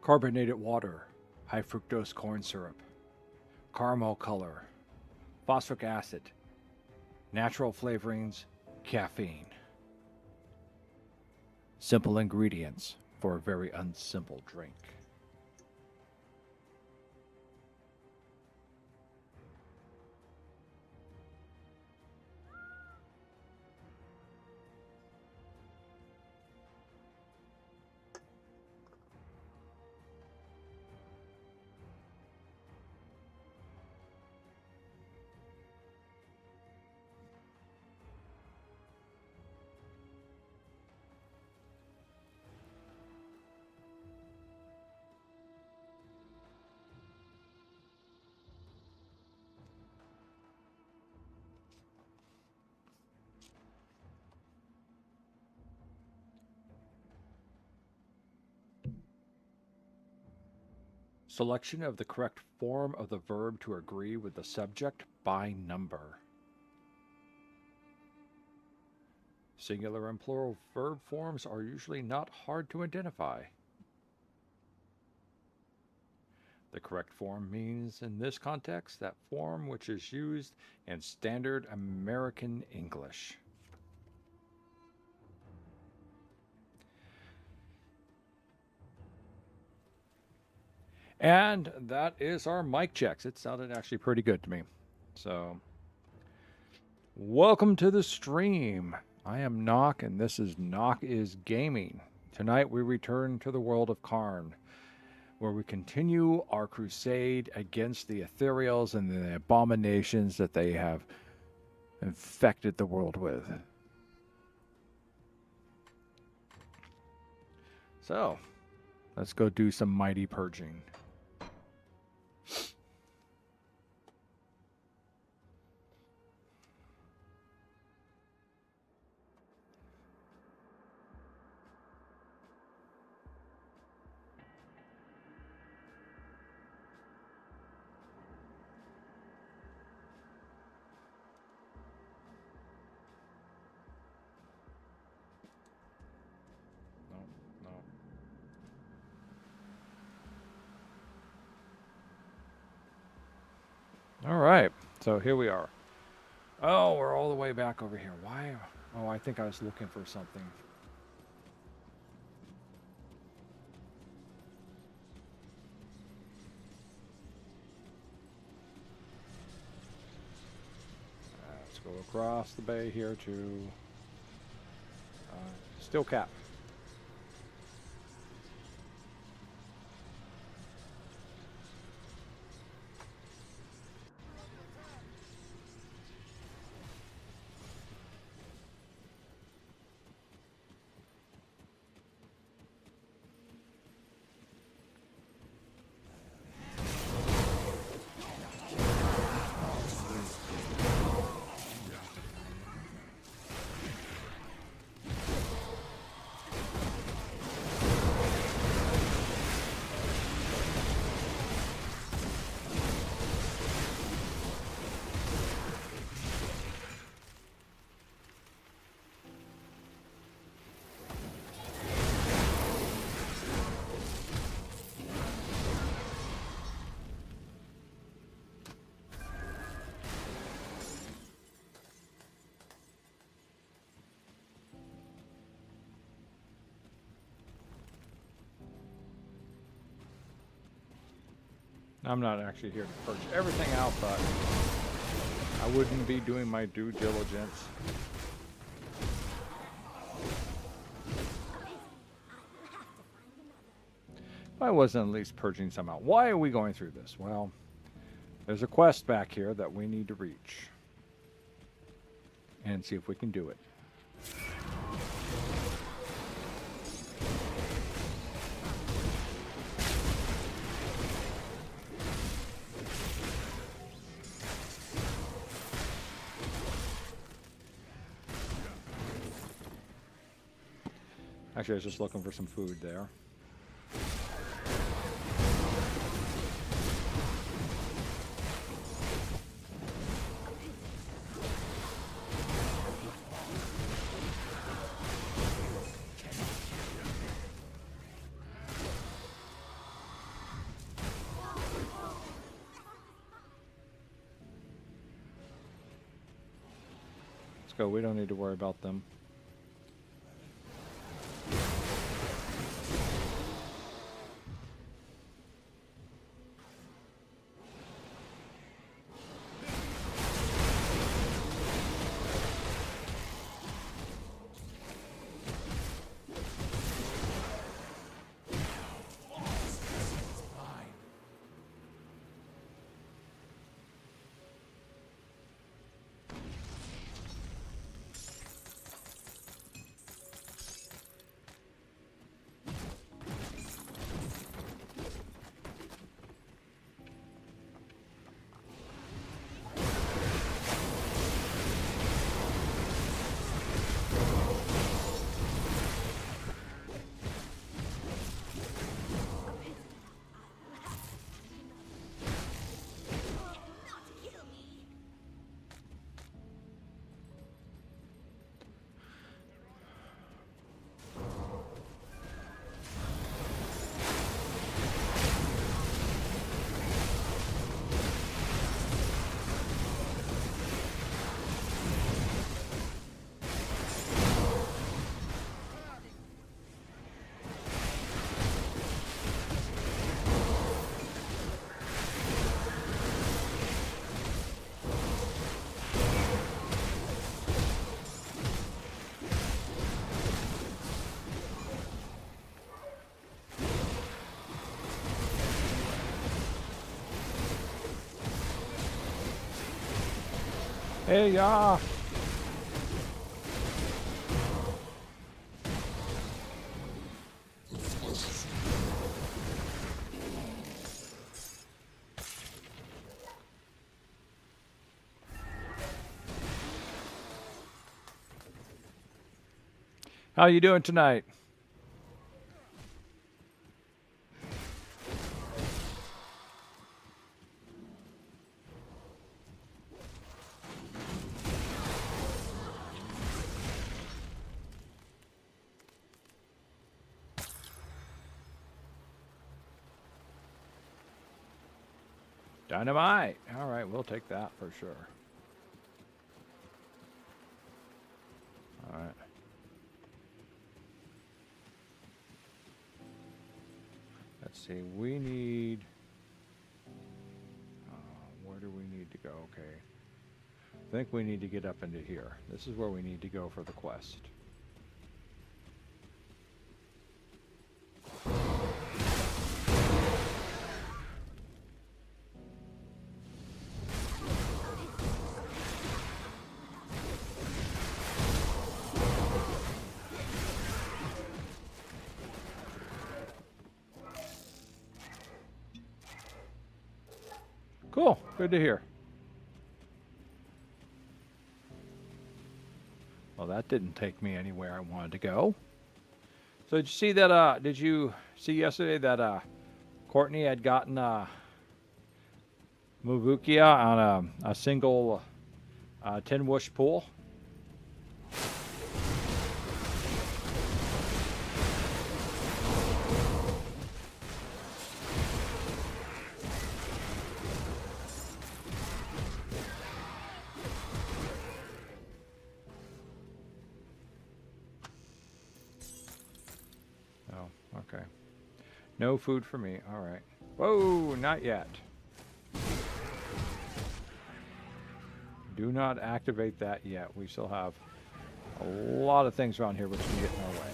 carbonated water, high fructose corn syrup, caramel color, phosphoric acid, natural flavorings, caffeine. Simple ingredients for a very unsimple drink. Selection of the correct form of the verb to agree with the subject by number. Singular and plural verb forms are usually not hard to identify. The correct form means, in this context, that form which is used in standard American English. And that is our mic checks. It sounded actually pretty good to me. So, welcome to the stream. I am NoC, and this is NoC is Gaming. Tonight we return to the world of Cairn, where we continue our crusade against the Atherials and the abominations that they have infected the world with. So, let's go do some mighty purging. All right, so here we are. Oh, we're all the way back over here. Why? Oh, I think I was looking for something. Let's go across the bay here to Steel Cap. I'm not actually here to purge everything out, but I wouldn't be doing my due diligence. If I wasn't at least purging some out. Why are we going through this? Well, there's a quest back here that we need to reach. And see if we can do it. Actually, I was just looking for some food there. go. We don't need to worry about them. Hey, ya! How you doing tonight? Dynamite. All right, we'll take that for sure. All right. Let's see. We need... where do we need to go? Okay. I think we need to get up into here. This is where we need to go for the quest. Cool. Good to hear. Well, that didn't take me anywhere I wanted to go. So did you see that, did you see yesterday that Courtney had gotten Muvukia on a single 10 whoosh pool? Okay. No food for me. All right. Whoa, not yet. Do not activate that yet. We still have a lot of things around here which can get in our way.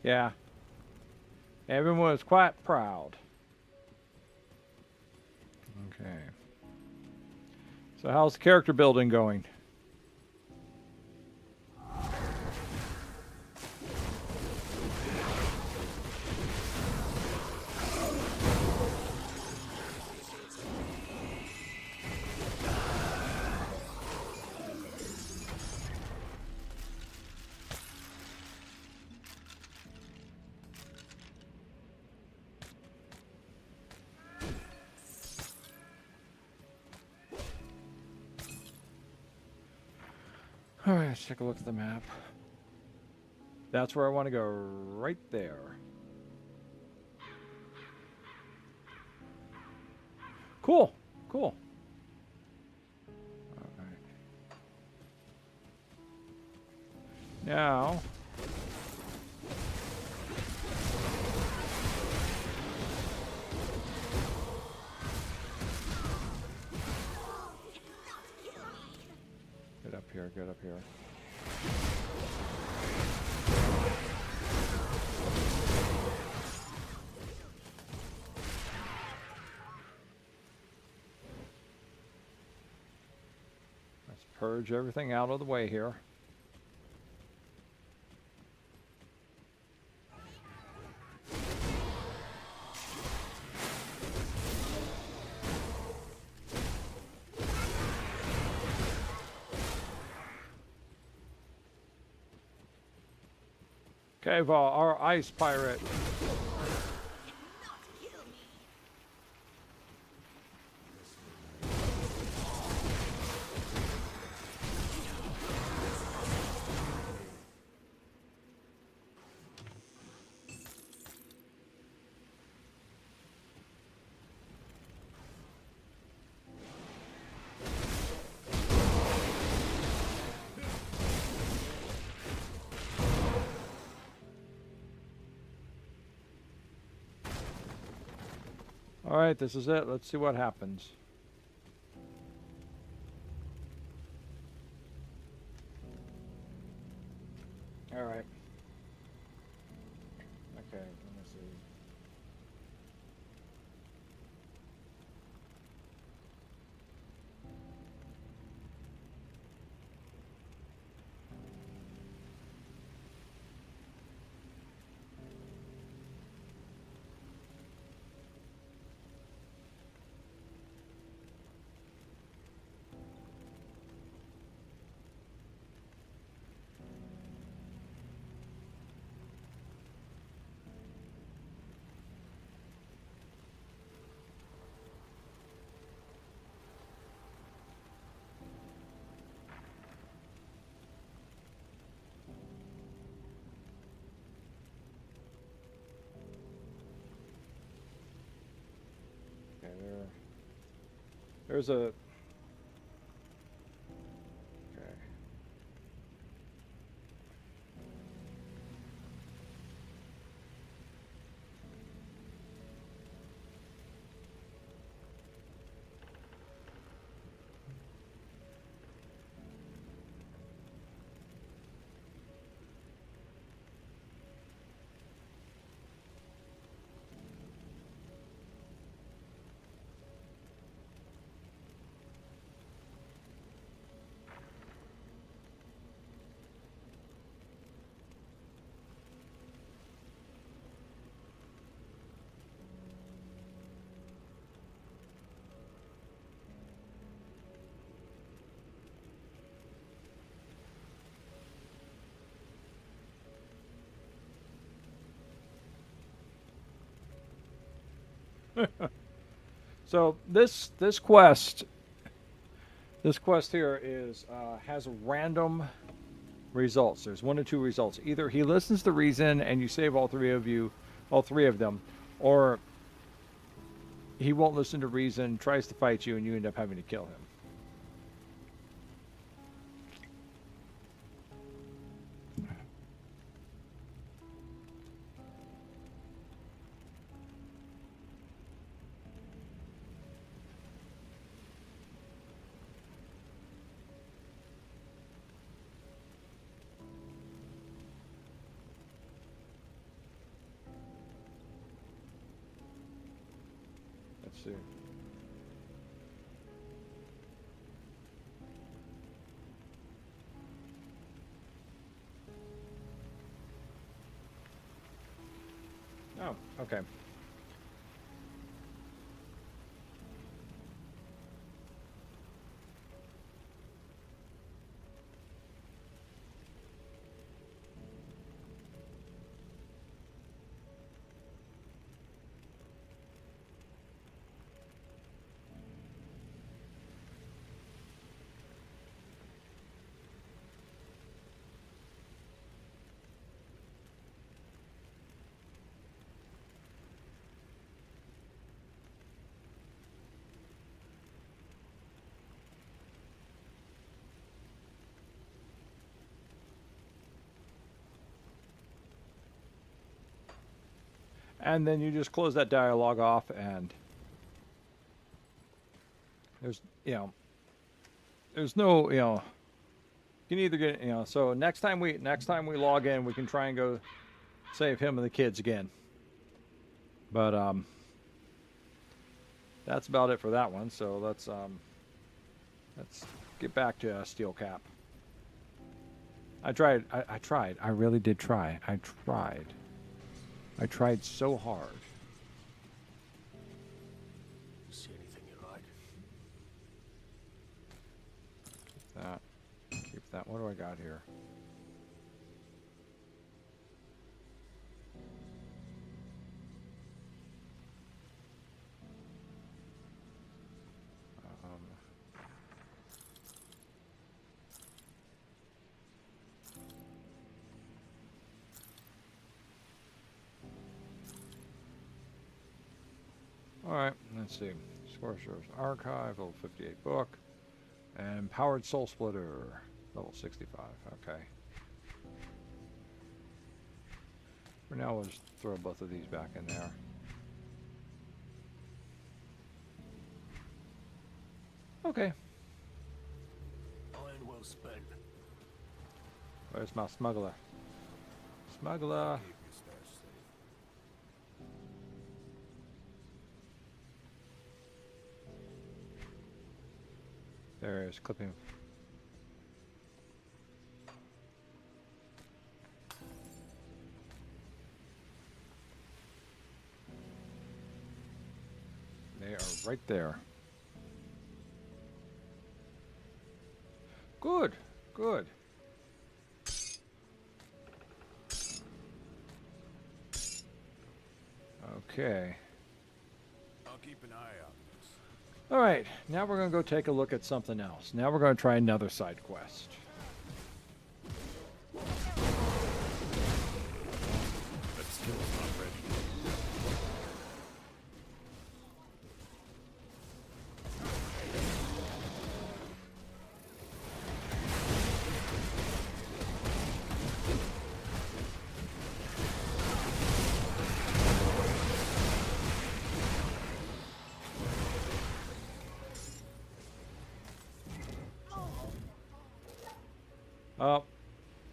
Yeah. Everyone was quite proud. Okay. So how's the character building going? All right, let's take a look at the map. That's where I want to go, right there. Cool, cool. All right. Now, get up here, get up here. Let's purge everything out of the way here. Okay, Val, our ice pirate. All right, this is it. Let's see what happens. All right. Okay, let me see. Okay, there's a... Okay. So this quest here is has random results. There's 1 or 2 results. Either he listens to reason and you save all three of them, or he won't listen to reason, tries to fight you, and you end up having to kill him. Let's see. Oh, okay. And then you just close that dialogue off, and there's, you know, there's no, you know, you can either get, you know, so next time we log in, we can try and go save him and the kids again. But that's about it for that one. So let's get back to Steel Cap. I tried. I tried. I really did try. I tried so hard. See anything you like? Keep that. Keep that. What do I got here? Alright, let's see. Sorcerer's Archive, level 58 book. And Powered Soul Splitter, level 65. Okay. For now, we'll just throw both of these back in there. Okay. Iron well spent. Where's my smuggler? Smuggler! Keep your stash safe. There he is, clip him. They are right there. Good, good. Okay. I'll keep an eye out. All right, now we're going to go take a look at something else. Now we're going to try another side quest. But still not ready.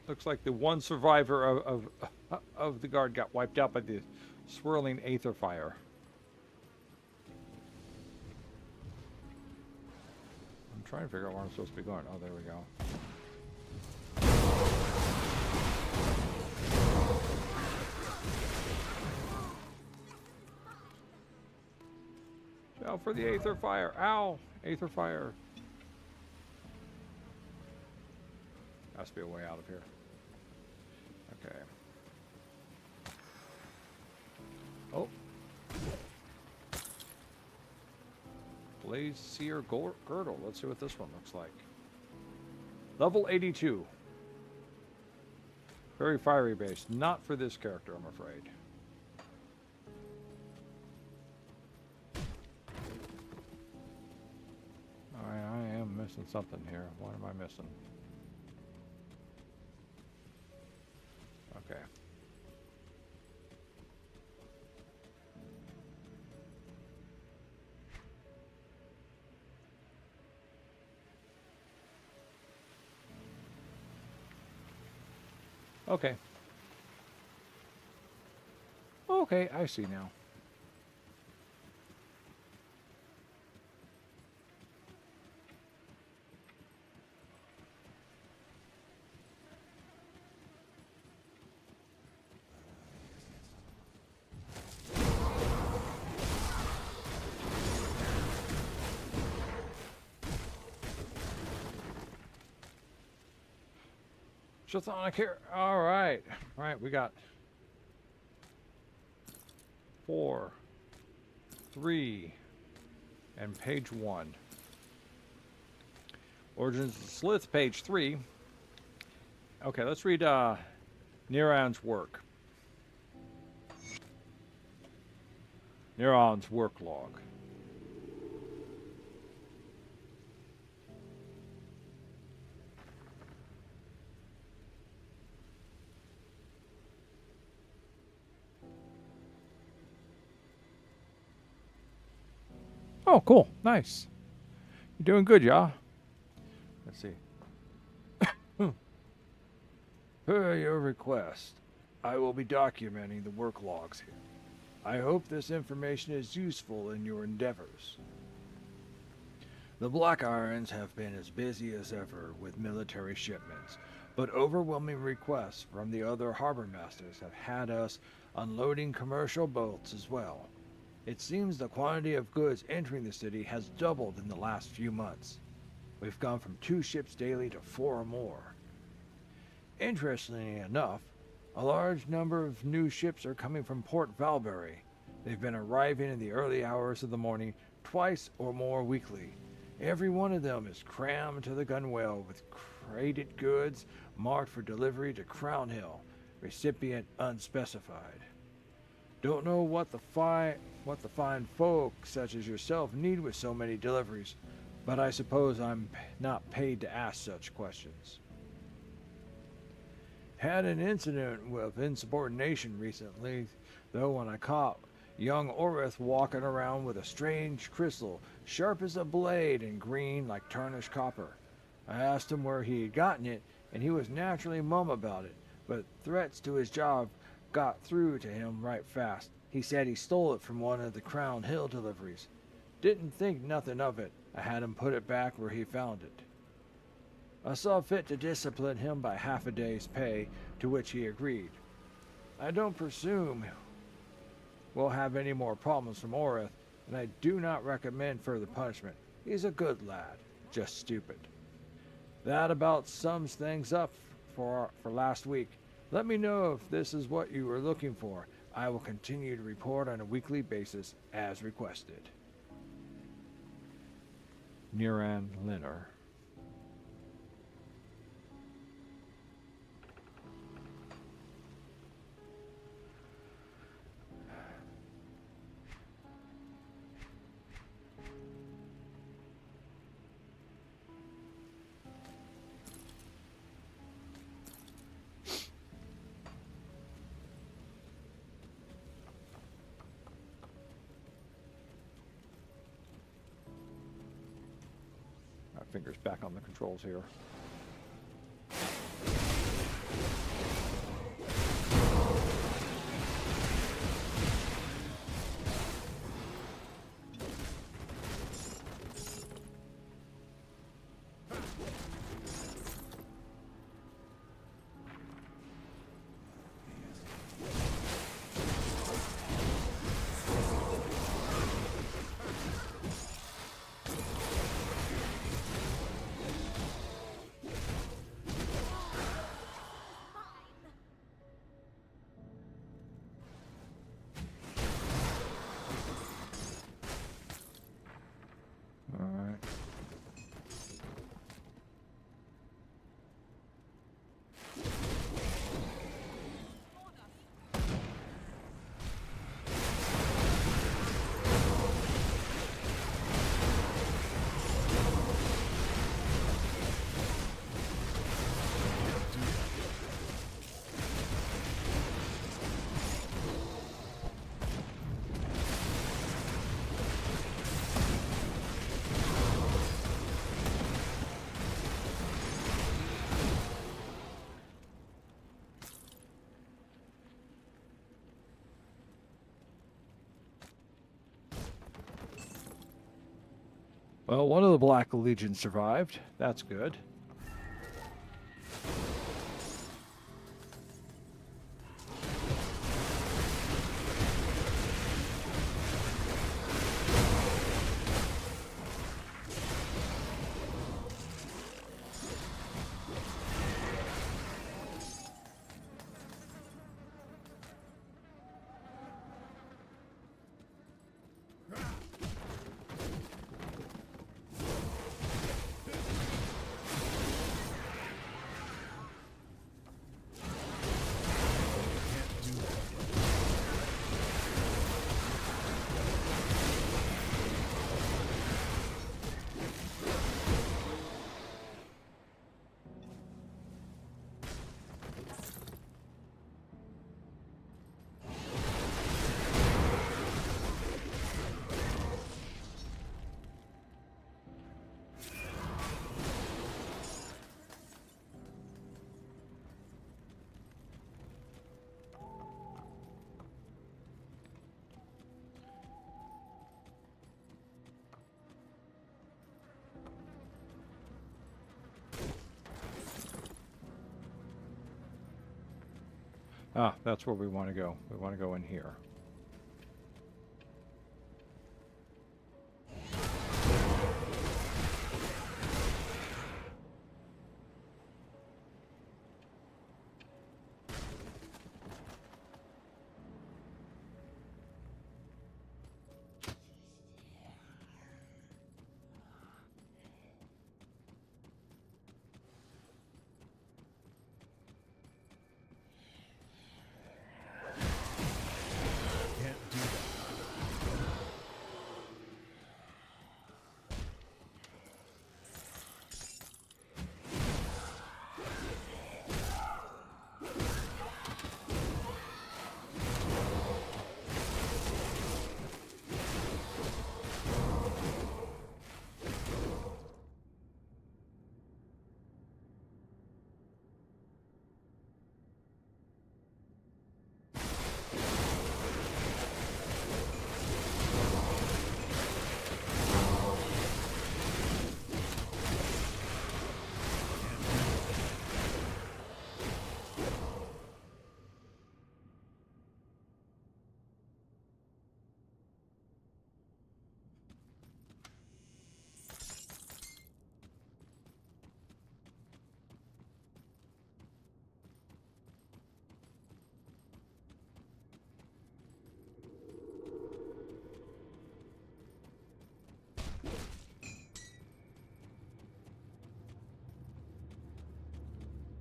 Looks like the one survivor of the guard got wiped out by the swirling aether fire. I'm trying to figure out where I'm supposed to be going. Oh, there we go. Out for the aether fire. Ow! Aether fire. Has to be a way out of here. Okay. Oh. Blaze Seer Girdle. Let's see what this one looks like. Level 82. Very fiery base. Not for this character, I'm afraid. Alright, I am missing something here. What am I missing? Okay. Okay. Okay, I see now. Chthonic here. All right. All right, we got 4, 3, and page 1. Origins of the Slith, page 3. Okay, let's read Neron's work. Neron's work log. Oh, cool. Nice. You're doing good, y'all. Let's see. Per your request, I will be documenting the work logs here. I hope this information is useful in your endeavors. The Black Irons have been as busy as ever with military shipments, but overwhelming requests from the other harbor masters have had us unloading commercial boats as well. It seems the quantity of goods entering the city has doubled in the last few months. We've gone from 2 ships daily to 4 or more. Interestingly enough, a large number of new ships are coming from Port Valbury. They've been arriving in the early hours of the morning twice or more weekly. Every one of them is crammed to the gunwale with crated goods marked for delivery to Crown Hill, recipient unspecified. Don't know what the fine folk such as yourself need with so many deliveries, but I suppose I'm not paid to ask such questions. Had an incident with insubordination recently, though, when I caught young Orith walking around with a strange crystal, sharp as a blade and green like tarnished copper. I asked him where he had gotten it, and he was naturally mum about it, but threats to his job got through to him right fast. He said he stole it from one of the Crown Hill deliveries. Didn't think nothing of it. I had him put it back where he found it. I saw fit to discipline him by half a day's pay, to which he agreed. I don't presume we'll have any more problems from Orith, and I do not recommend further punishment. He's a good lad, just stupid. That about sums things up for last week. Let me know if this is what you were looking for. I will continue to report on a weekly basis as requested. Niran Linner. Fingers back on the controls here. Well, one of the Black Legion survived. That's good. Ah, that's where we want to go. We want to go in here. Can't do that.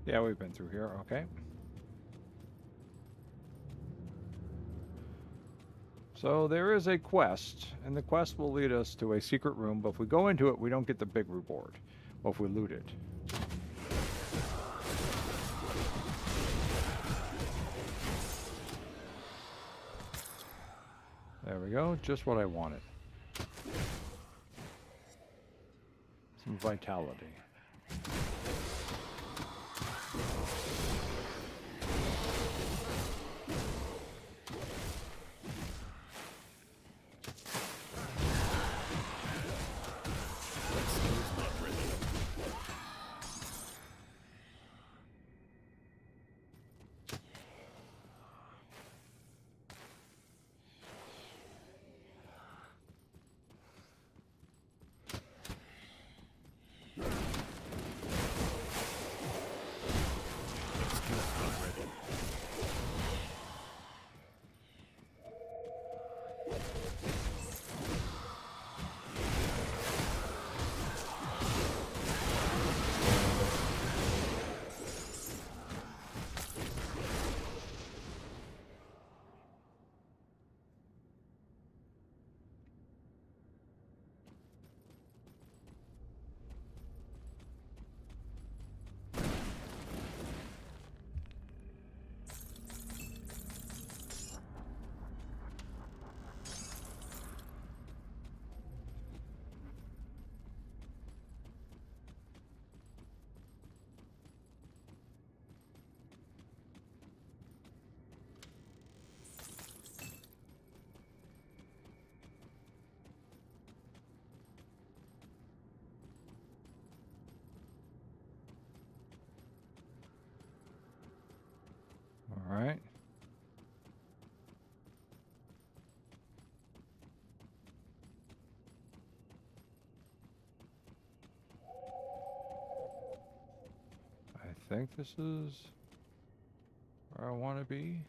Yeah, we've been through here. Okay. So there is a quest, and the quest will lead us to a secret room, but if we go into it, we don't get the big reward. Well, if we loot it. There we go, just what I wanted. Some vitality. That skill's not ready. That skill's not ready. All right. I think this is where I want to be.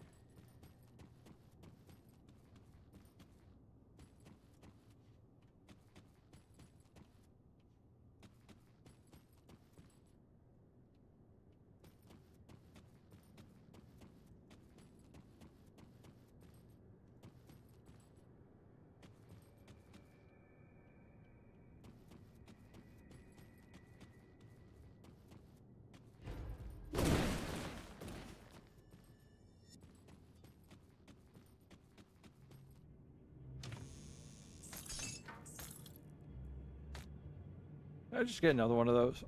Did I just get another one of those?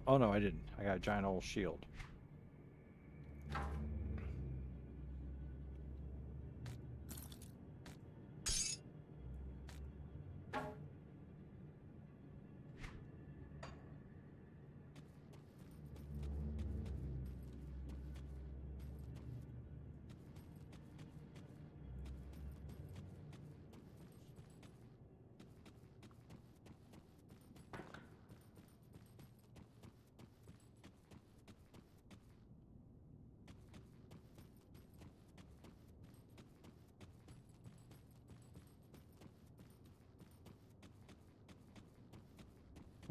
Oh no, I didn't. I got a giant old shield.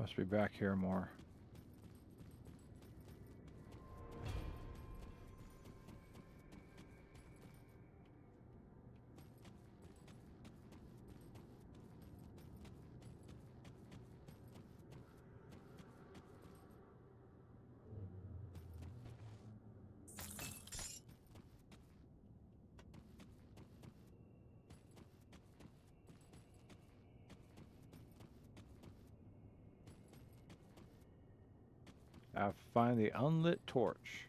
Must be back here more. I find the unlit torch.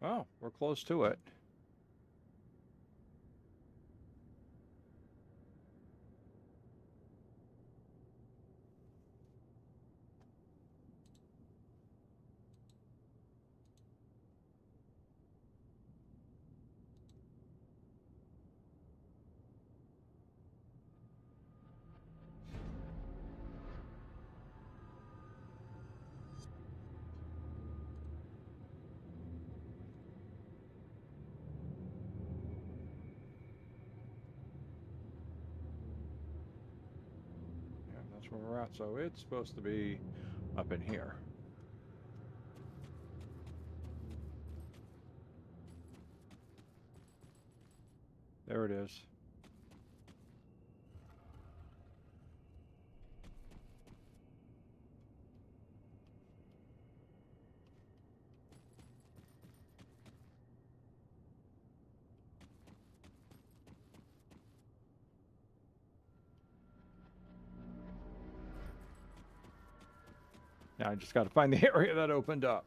Oh, we're close to it. Yeah, that's where we're at. So it's supposed to be up in here. There it is. Now I just got to find the area that opened up.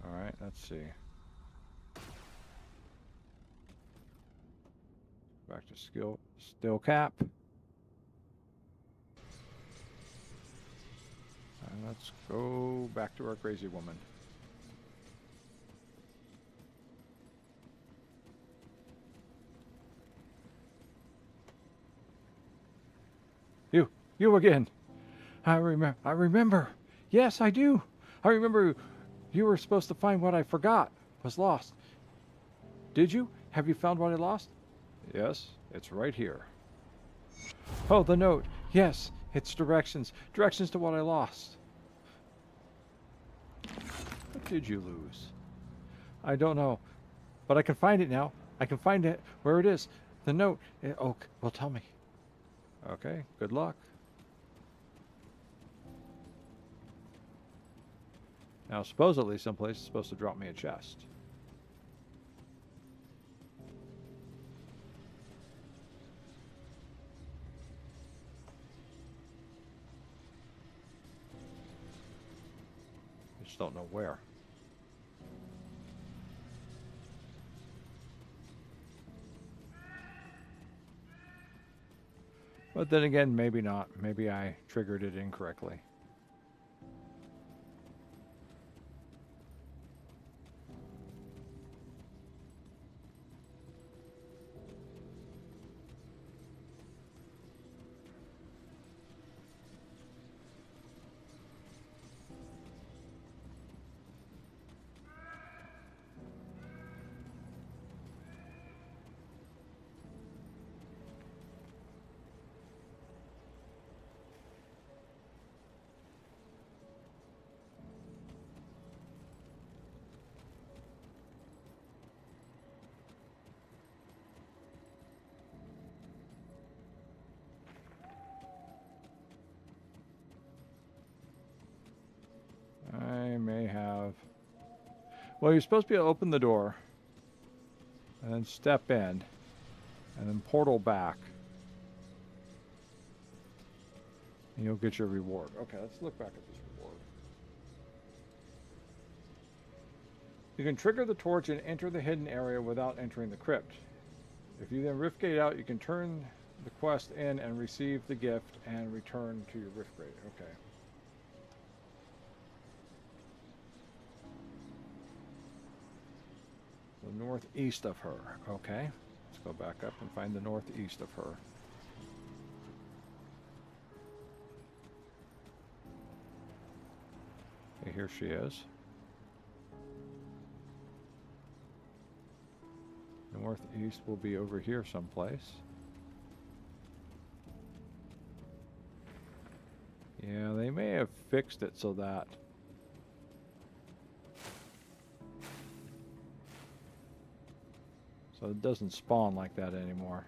All right, let's see. Back to still cap. And let's go back to our crazy woman. You again. I remember. Yes, I do. I remember you were supposed to find what I forgot was lost. Did you? Have you found what I lost? Yes, it's right here. Oh, the note. Yes, it's directions. Directions to what I lost. What did you lose? I don't know, but I can find it now. I can find it where it is. The note. Oh, well, tell me. Okay, good luck. Now, supposedly, someplace is supposed to drop me a chest. I just don't know where. But then again, maybe not. Maybe I triggered it incorrectly. Well, you're supposed to be able to open the door, and then step in, and then portal back. And you'll get your reward. Okay, let's look back at this reward. You can trigger the torch and enter the hidden area without entering the crypt. If you then riftgate out, you can turn the quest in and receive the gift and return to your riftgate. Okay. The northeast of her. Okay. Let's go back up and find the northeast of her. Okay, here she is. Northeast will be over here someplace. Yeah, they may have fixed it so that it doesn't spawn like that anymore.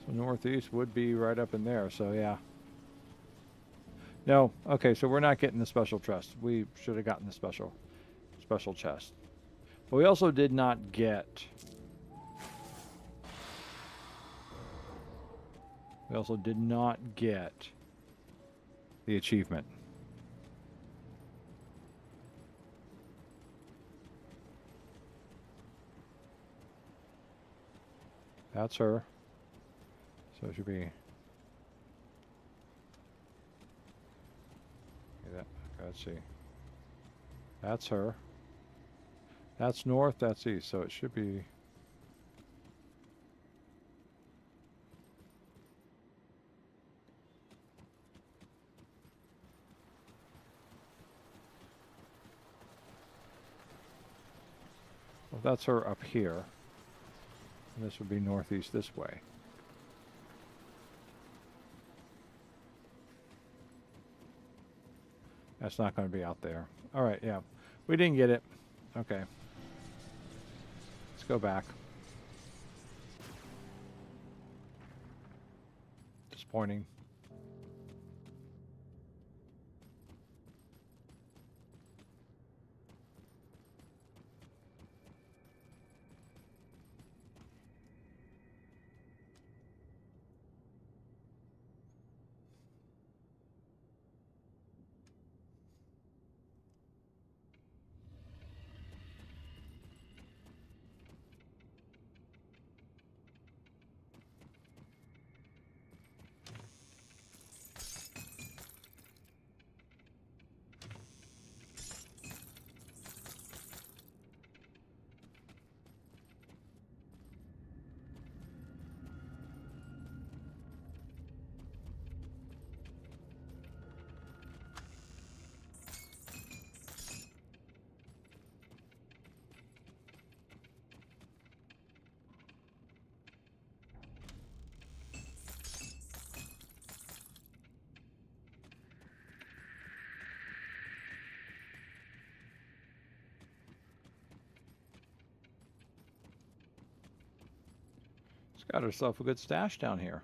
So northeast would be right up in there, so yeah. No, okay, so we're not getting the special chest. We should have gotten the special chest. But we also did not get... We also did not get the achievement. That's her. So it should be... Let's see. That's her. That's north, that's east, so it should be... Well, that's her up here. And this would be northeast this way. That's not going to be out there. All right, yeah. We didn't get it. Okay. Let's go back. Disappointing. Got herself a good stash down here.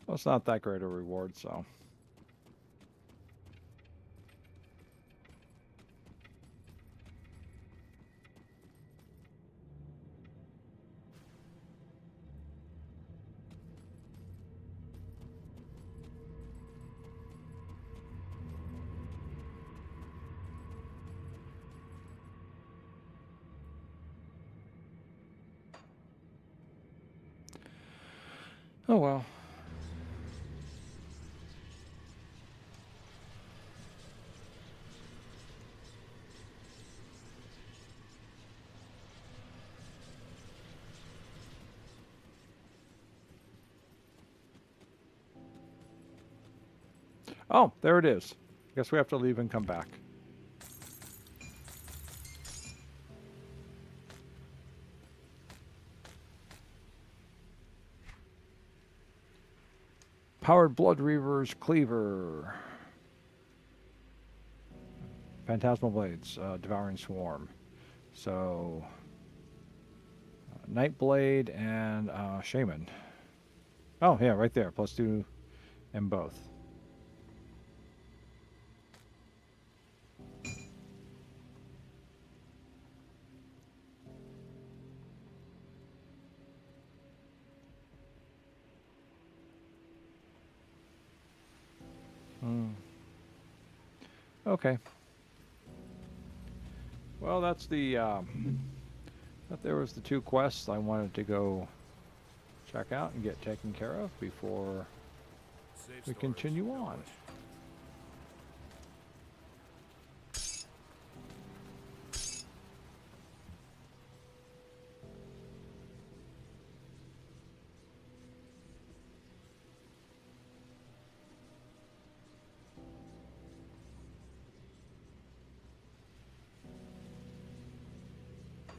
Well, it's not that great a reward, so. Oh well. Oh, there it is. Guess we have to leave and come back. Powered Blood Reaver's Cleaver. Phantasmal Blades, Devouring Swarm. So, Nightblade and Shaman. Oh, yeah, right there. +2 in both. Okay. Well, that's the... there was the 2 quests I wanted to go check out and get taken care of before we continue on.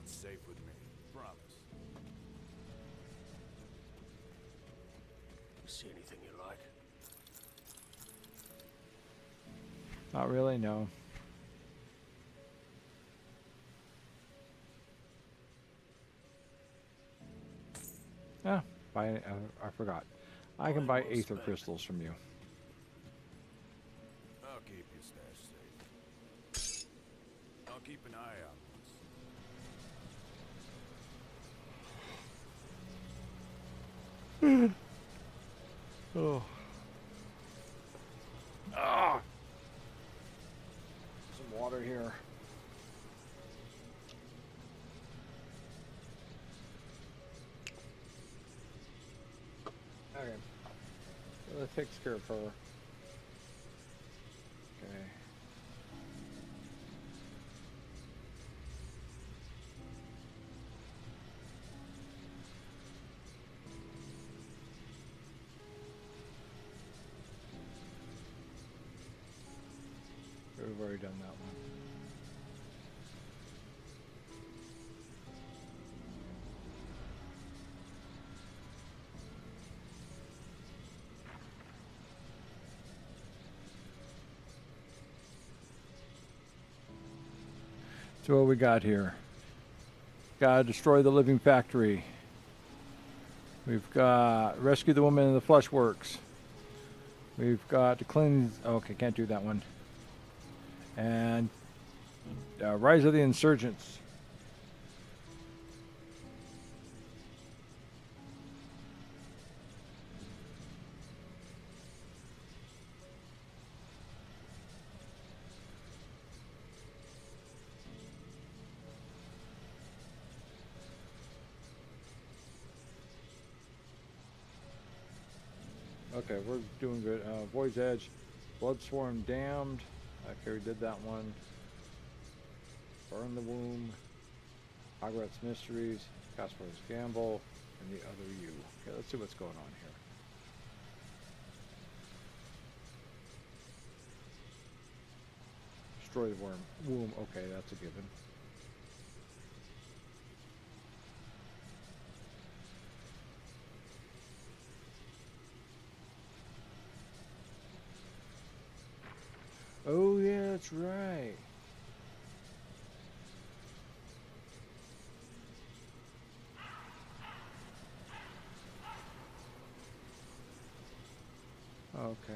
It's safe with me. Promise. You see anything you like? Not really, no. Ah, I forgot. I can buy Aether Crystals from you. I'll keep your stash safe. I'll keep an eye out. Oh. Ah. Some water here. Okay. So that takes care of her. Okay. We've already done that one. So what we got here? Gotta destroy the living factory. We've got rescue the woman in the flesh works. We've got to cleanse. Okay, can't do that one. And rise of the insurgents. Okay, we're doing good. Void's Edge, Bloodsworn Damned. Okay, we did that one. Burn the Womb, Hogwarts Mysteries, Casper's Gamble, and the other you. Okay, let's see what's going on here. Destroy the womb. Okay, that's a given. Oh yeah, that's right. Okay.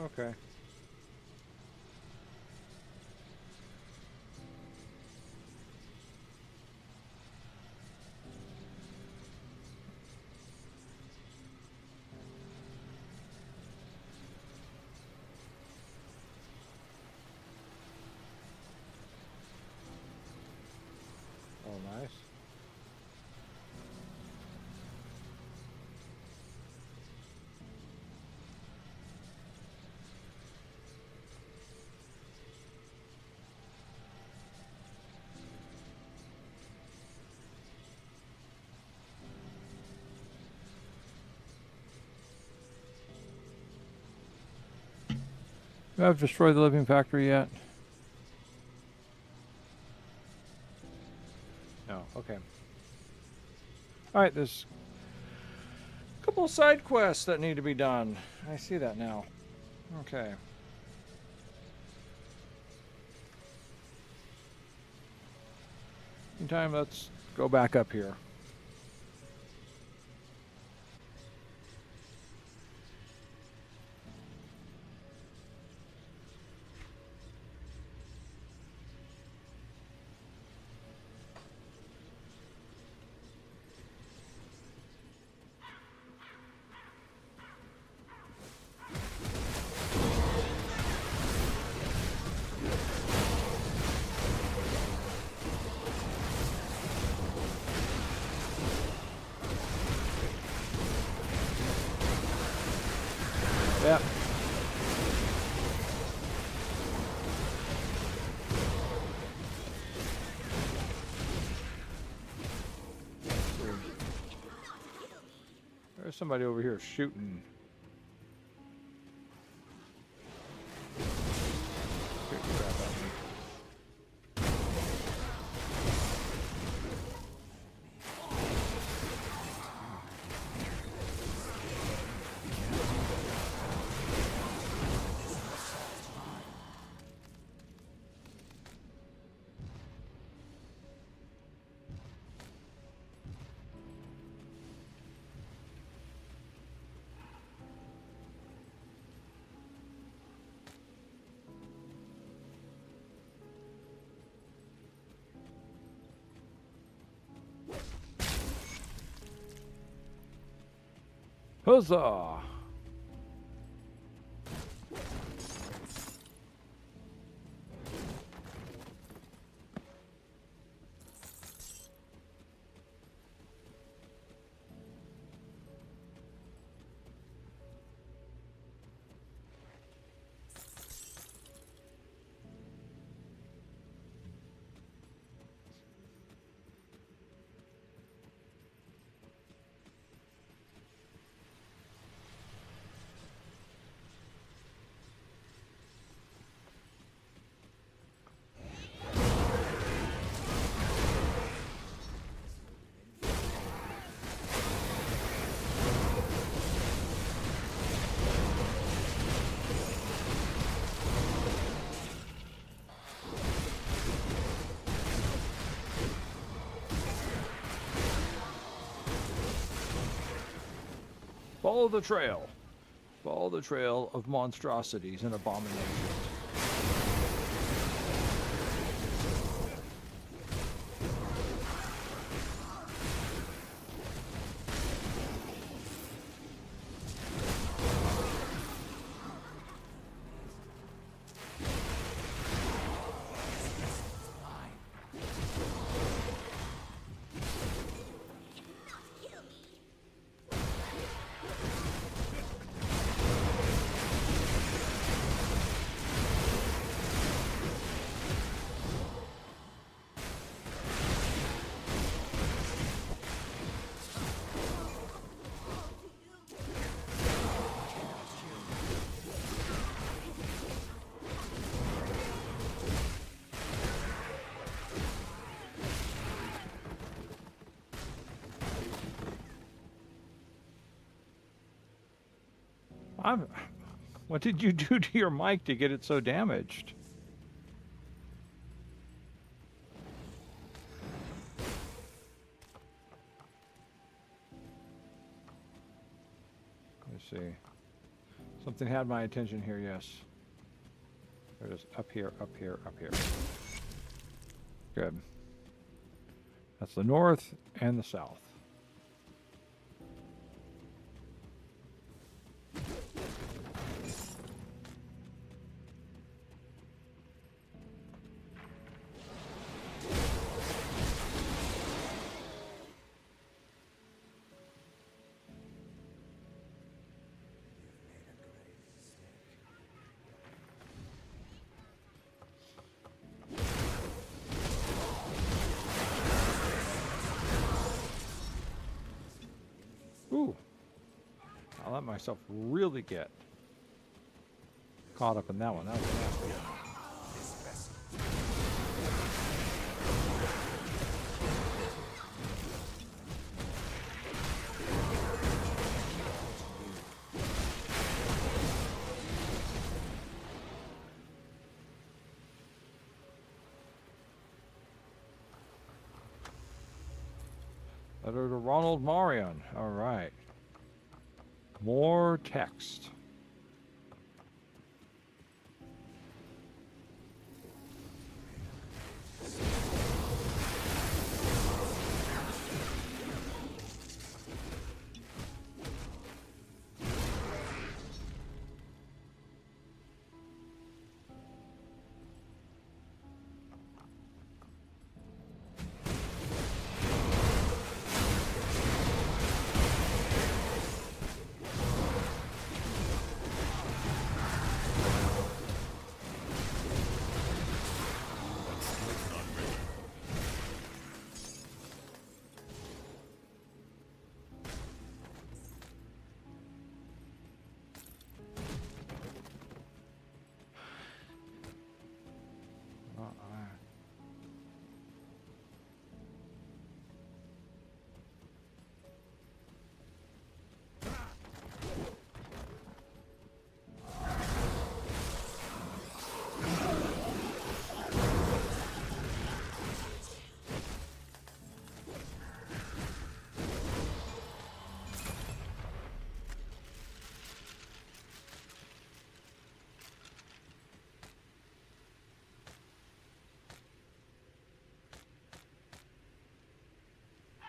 Okay. Oh, nice. You have destroyed the living factory yet? No. Okay. All right. There's a couple of side quests that need to be done. I see that now. Okay. Meantime, let's go back up here. Yep. There's somebody over here shooting. Shooting crap at me. Huzzah! Follow the trail. Follow the trail of monstrosities and abominations. What did you do to your mic to get it so damaged? Let's see. Something had my attention here, yes. There it is. Up here, up here, up here. Good. That's the north and the south. Ooh. I let myself really get caught up in that one. That was nasty. Letter to Ronald Marion. All right. More text.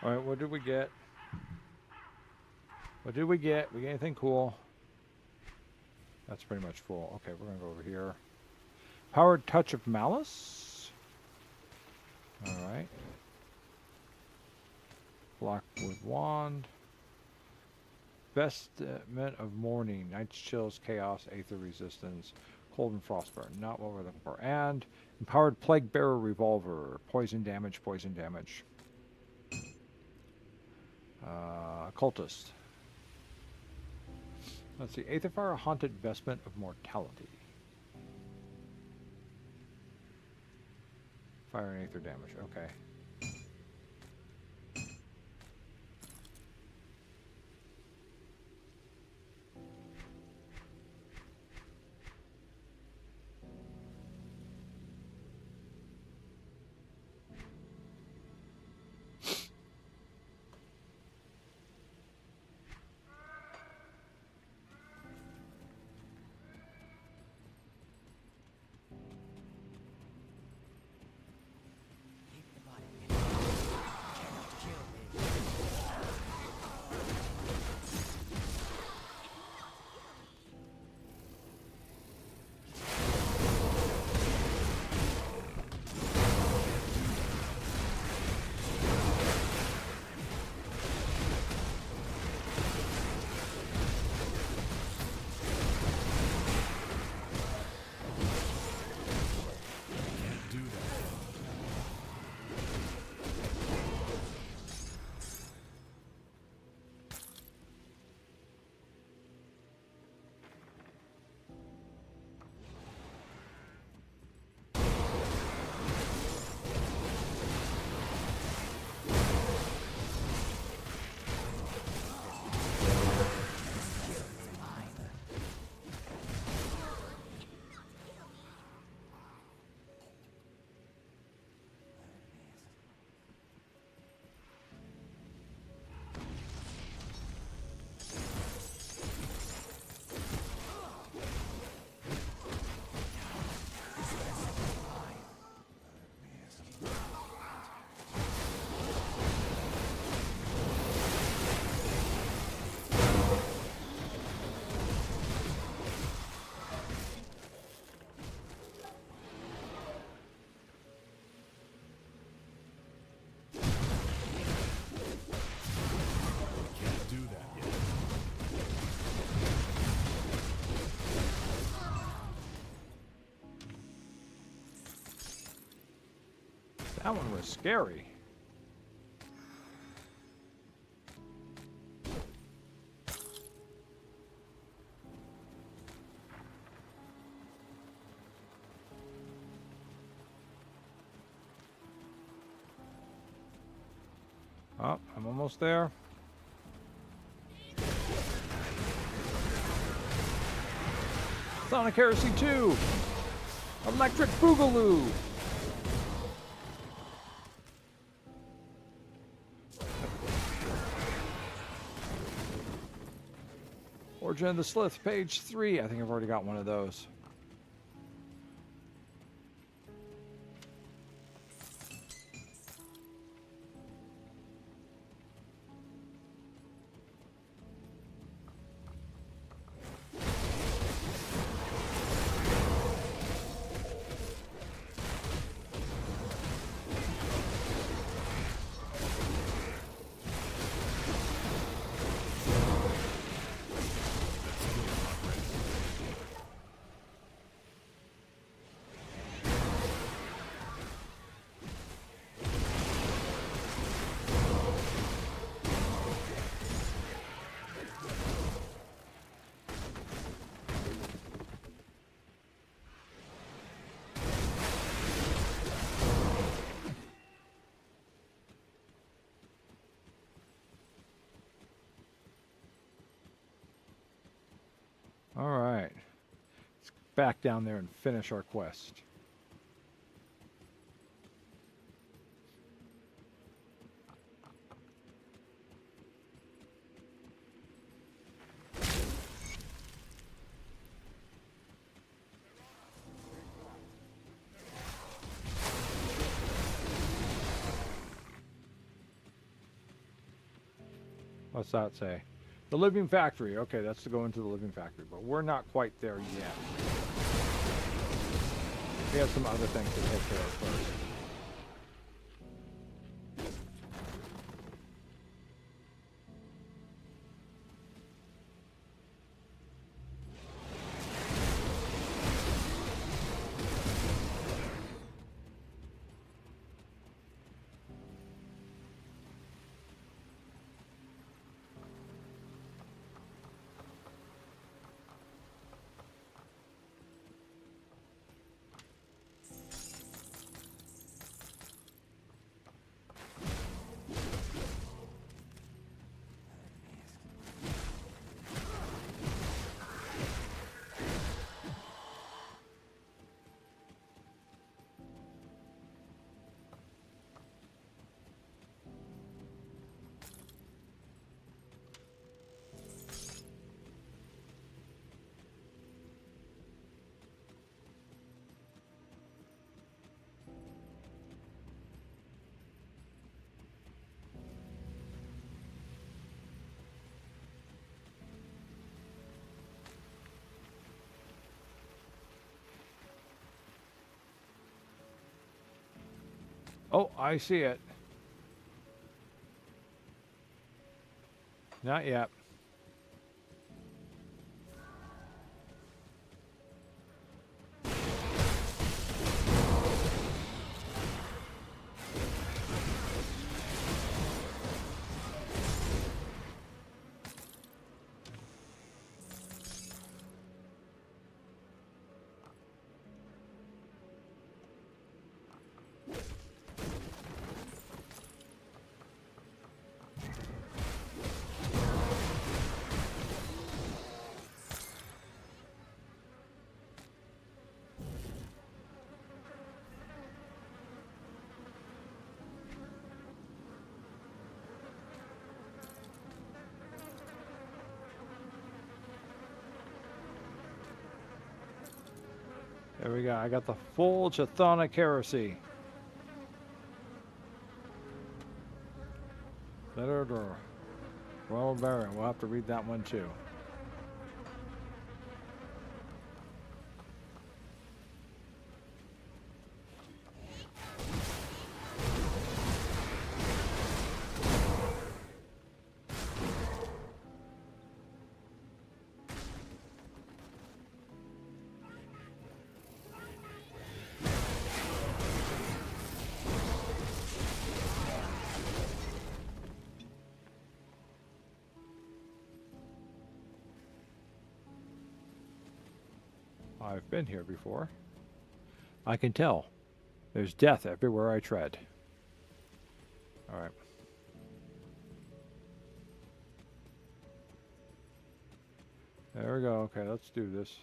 All right, what did we get? What did we get? We get anything cool? That's pretty much full. Okay, we're going to go over here. Powered Touch of Malice. All right. Blackwood Wand. Vestment of Mourning. Night's Chills, Chaos, Aether Resistance, Cold and Frostburn. Not what we're looking for. And Empowered Plague Bearer Revolver. Poison damage, poison damage. Cultist. Let's see. Aetherfire Haunted Vestment of Mortality. Fire and Aether damage. Okay. Keep the body That one was scary. Oh, I'm almost there. Sonic Heresy 2! Electric Boogaloo! Origin of the Slith, page 3. I think I've already got one of those. All right. Let's back down there and finish our quest. What's that say? The Living Factory. Okay, that's to go into the Living Factory, but we're not quite there yet. We have some other things to take care of first. Oh, I see it. Not yet. There we go. I got the full Chthonic Heresy. Letter to Royal Baron. We'll have to read that one too. I've been here before. I can tell. There's death everywhere I tread. Alright. There we go. Okay, let's do this.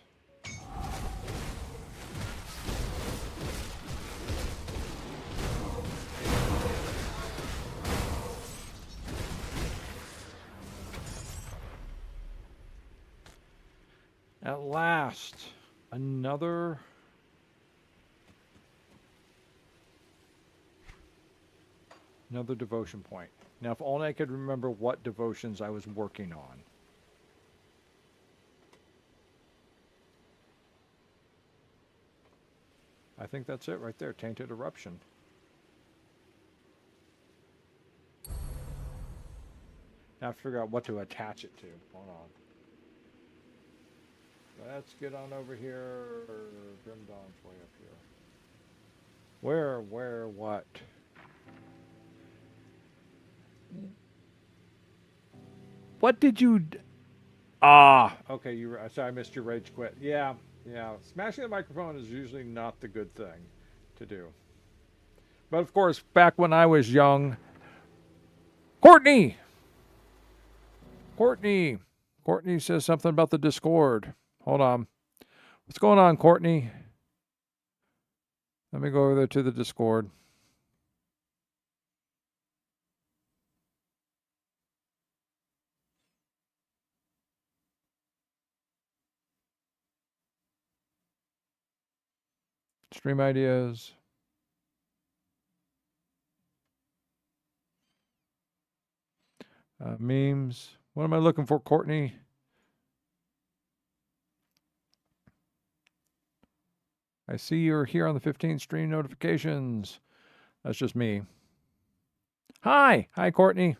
At last, another devotion point. Now, if only I could remember what devotions I was working on. I think that's it right there, Tainted Eruption. Now I have to figure out what to attach it to. Hold on. Let's get on over here. Grim Dawn's way up here. Where, what? What did you... okay, you were... Sorry, I missed your rage quit. Yeah. Smashing the microphone is usually not the good thing to do. But of course, back when I was young... Courtney says something about the Discord. Hold on. What's going on, Courtney? Let me go over there to the Discord. Stream ideas. Memes. What am I looking for, Courtney? I see you're here on the 15th stream notifications. That's just me. Hi, Courtney.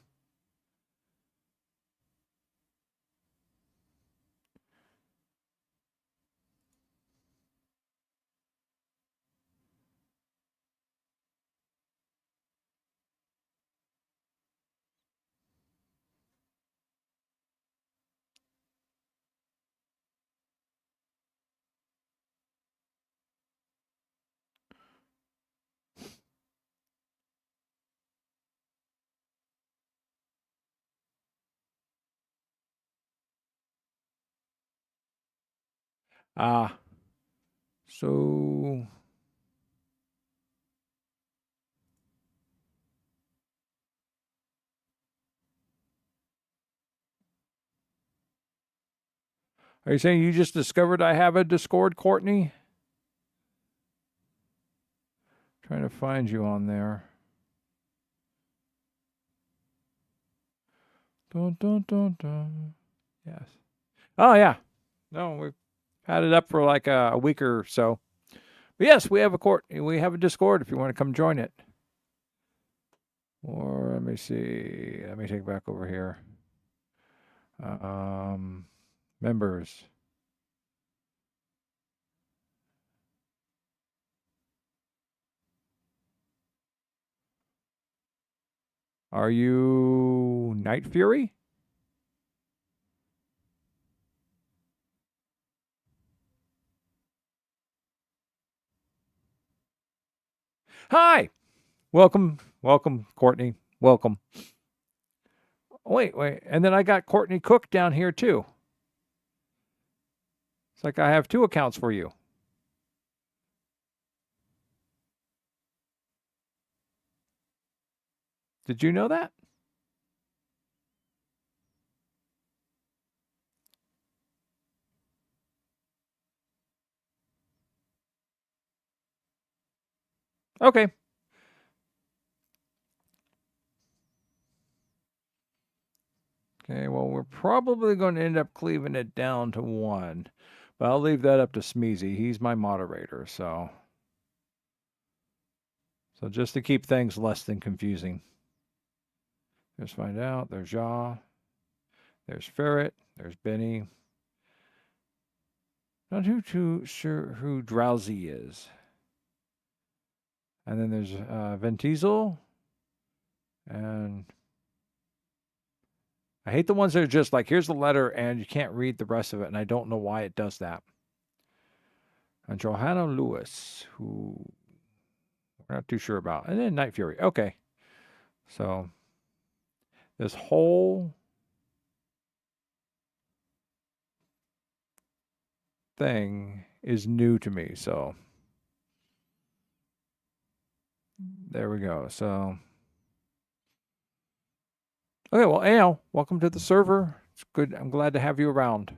So are you saying you just discovered I have a Discord, Courtney? Trying to find you on there. Dun. Yes. Oh, yeah. No, we've had it up for like a week or so. But yes, we have a Discord if you want to come join it. Or let me see. Let me take back over here. Members. Are you Night Fury? Hi. Welcome, Courtney. Welcome. Wait. And then I got Courtney Cook down here too. It's like I have two accounts for you. Did you know that? Okay. Okay, well, we're probably going to end up cleaving it down to one. But I'll leave that up to Smeezy. He's my moderator, so just to keep things less than confusing. There's Find Out. There's Jaw. There's Ferret. There's Benny. Not too sure who Drowsy is. And then there's Ventizel. And I hate the ones that are just like, here's the letter and you can't read the rest of it. And I don't know why it does that. And Johanna Lewis, who we're not too sure about. And then Night Fury. Okay. So this whole thing is new to me. So there we go. So okay, well, Al, welcome to the server. It's good. I'm glad to have you around.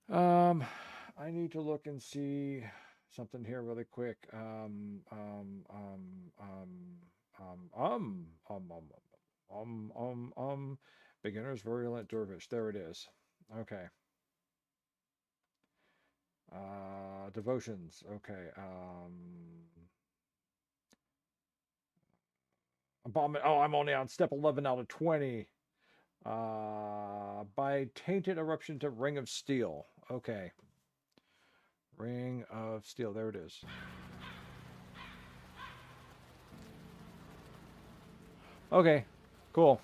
I need to look and see something here really quick. Beginner's Virulent Dervish. There it is. Okay. Devotions. Okay. I'm only on step 11 out of 20. By Tainted Eruption to Ring of Steel. Okay. Ring of Steel. There it is. Okay. Cool.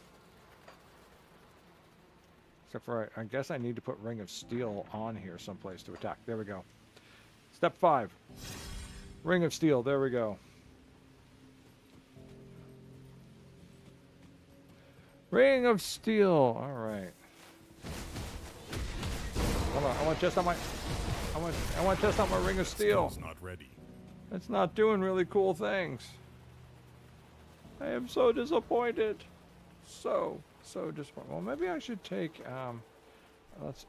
Except for, I guess I need to put Ring of Steel on here someplace to attack. There we go. Step 5. Ring of Steel. There we go. Ring of Steel. All right. Hold on. I want to test out my Ring of Steel. It's not ready. It's not doing really cool things. I am so disappointed. So disappointed. Well, maybe I should take, let's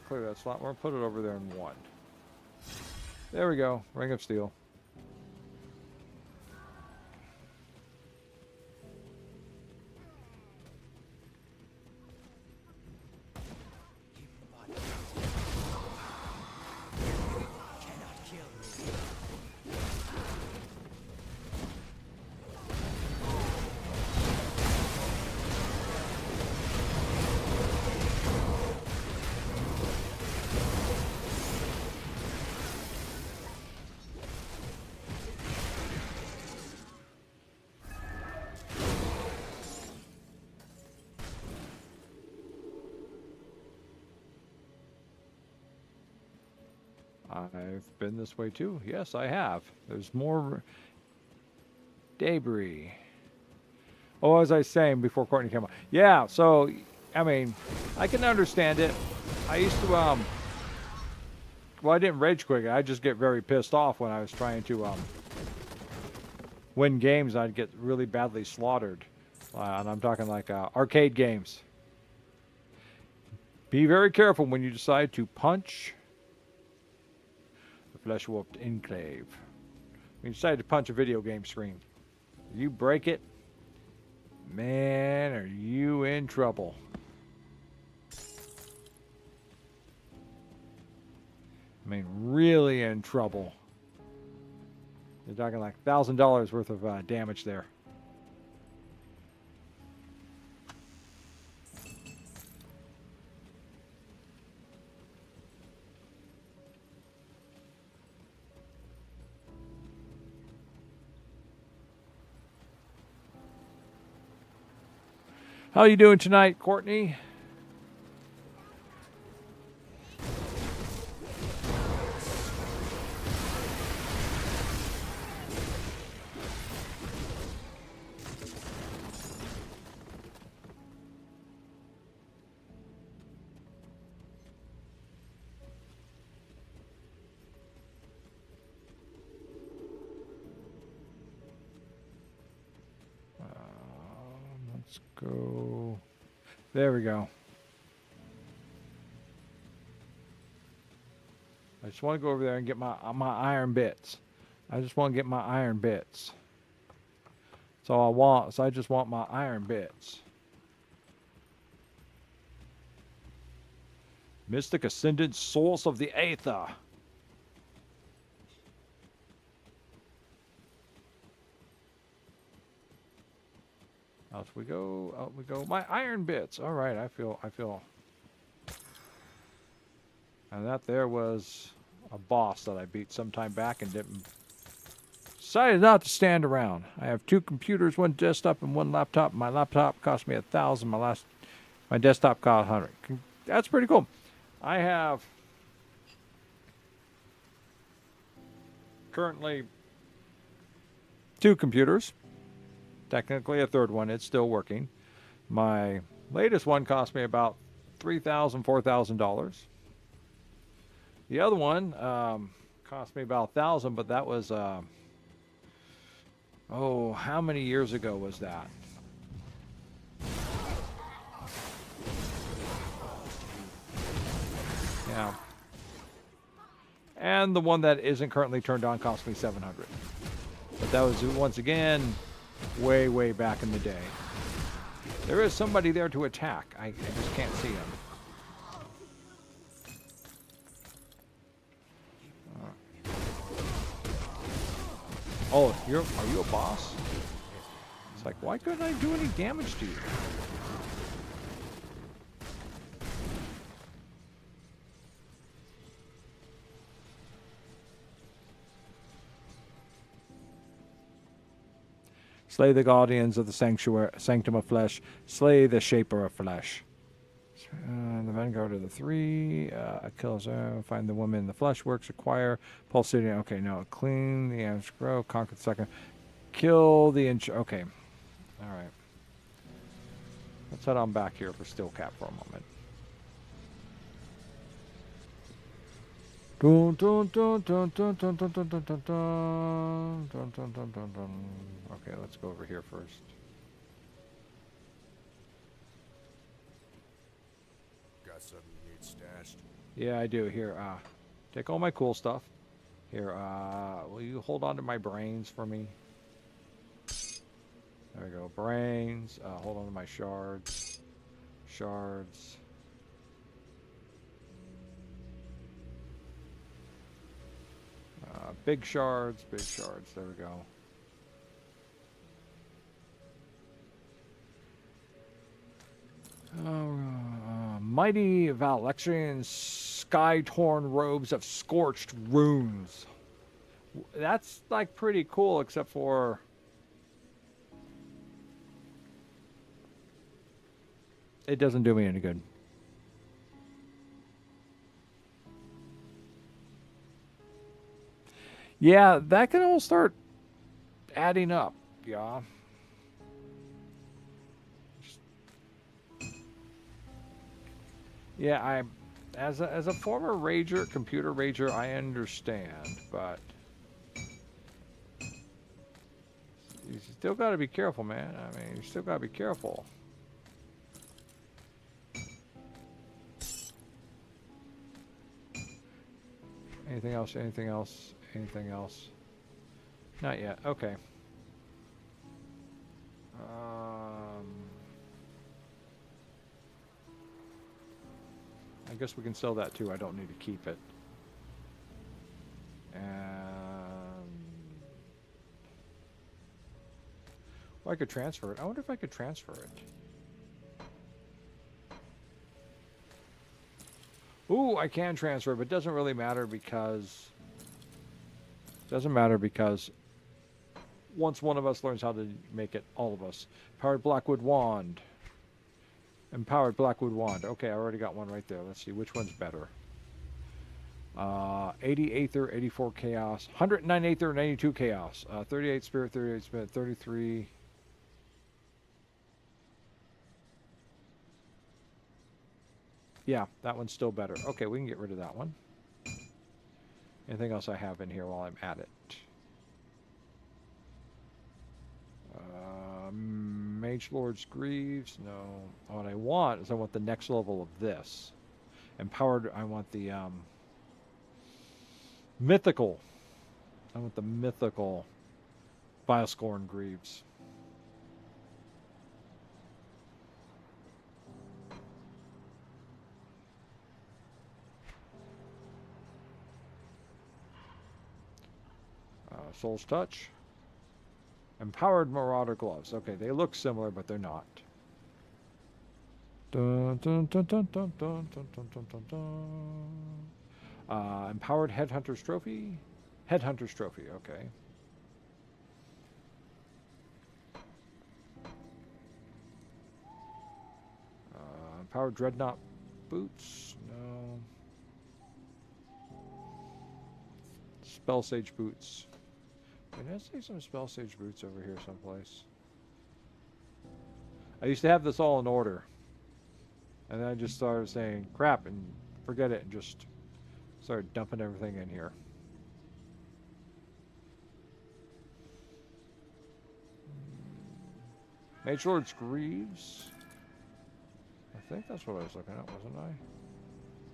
clear that slot. We'll put it over there in 1. There we go. Ring of Steel. I've been this way too. Yes, I have. There's more debris. Oh, as I was saying before Courtney came on. Yeah, so, I mean, I can understand it. I used to, well, I didn't rage quit. I just get very pissed off when I was trying to win games. I'd get really badly slaughtered. And I'm talking like arcade games. Be very careful when you decide to punch the flesh-warped enclave. When you decide to punch a video game screen, you break it, man, are you in trouble. I mean, really in trouble. You're talking like $1,000 worth of damage there. How you doing tonight, Courtney? Let's go. There we go. I just want to go over there and get my iron bits. I just want to get my iron bits. That's all I want. So I just want my iron bits. Mystic Ascendant Source of the Aether. Out we go. Out we go. My iron bits. All right. I feel. And that there was a boss that I beat some time back and decided not to stand around. I have 2 computers, 1 desktop and 1 laptop. My laptop cost me $1,000. My desktop cost $100. That's pretty cool. I have currently 2 computers. Technically a third one. It's still working. My latest one cost me about $3,000, $4,000. The other one cost me about 1,000, but that was oh, how many years ago was that? Yeah. And the one that isn't currently turned on cost me 700. But that was, once again, way, way back in the day. There is somebody there to attack. I just can't see him. Oh, are you a boss? It's like, why couldn't I do any damage to you? Slay the guardians of the sanctum of flesh. Slay the shaper of flesh. The vanguard of the 3. Kills. Find the woman in the flesh works. Acquire. Pulsating. Okay, no. Clean the ash grow. Conquer the second. Kill the inch. Okay. Alright. Let's head on back here for Still Cap for a moment. Dun, dun, dun, dun, dun, dun, dun, dun, dun, dun, dun, dun, dun, dun, dun, dun. Okay, let's go over here first. Got something you need stashed? Yeah, I do. Here, take all my cool stuff. Here, will you hold on to my brains for me? There we go. Brains. Hold on to my shards. Shards. Big shards. Big shards. There we go. Mighty Valextrian sky-torn robes of scorched runes. That's like pretty cool, except for it doesn't do me any good. Yeah, that can all start adding up. Yeah. Yeah, as a former rager, computer rager, I understand, but you still got to be careful, man. I mean, you still got to be careful. Anything else? Anything else? Anything else? Not yet. Okay. I guess we can sell that too. I don't need to keep it. And well, I could transfer it. I wonder if I could transfer it. Ooh, I can transfer it, but it doesn't really matter because once one of us learns how to make it, all of us. Powered Blackwood Wand. Empowered Blackwood Wand. Okay, I already got one right there. Let's see which one's better. 80 Aether, 84 Chaos, 109 Aether, 92 Chaos, 38 Spirit, 38 Spirit, 33. Yeah, that one's still better. Okay, we can get rid of that one. Anything else I have in here while I'm at it? Mage Lord's Greaves. No. What I want is I want the next level of this. Empowered, I want the mythical. I want the mythical Vilescorn Greaves. Soul's Touch. Empowered Marauder Gloves. Okay, they look similar, but they're not. Dun, dun, dun, dun, dun, dun, dun, dun, dun, dun, dun. Empowered Headhunter's Trophy. Headhunter's Trophy, okay. Empowered Dreadnought Boots. No. spell sage boots. Did I see some spell sage boots over here someplace? I used to have this all in order. And then I just started saying crap and forget it and just started dumping everything in here. Mage Lord's Greaves. I think that's what I was looking at, wasn't I?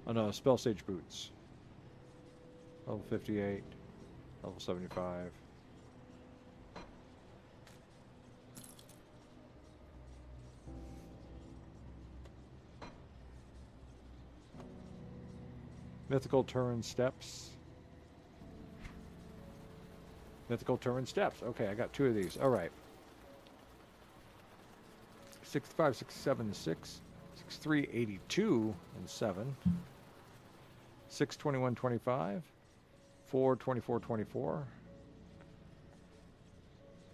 Oh no, spell sage boots. Level 58. Level 75. Mythical Turin Steps. Mythical Turin Steps. Okay, I got 2 of these. All right. 65, 67, 6. 63, 82, and 7. 6, 21, 25. 4, 24, 24.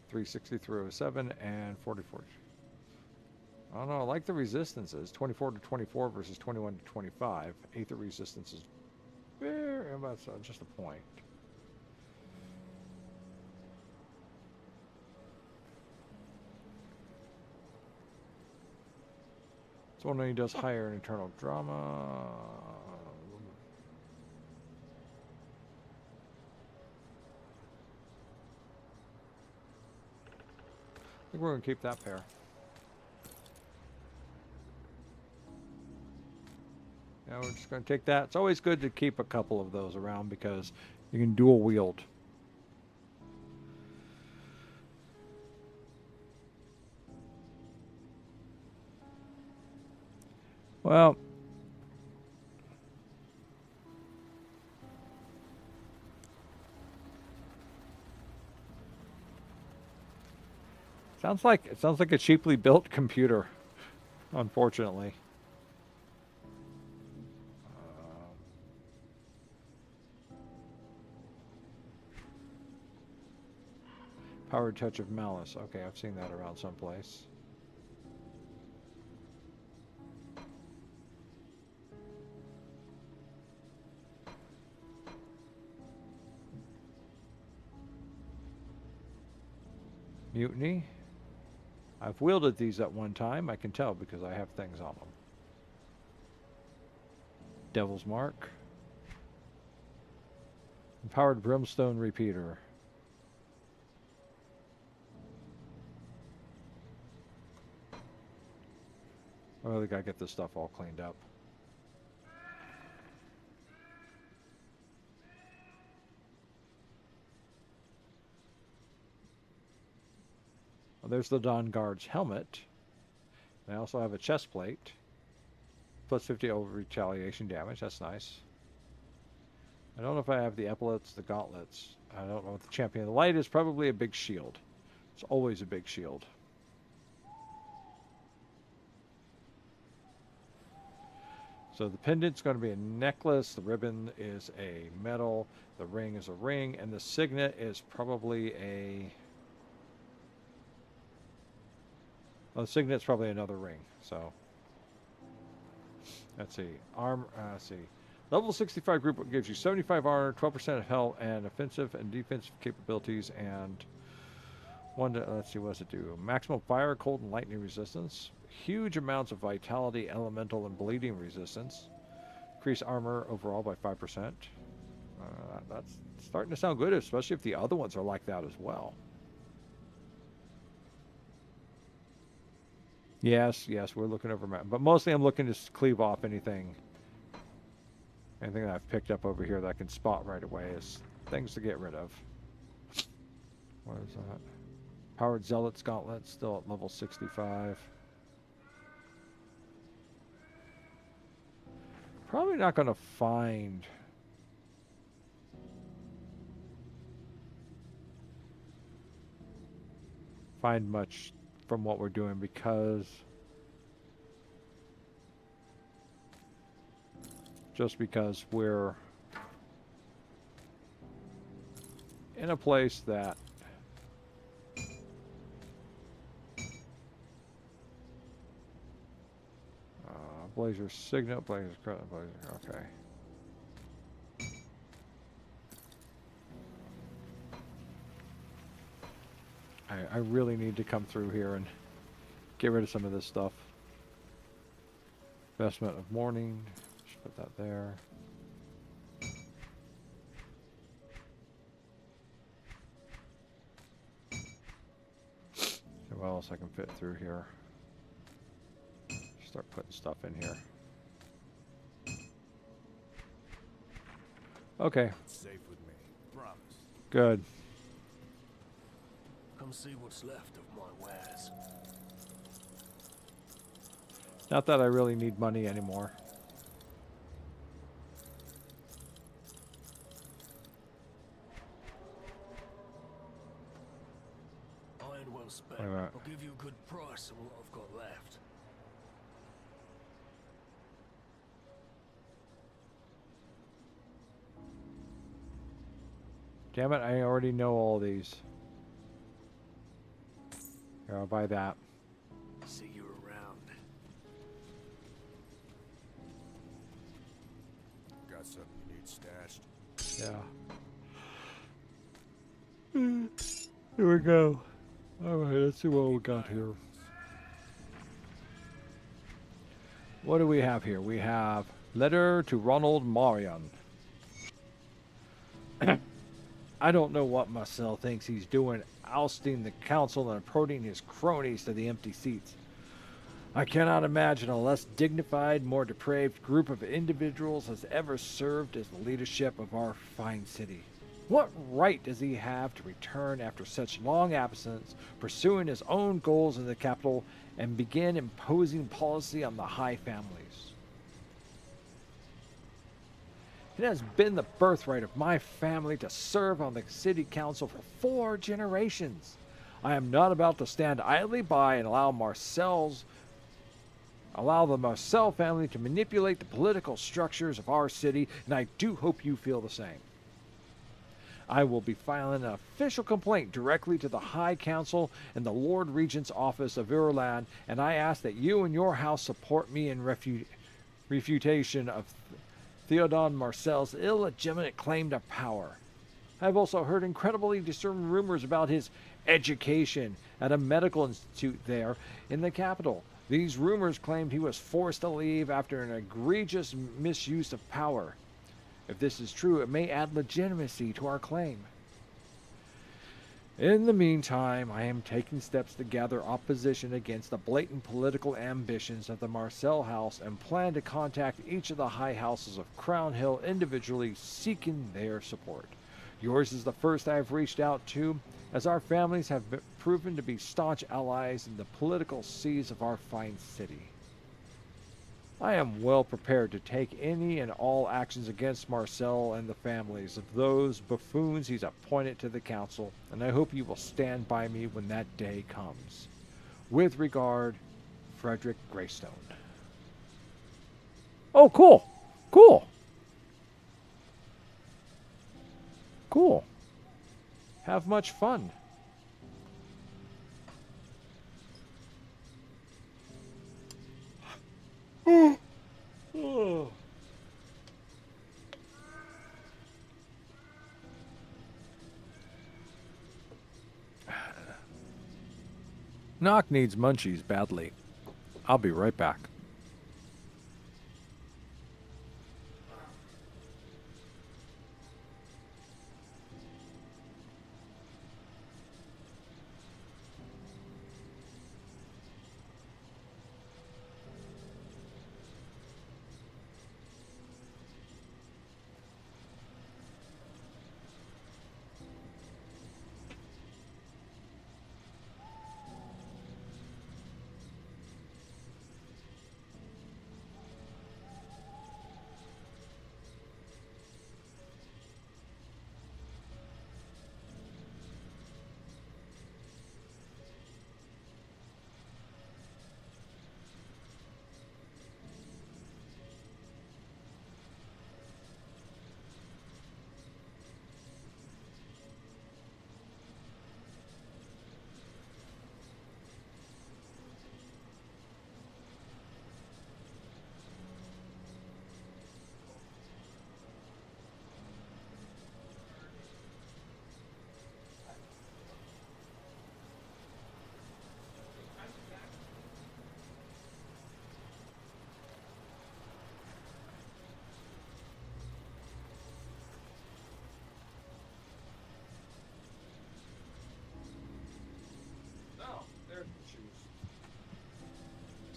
360, 307, and 44. I don't know. I like the resistances. 24 to 24 versus 21 to 25. Aether resistance is very, that's just a point. So one he does higher in internal drama. I think we're going to keep that pair. Yeah, we're just going to take that. It's always good to keep a couple of those around because you can dual wield. Well, it sounds like a cheaply built computer, unfortunately. Powered Touch of Malice. Okay, I've seen that around someplace. Mutiny. I've wielded these at one time. I can tell because I have things on them. Devil's Mark. Empowered Brimstone Repeater. Oh, I gotta get this stuff all cleaned up. Well, there's the Dawn Guard's helmet. I also have a chest plate. Plus 50 over retaliation damage. That's nice. I don't know if I have the epaulets, the gauntlets. I don't know what the Champion of the Light is. Probably a big shield. It's always a big shield. So the pendant's going to be a necklace. The ribbon is a medal. The ring is a ring. And the signet is probably a... Well, the signet's probably another ring. So let's see. Let's see. Level 65 group gives you 75 armor, 12% of health, and offensive and defensive capabilities, and let's see, what does it do? Maximum fire, cold, and lightning resistance. Huge amounts of vitality, elemental, and bleeding resistance. Increase armor overall by 5%. That's starting to sound good, especially if the other ones are like that as well. Yes, we're looking over map, but mostly I'm looking to cleave off anything that I've picked up over here that I can spot right away is things to get rid of. What is that? Powered Zealot's Gauntlet, still at level 65. Probably not going to find much from what we're doing because we're in a place that Blazer Signet, Blazer, okay. Alright, I really need to come through here and get rid of some of this stuff. Vestment of mourning. Just put that there. See what else I can fit through here. Start putting stuff in here. Okay, It's safe with me. Promise. good. Come see what's left of my wares. Not that I really need money anymore. Iron well spent. Wait a minute. I'll give you a good price on what I've got left. Damn it, I already know all these. Here, I'll buy that. See you around. Got something you need stashed? Yeah. Here we go. Alright, let's see what we got here. What do we have here? We have letter to Ronald Marion. I don't know what Marcel thinks he's doing, ousting the council and approaching his cronies to the empty seats. I cannot imagine a less dignified, more depraved group of individuals has ever served as the leadership of our fine city. What right does he have to return after such long absence, pursuing his own goals in the capital, and begin imposing policy on the high families? It has been the birthright of my family to serve on the city council for 4 generations. I am not about to stand idly by and allow the Marcel family to manipulate the political structures of our city, and I do hope you feel the same. I will be filing an official complaint directly to the High Council and the Lord Regent's office of Ireland, and I ask that you and your house support me in refutation of Theodon Marcel's illegitimate claim to power. I have also heard incredibly disturbing rumors about his education at a medical institute there in the capital. These rumors claimed he was forced to leave after an egregious misuse of power. If this is true, it may add legitimacy to our claim. In the meantime, I am taking steps to gather opposition against the blatant political ambitions of the Marcel house and plan to contact each of the high houses of Crown Hill individually, seeking their support. Yours is the first I have reached out to, as our families have proven to be staunch allies in the political seas of our fine city. I am well prepared to take any and all actions against Marcel and the families of those buffoons he's appointed to the council, and I hope you will stand by me when that day comes. With regard, Frederick Greystone. Oh, cool. Cool. Cool. Have much fun. Oh. NoC needs munchies badly. I'll be right back.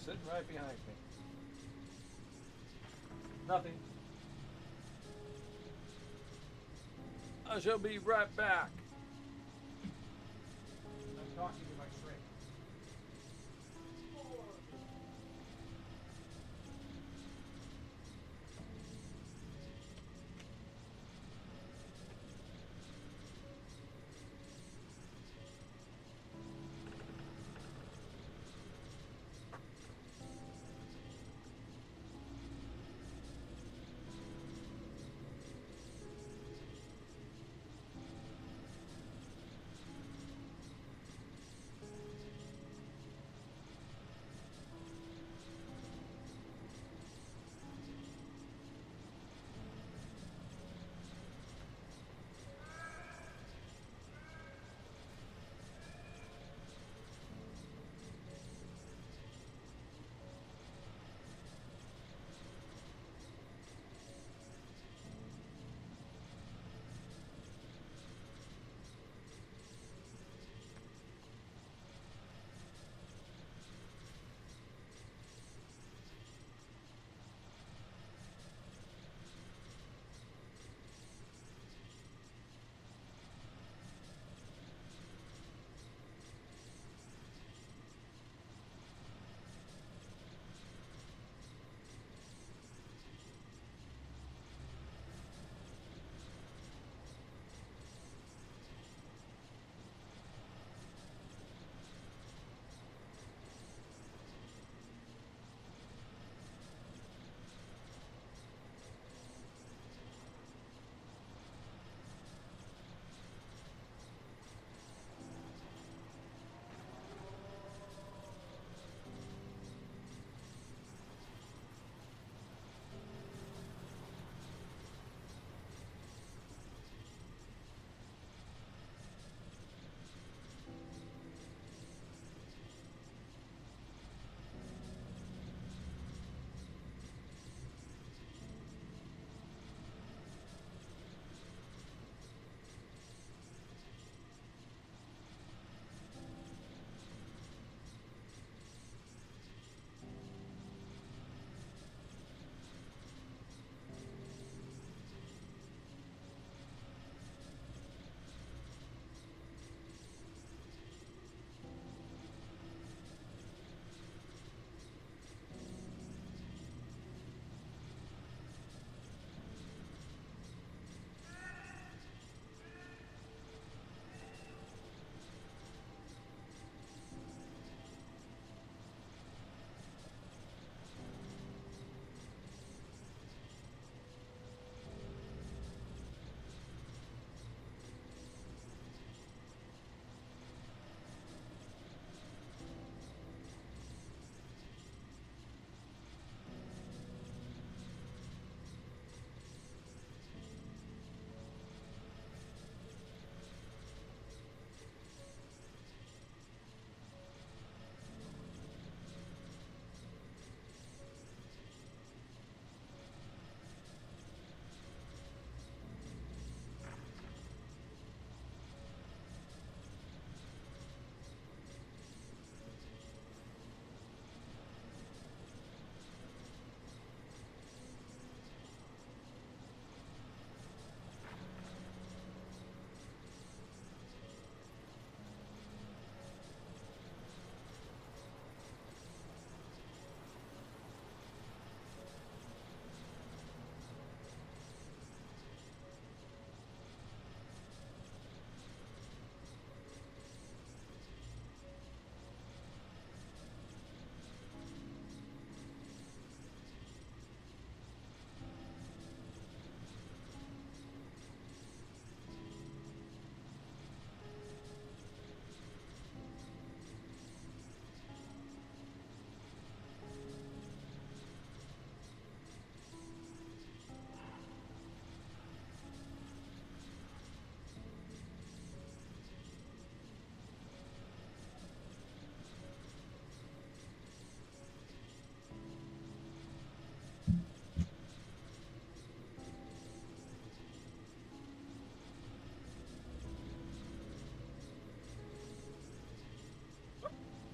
sitting right behind me. Nothing. I shall be right back. I'm talking to my shrink.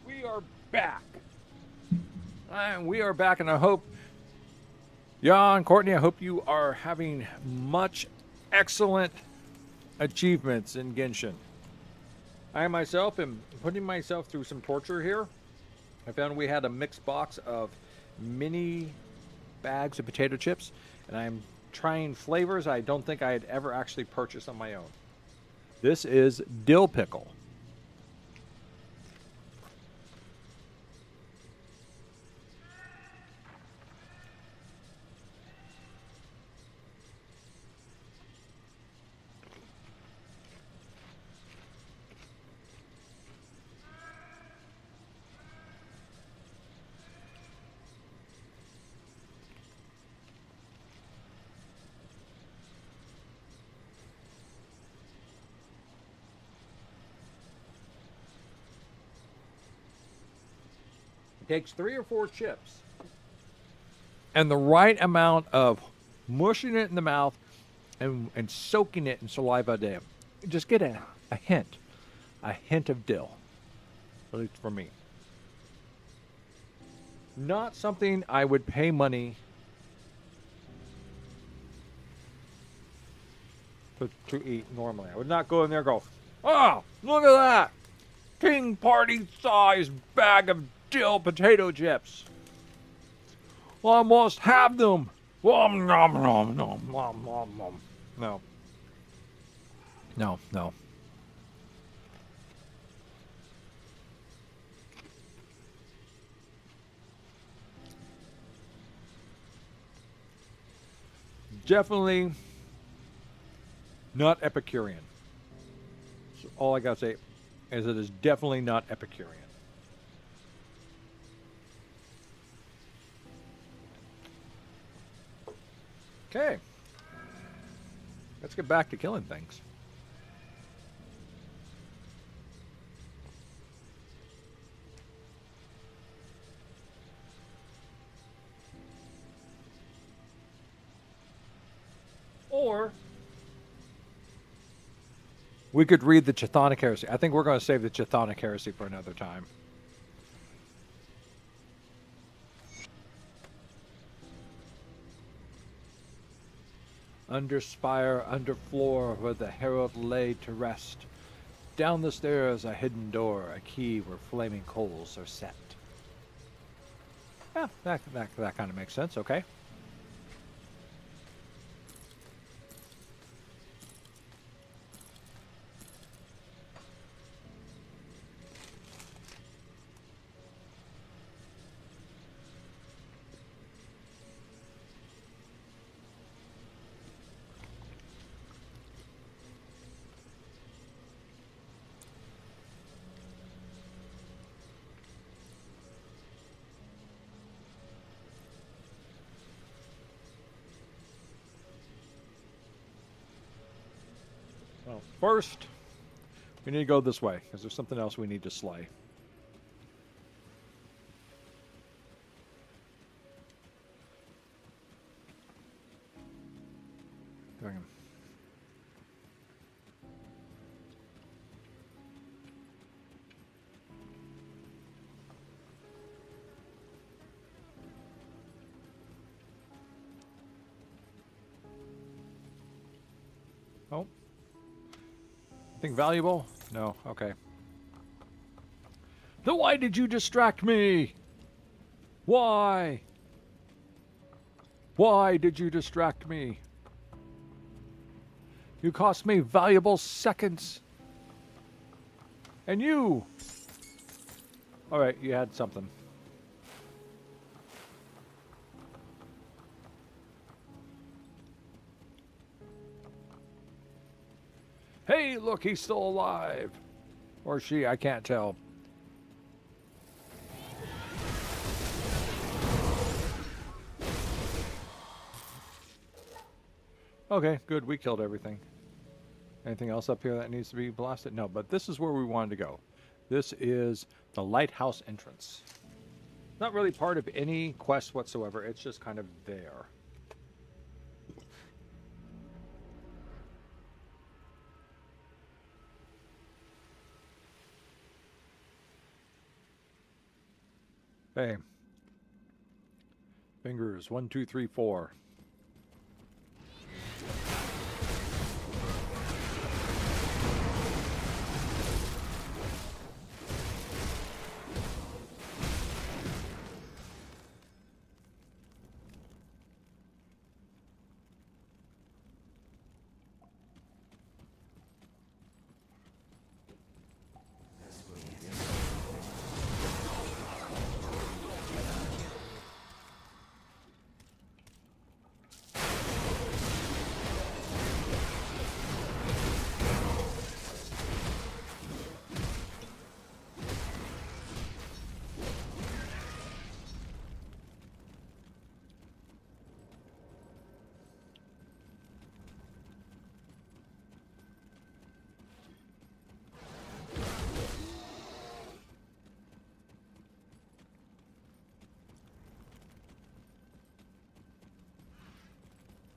We are back. And we are back, and I hope, Jan, Courtney, I hope you are having much excellent achievements in Genshin. I myself am putting myself through some torture here. I found we had a mixed box of mini bags of potato chips, and I'm trying flavors I don't think I had ever actually purchased on my own. This is dill pickle. Takes 3 or 4 chips and the right amount of mushing it in the mouth and soaking it in saliva dip. Just get a hint of dill, at least for me. Not something I would pay money to eat normally. I would not go in there and go, oh, look at that king party sized bag of dill potato chips. Well, I must have them. Nom, nom, nom, nom, nom, nom, nom. No. No, no. Definitely not Epicurean. So all I gotta say is it is definitely not Epicurean. Okay. Let's get back to killing things. Or we could read the Chthonic Heresy. I think we're going to save the Chthonic Heresy for another time. Under spire, under floor, where the herald lay to rest. Down the stairs, a hidden door, a key where flaming coals are set. Yeah, that kind of makes sense. Okay. Well, first, we need to go this way, because there's something else we need to slay. Dragon. Oh. Anything valuable? No. Okay. Then why did you distract me? Why? Why did you distract me? You cost me valuable seconds. And you. All right, you had something. Hey, look, he's still alive. Or she, I can't tell. Okay, good. We killed everything. Anything else up here that needs to be blasted? No, but this is where we wanted to go. This is the lighthouse entrance. Not really part of any quest whatsoever. It's just kind of there. Hey, Fingers, 1, 2, 3, 4.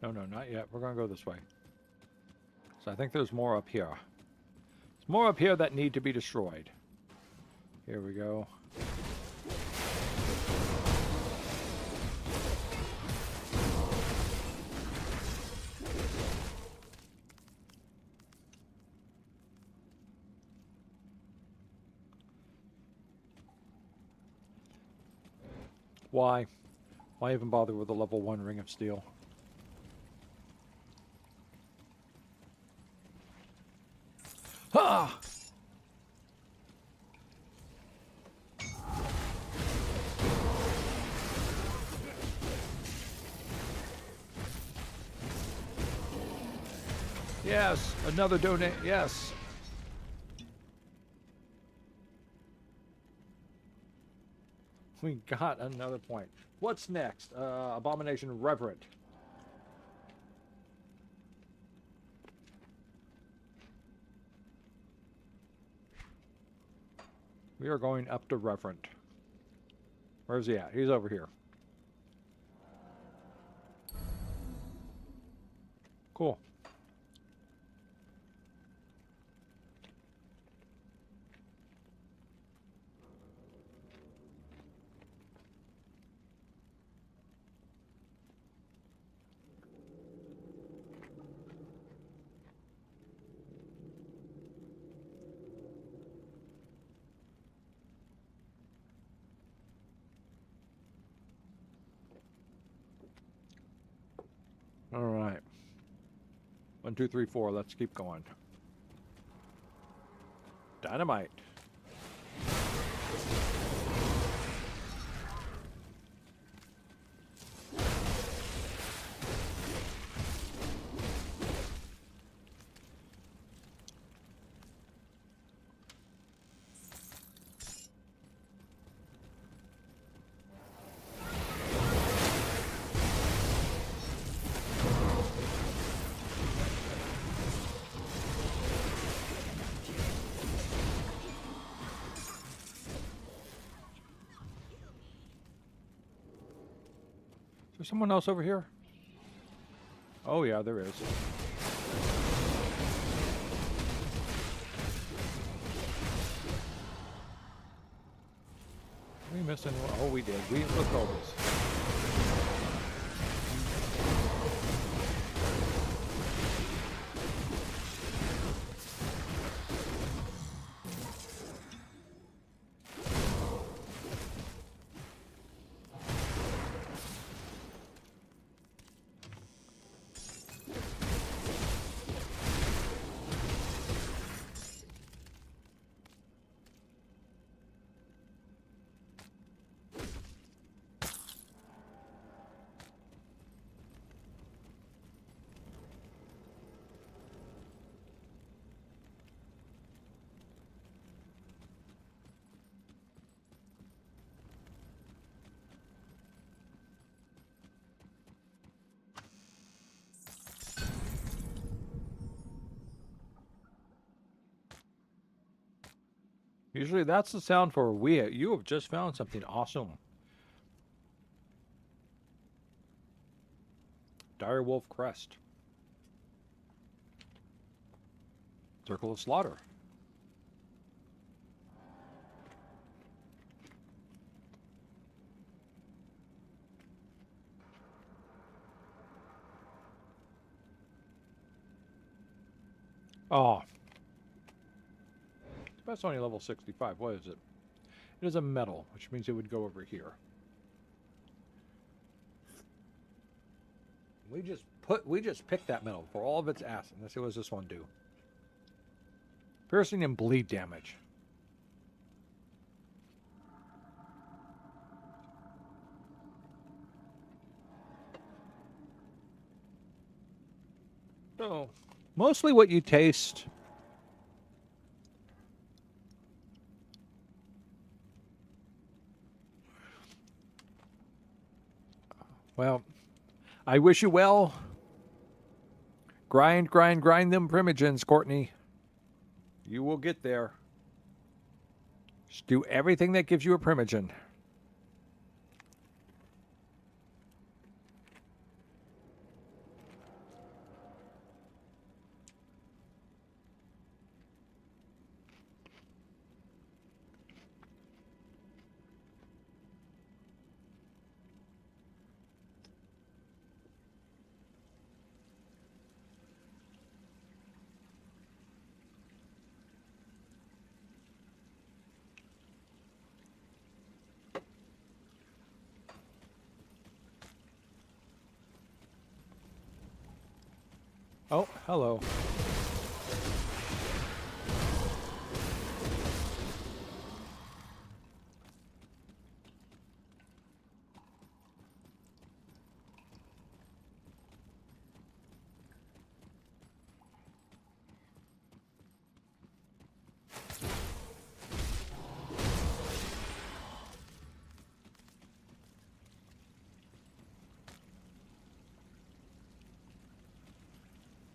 No, no, not yet. We're going to go this way. So I think there's more up here. There's more up here that need to be destroyed. Here we go. Why? Why even bother with a level 1 Ring of Steel? Ha! Yes, another donate. Yes. We got another point. What's next? Abomination Reverent. We are going up to Reverend. Where's he at? He's over here. Cool. All right. 1, 2, 3, 4. Let's keep going. Dynamite. Is there someone else over here? Oh yeah, there is. We missing one? Oh, we did. We looked over this. Usually that's the sound for you have just found something awesome. Dire Wolf Crest. Circle of Slaughter. Oh. That's only level 65. What is it? It is a metal, which means it would go over here. We just picked that metal for all of its acid. Let's see what does this one do. Piercing and bleed damage. So, mostly what you taste. Well, I wish you well. Grind, grind, grind them primogens, Courtney. You will get there. Just do everything that gives you a primogen. Oh, hello.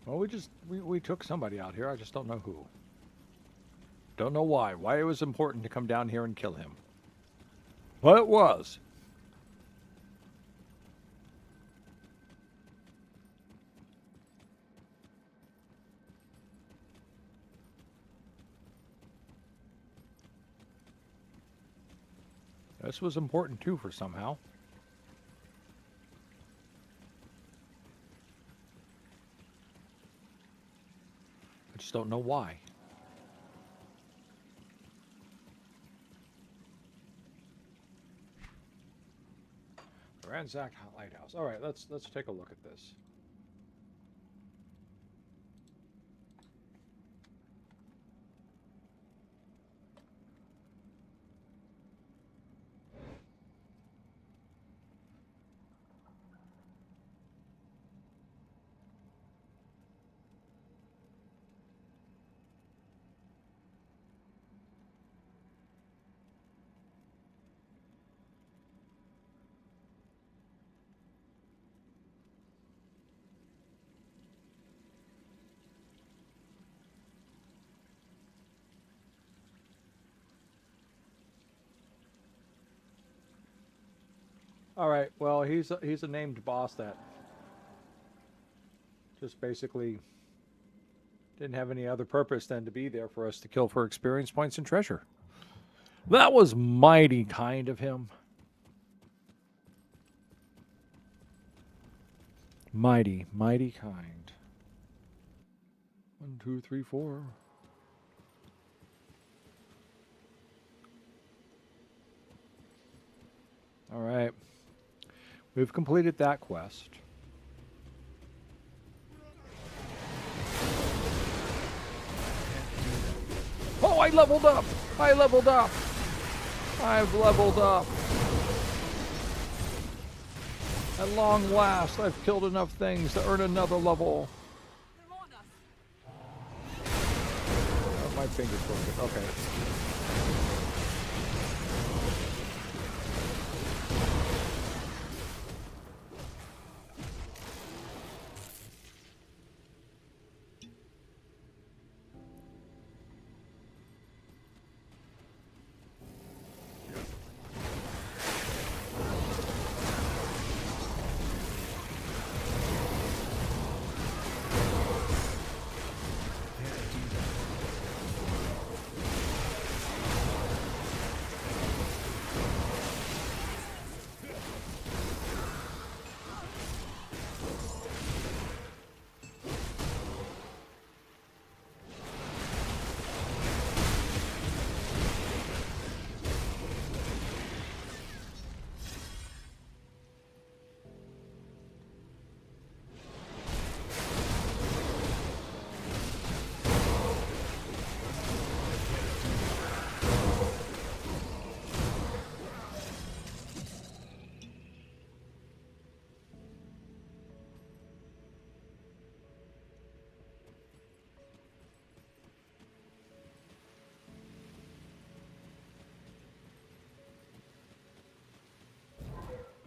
Well, we took somebody out here. I just don't know who. Don't know why. Why it was important to come down here and kill him. But it was. This was important too for somehow. I just don't know why. Ransack Lighthouse. All right, let's take a look at this. All right. Well, he's a named boss that just basically didn't have any other purpose than to be there for us to kill for experience points and treasure. That was mighty kind of him. Mighty, mighty kind. 1, 2, 3, 4. All right. We've completed that quest. Oh, I leveled up! I leveled up! I've leveled up. At long last, I've killed enough things to earn another level. Oh, my finger's broken. Okay.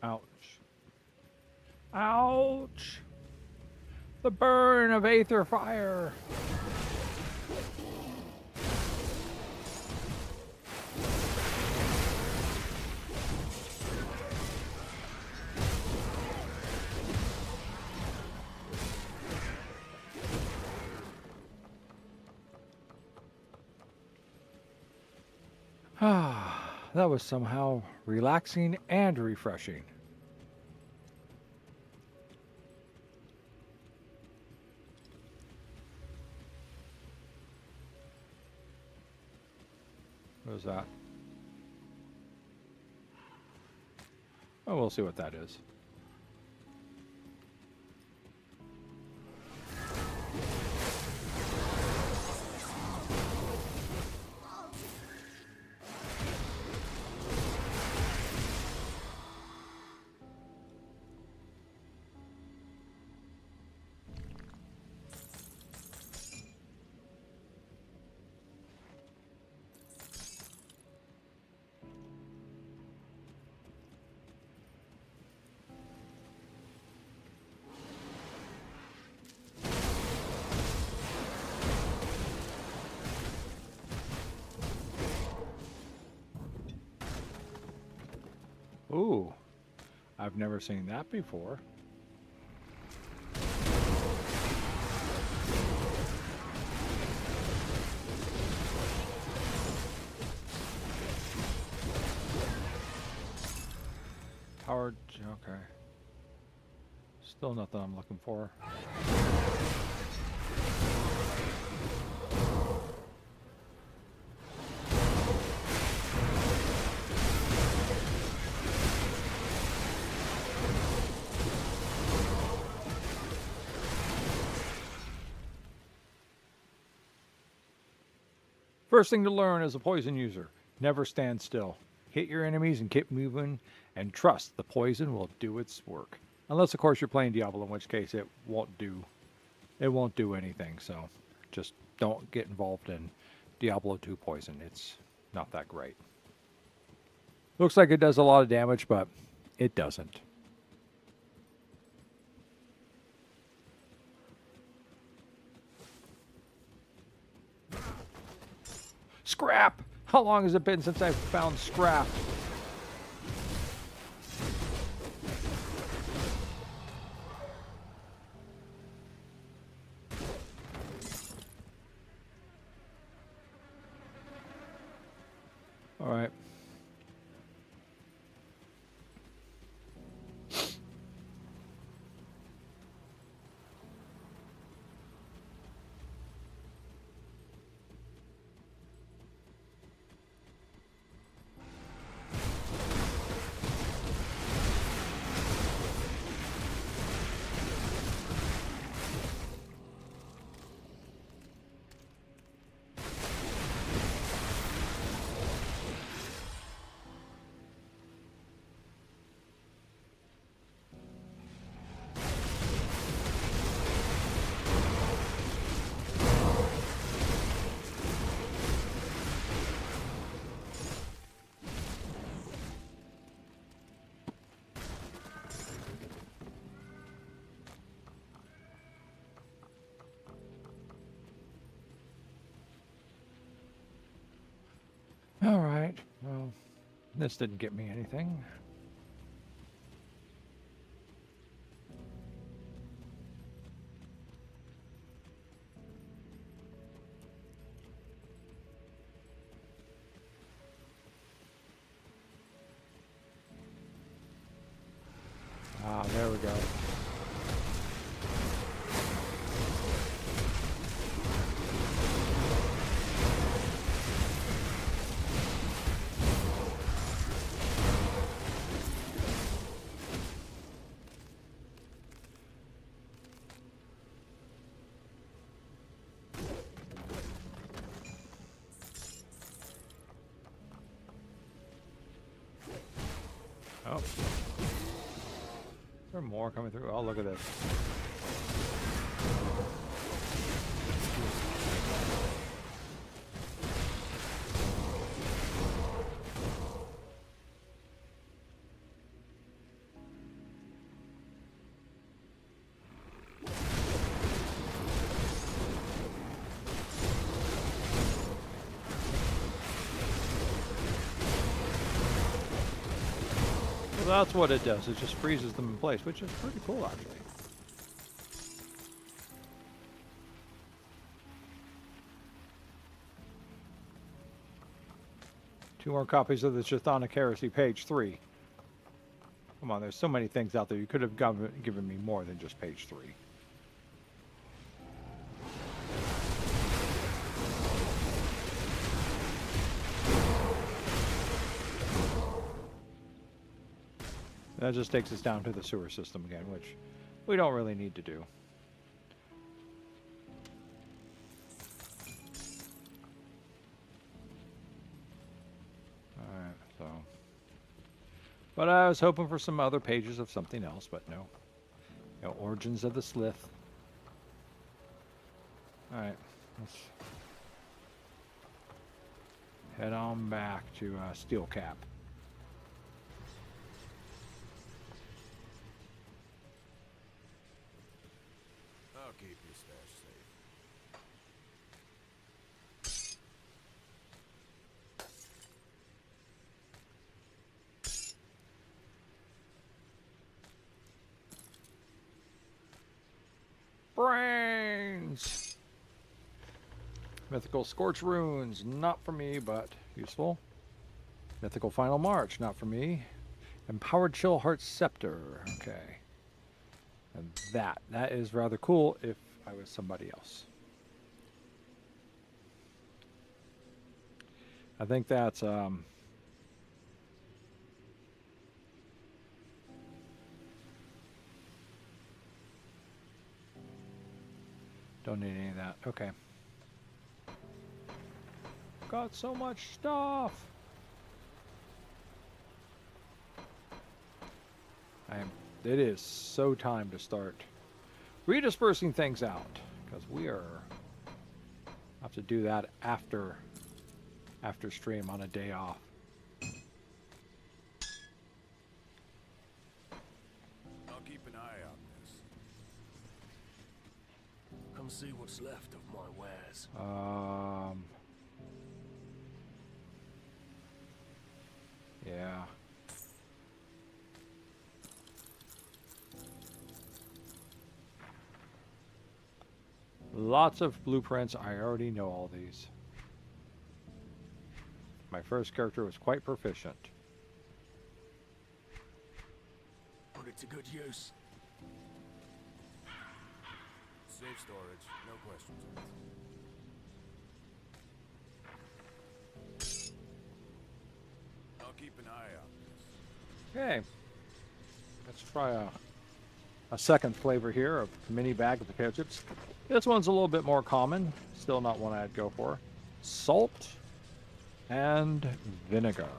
Ouch. Ouch! The burn of aether fire! Ah, that was somehow relaxing and refreshing. What is that? Oh, we'll see what that is. Ooh, I've never seen that before. Powered, okay. Still nothing I'm looking for. First thing to learn as a poison user, never stand still. Hit your enemies and keep moving, and trust the poison will do its work. Unless, of course, you're playing Diablo, in which case it won't do anything. So just don't get involved in Diablo 2 poison. It's not that great. Looks like it does a lot of damage, but it doesn't. Scrap! How long has it been since I've found scrap? All right. All right. Well, this didn't get me anything. Ah, there we go. Oh. Is there more coming through? Oh, look at this. that's what it does. It just freezes them in place, which is pretty cool, actually. Two more copies of the Chthonic Heresy, page 3. Come on, there's so many things out there. You could have given me more than just page 3. That just takes us down to the sewer system again, which we don't really need to do. Alright, so... But I was hoping for some other pages of something else, but no. No, Origins of the Slith. Alright, let's head on back to Steel Cap. I'll keep your stash safe. Brains! Mythical Scorch Runes, not for me, but useful. Mythical Final March, not for me. Empowered Chill Heart Scepter, okay. And that is rather cool if I was somebody else. I think that's, don't need any of that. Okay. Got so much stuff. It is so time to start redispersing things out, because we have to do that after stream on a day off. I'll keep an eye on this. Come see what's left of my wares. Yeah. Lots of blueprints. I already know all these. My first character was quite proficient. Put it to good use. Safe storage, no questions asked. I'll keep an eye on this. Okay. Let's try a second flavor here of mini bag of potato chips. This one's a little bit more common. Still not one I'd go for. Salt and vinegar.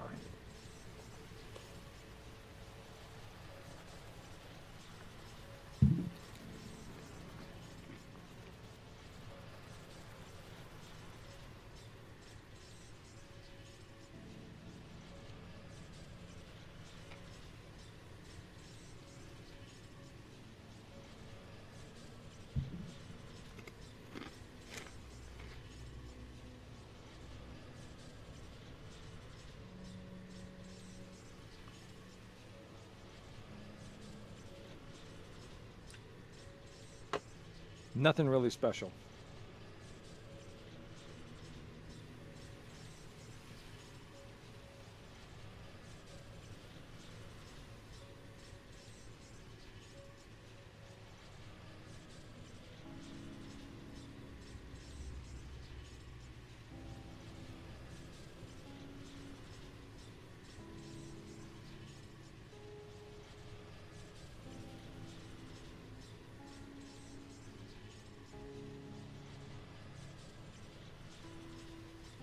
Nothing really special.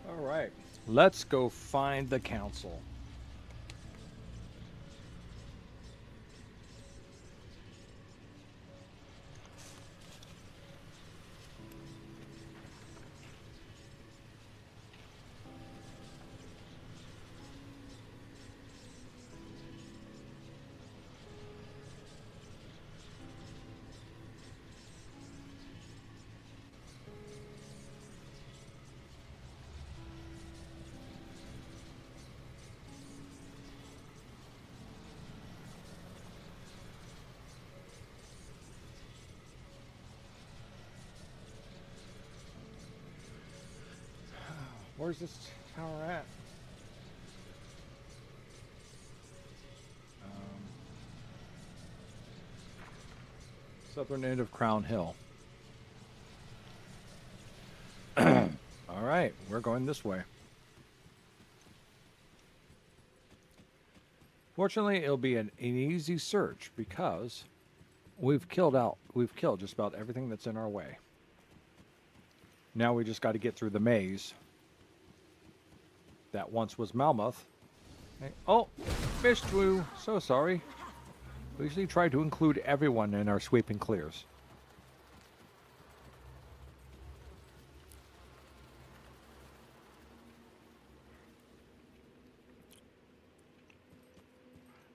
All right, let's go find the council. Where's this tower at? Southern end of Crown Hill. All right, we're going this way. Fortunately, it'll be an easy search because we've killed just about everything that's in our way. Now we just got to get through the maze that once was Malmouth. Oh, missed you. So sorry. We usually try to include everyone in our sweeping clears.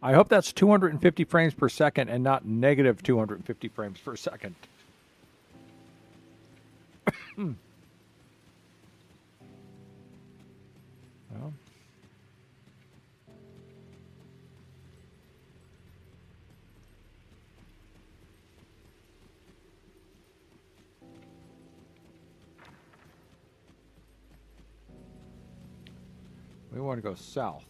I hope that's 250 frames per second and not negative 250 frames per second. Well. We want to go south.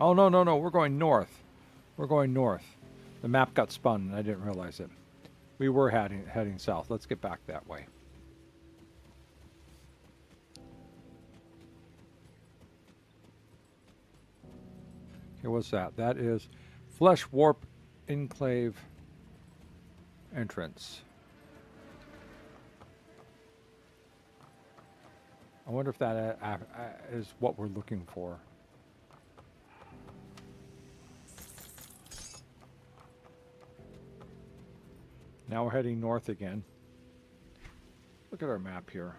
Oh, no, no, no. We're going north. We're going north. The map got spun and I didn't realize it. We were heading south. Let's get back that way. Okay, what's that? That is Flesh Warp Enclave entrance. I wonder if that is what we're looking for. Now we're heading north again. Look at our map here.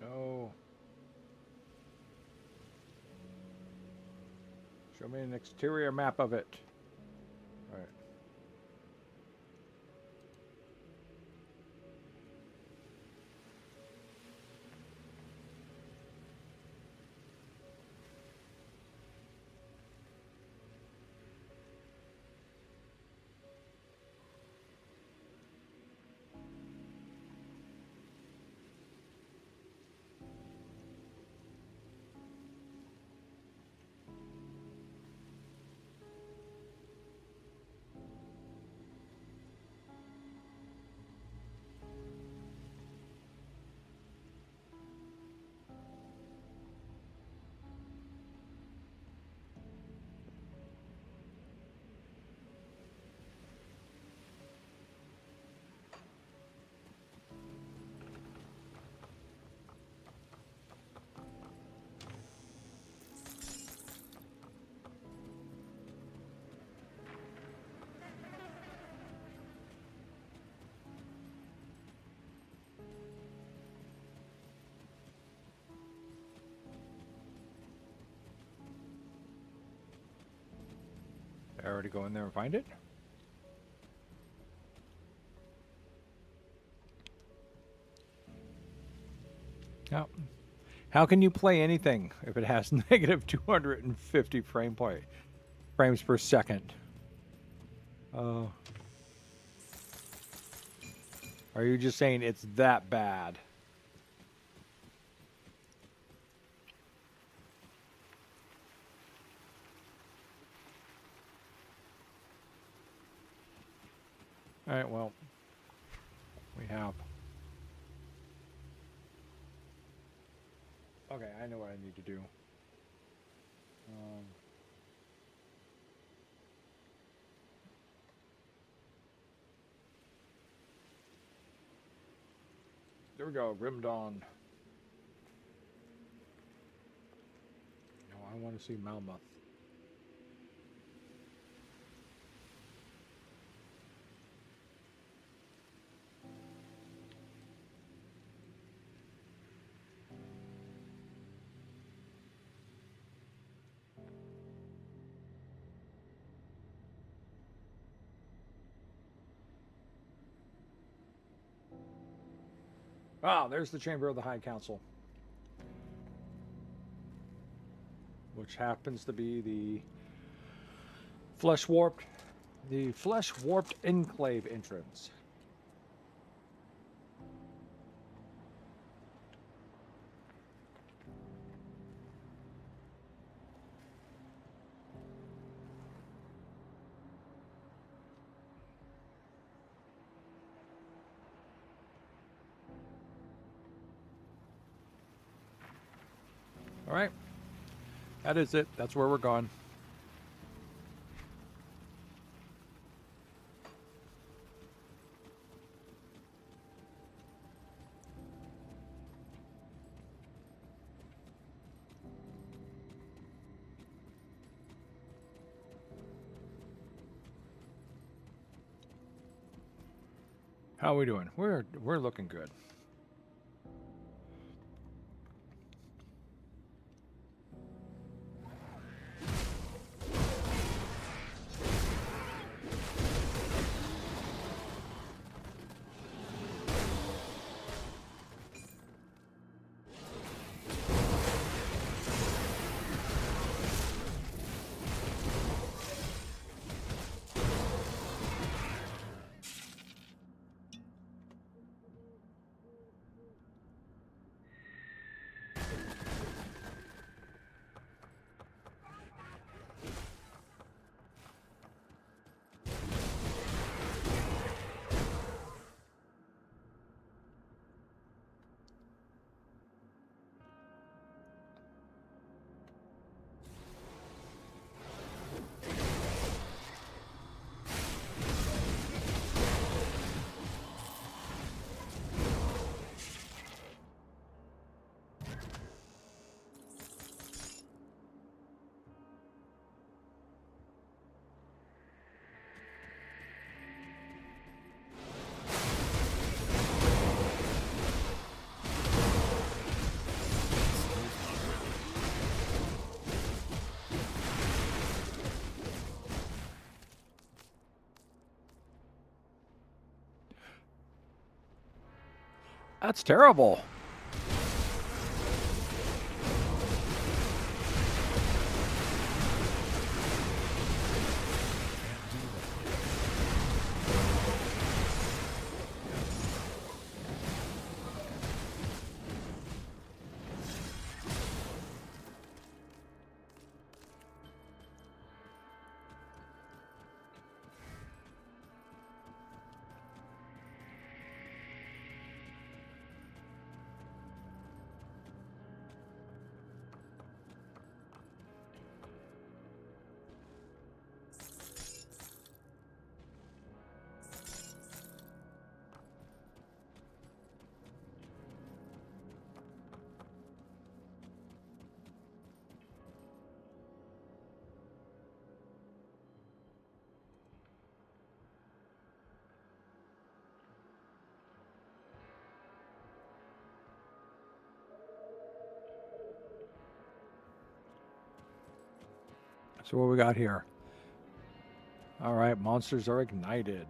No. Show me an exterior map of it. All right. I already go in there and find it? Yeah. How can you play anything if it has negative 250 frames per second? Oh. Are you just saying it's that bad? All right, well, we have. Okay, I know what I need to do. There we go, Grim Dawn. No, I want to see Malmouth. Ah, there's the Chamber of the High Council, which happens to be the flesh warped enclave entrance. All right, that is it. That's where we're going. How are we doing? We're looking good. That's terrible. So what we got here? All right, monsters are ignited.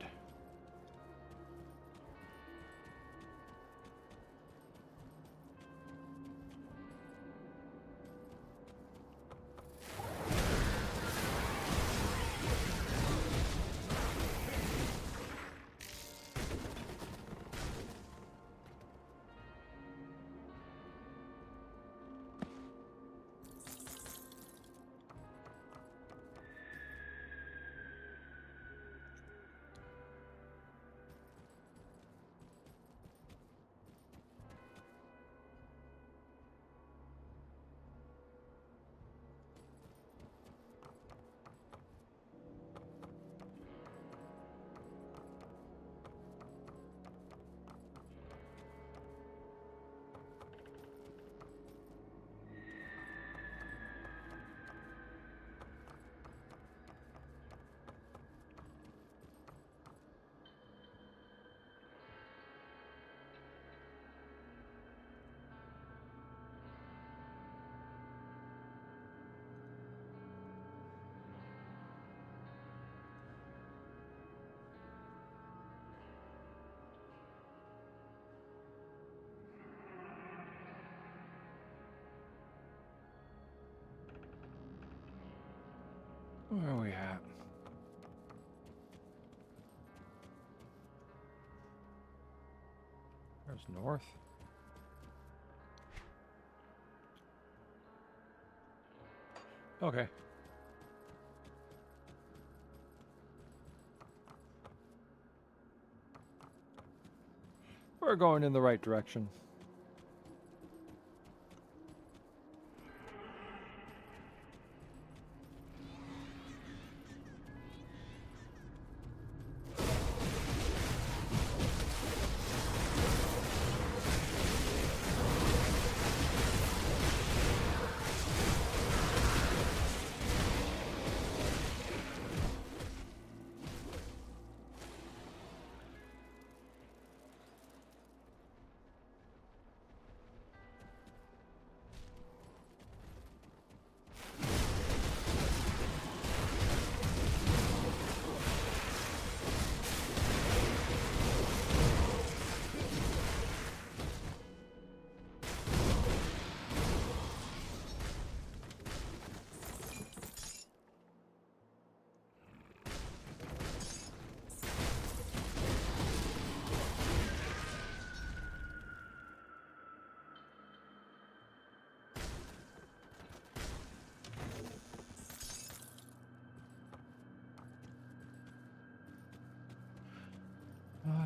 Where are we at? There's north. Okay. We're going in the right direction.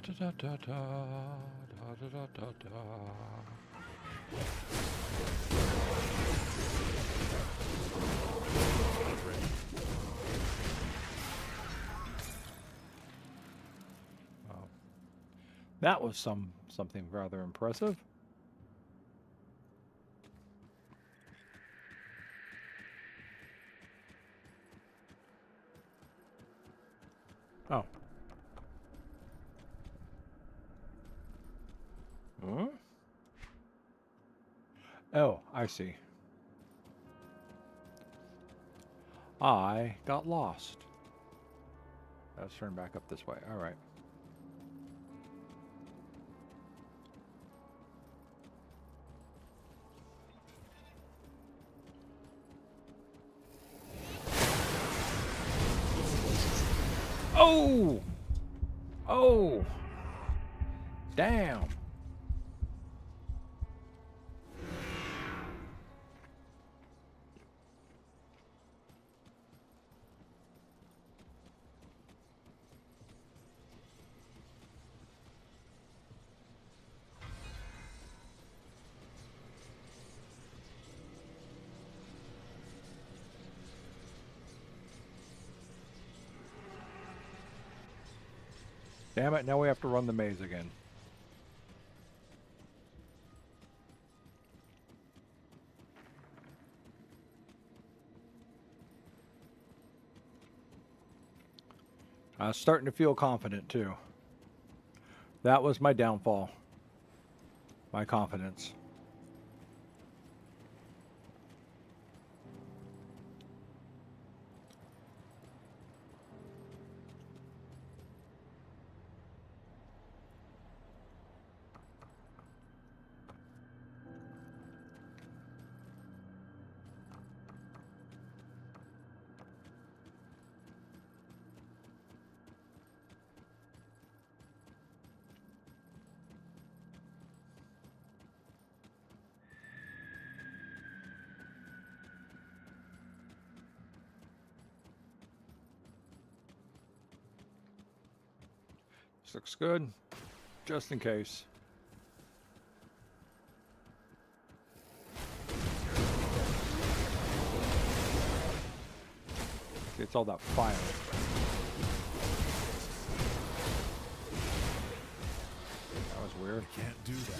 Da, da, da, da, da, da, da, da. Oh. That was something rather impressive. Oh. Huh? Oh, I see. I got lost. Let's turn back up this way. All right. Oh! Oh! Damn. Damn it, now we have to run the maze again. I was starting to feel confident too. That was my downfall. My confidence. This looks good, just in case. It's all that fire. That was weird. Can't do that.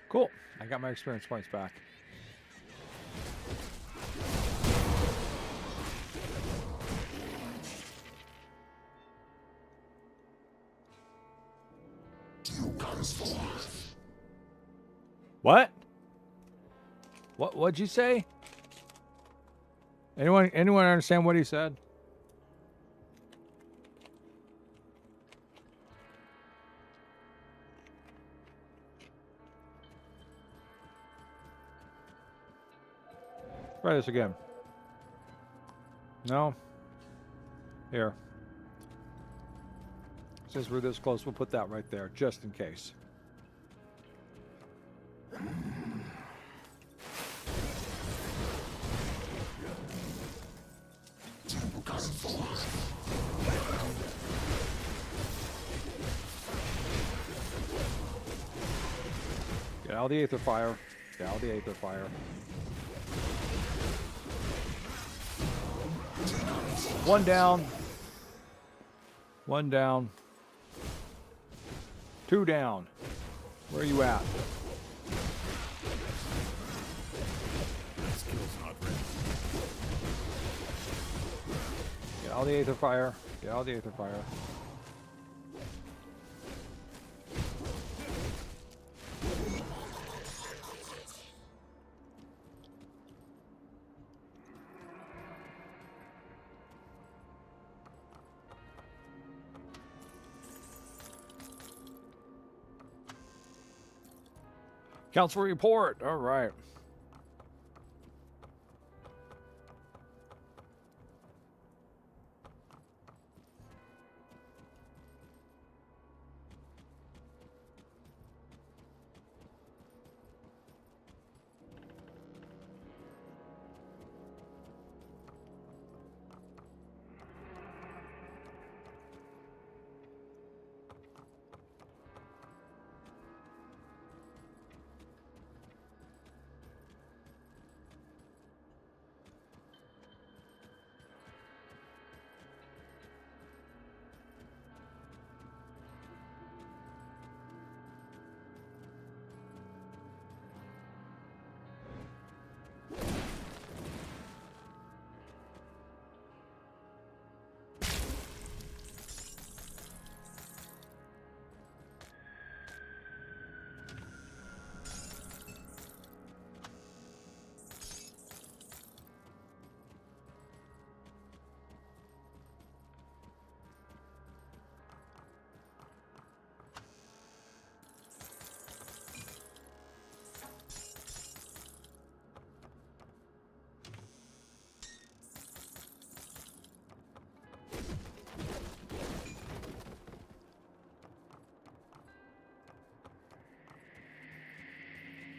Cool. I got my experience points back. What? What'd you say? Anyone understand what he said? Try this again. No? Here. Since we're this close, we'll put that right there, just in case. Get out of the Aether Fire. Get out of the Aether Fire. One down. One down. Two down. Where are you at? Get out of the Aether Fire. Get out of the Aether Fire. Council report. All right.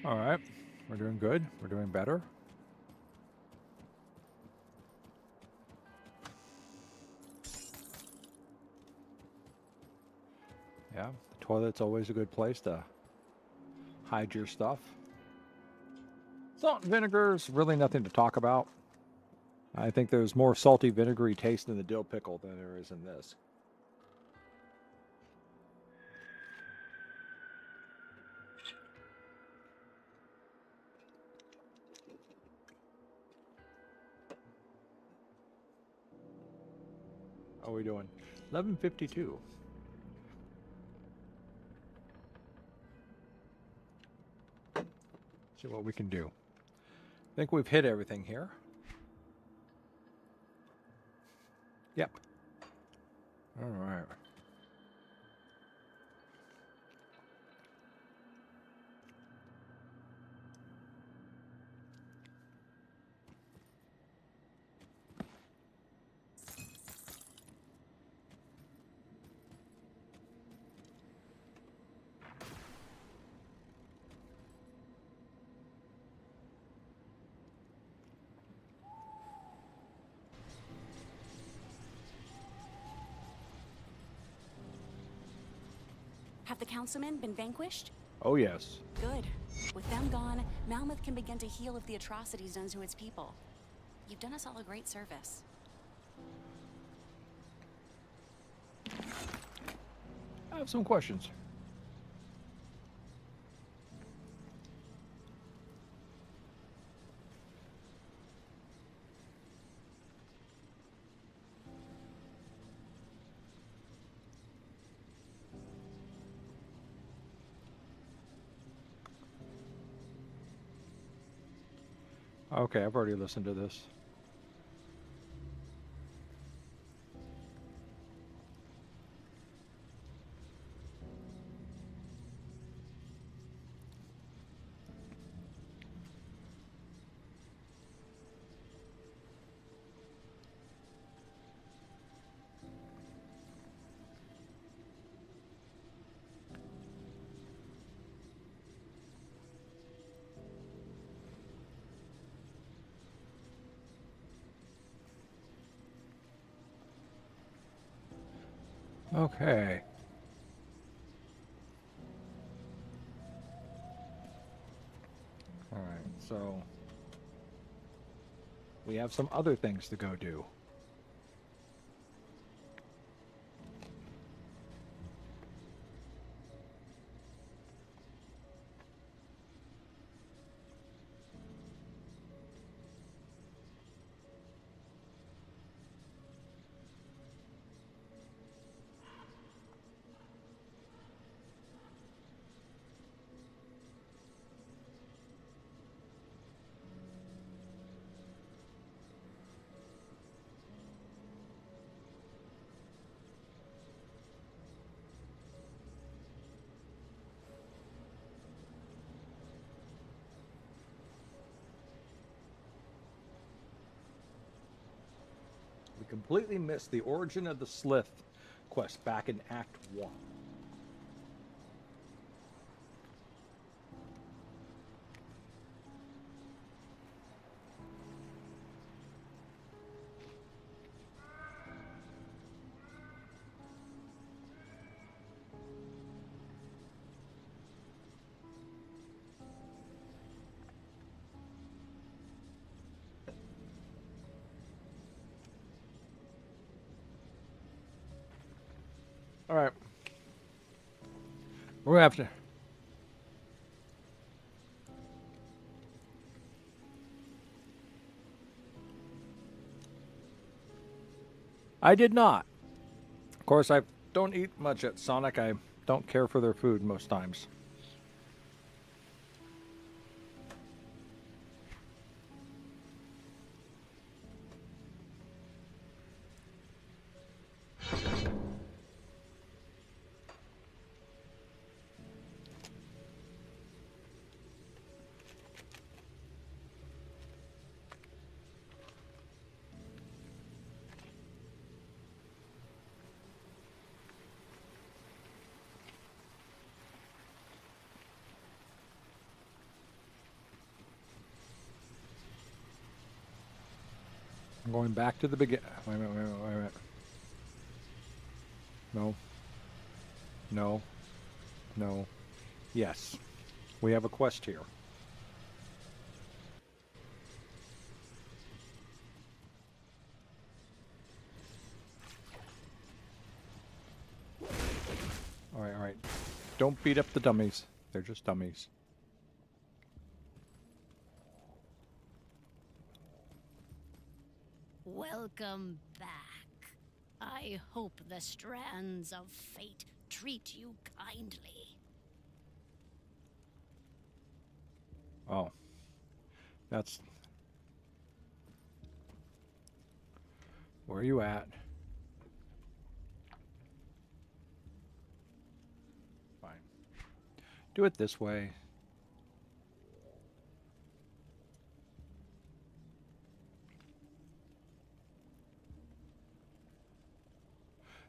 All right. We're doing good. We're doing better. Yeah, the toilet's always a good place to hide your stuff. Salt and vinegar is really nothing to talk about. I think there's more salty, vinegary taste in the dill pickle than there is in this. How are we doing? 11:52. See what we can do. I think we've hit everything here. Yep. All right. Have the councilmen been vanquished? Oh, yes. Good. With them gone, Malmouth can begin to heal of the atrocities done to its people. You've done us all a great service. I have some questions. Okay, I've already listened to this. Okay. Alright, so we have some other things to go do. We completely missed the origin of the Slith quest back in Act 1. All right. We're gonna have to. I did not. Of course, I don't eat much at Sonic. I don't care for their food most times. I'm going back to the beginning. Wait a minute, wait a minute, wait a minute. No. No. No. Yes. We have a quest here. Alright, alright. Don't beat up the dummies. They're just dummies. Welcome back. I hope the strands of fate treat you kindly. Oh. That's... Where are you at? Fine. Do it this way.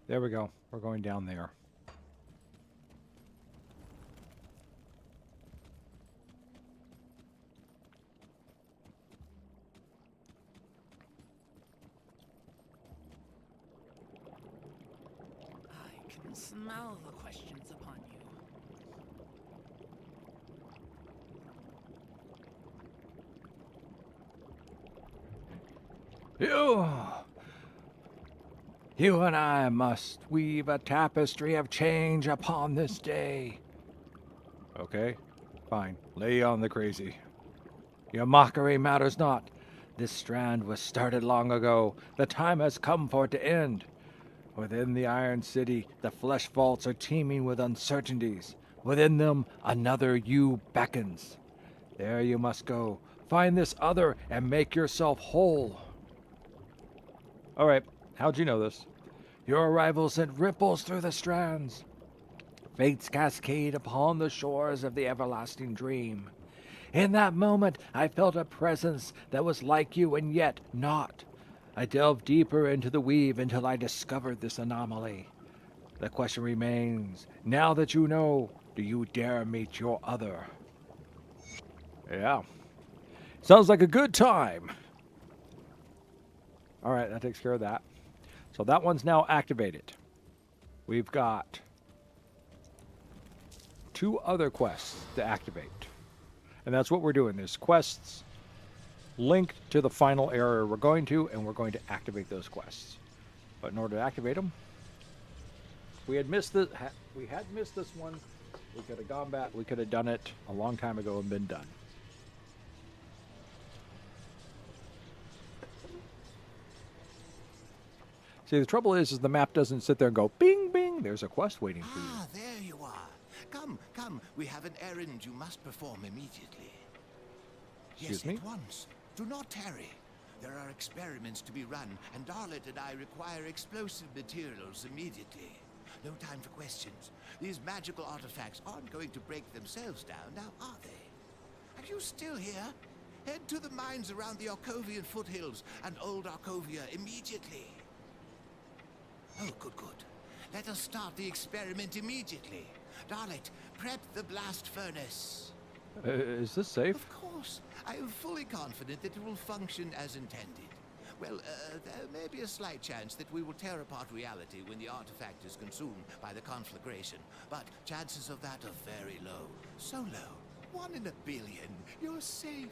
There we go. We're going down there. I can smell the questions upon you. You and I must weave a tapestry of change upon this day. Okay, fine. Lay on the crazy. Your mockery matters not. This strand was started long ago. The time has come for it to end. Within the Iron City, the flesh vaults are teeming with uncertainties. Within them, another you beckons. There you must go, Find this other and make yourself whole. Alright, how'd you know this? Your arrival sent ripples through the strands. Fates cascade upon the shores of the everlasting dream. In that moment, I felt a presence that was like you and yet not. I delved deeper into the weave until I discovered this anomaly. The question remains, now that you know, do you dare meet your other? Yeah. Sounds like a good time. Alright, that takes care of that. So that one's now activated. We've got 2 other quests to activate. And that's what we're doing. There's quests linked to the final area we're going to, and we're going to activate those quests. But in order to activate them, we had missed this one. We could have gone back. We could have done it a long time ago and been done. See, the trouble is the map doesn't sit there and go, bing, bing, there's a quest waiting for you. Ah, there you are. Come, come, we have an errand you must perform immediately. Excuse Yes, me? at once. Do not tarry. There are experiments to be run, and Darlet and I require explosive materials immediately. No time for questions. These magical artifacts aren't going to break themselves down, now are they? Are you still here? Head to the mines around the Arcovian foothills and Old Arcovia immediately. Oh, good, good. Let us start the experiment immediately. Darlet, prep the blast furnace. Is this safe? Of course. I am fully confident that it will function as intended. Well, there may be a slight chance that we will tear apart reality when the artifact is consumed by the conflagration, but chances of that are very low. So low. 1 in a billion. You're safe.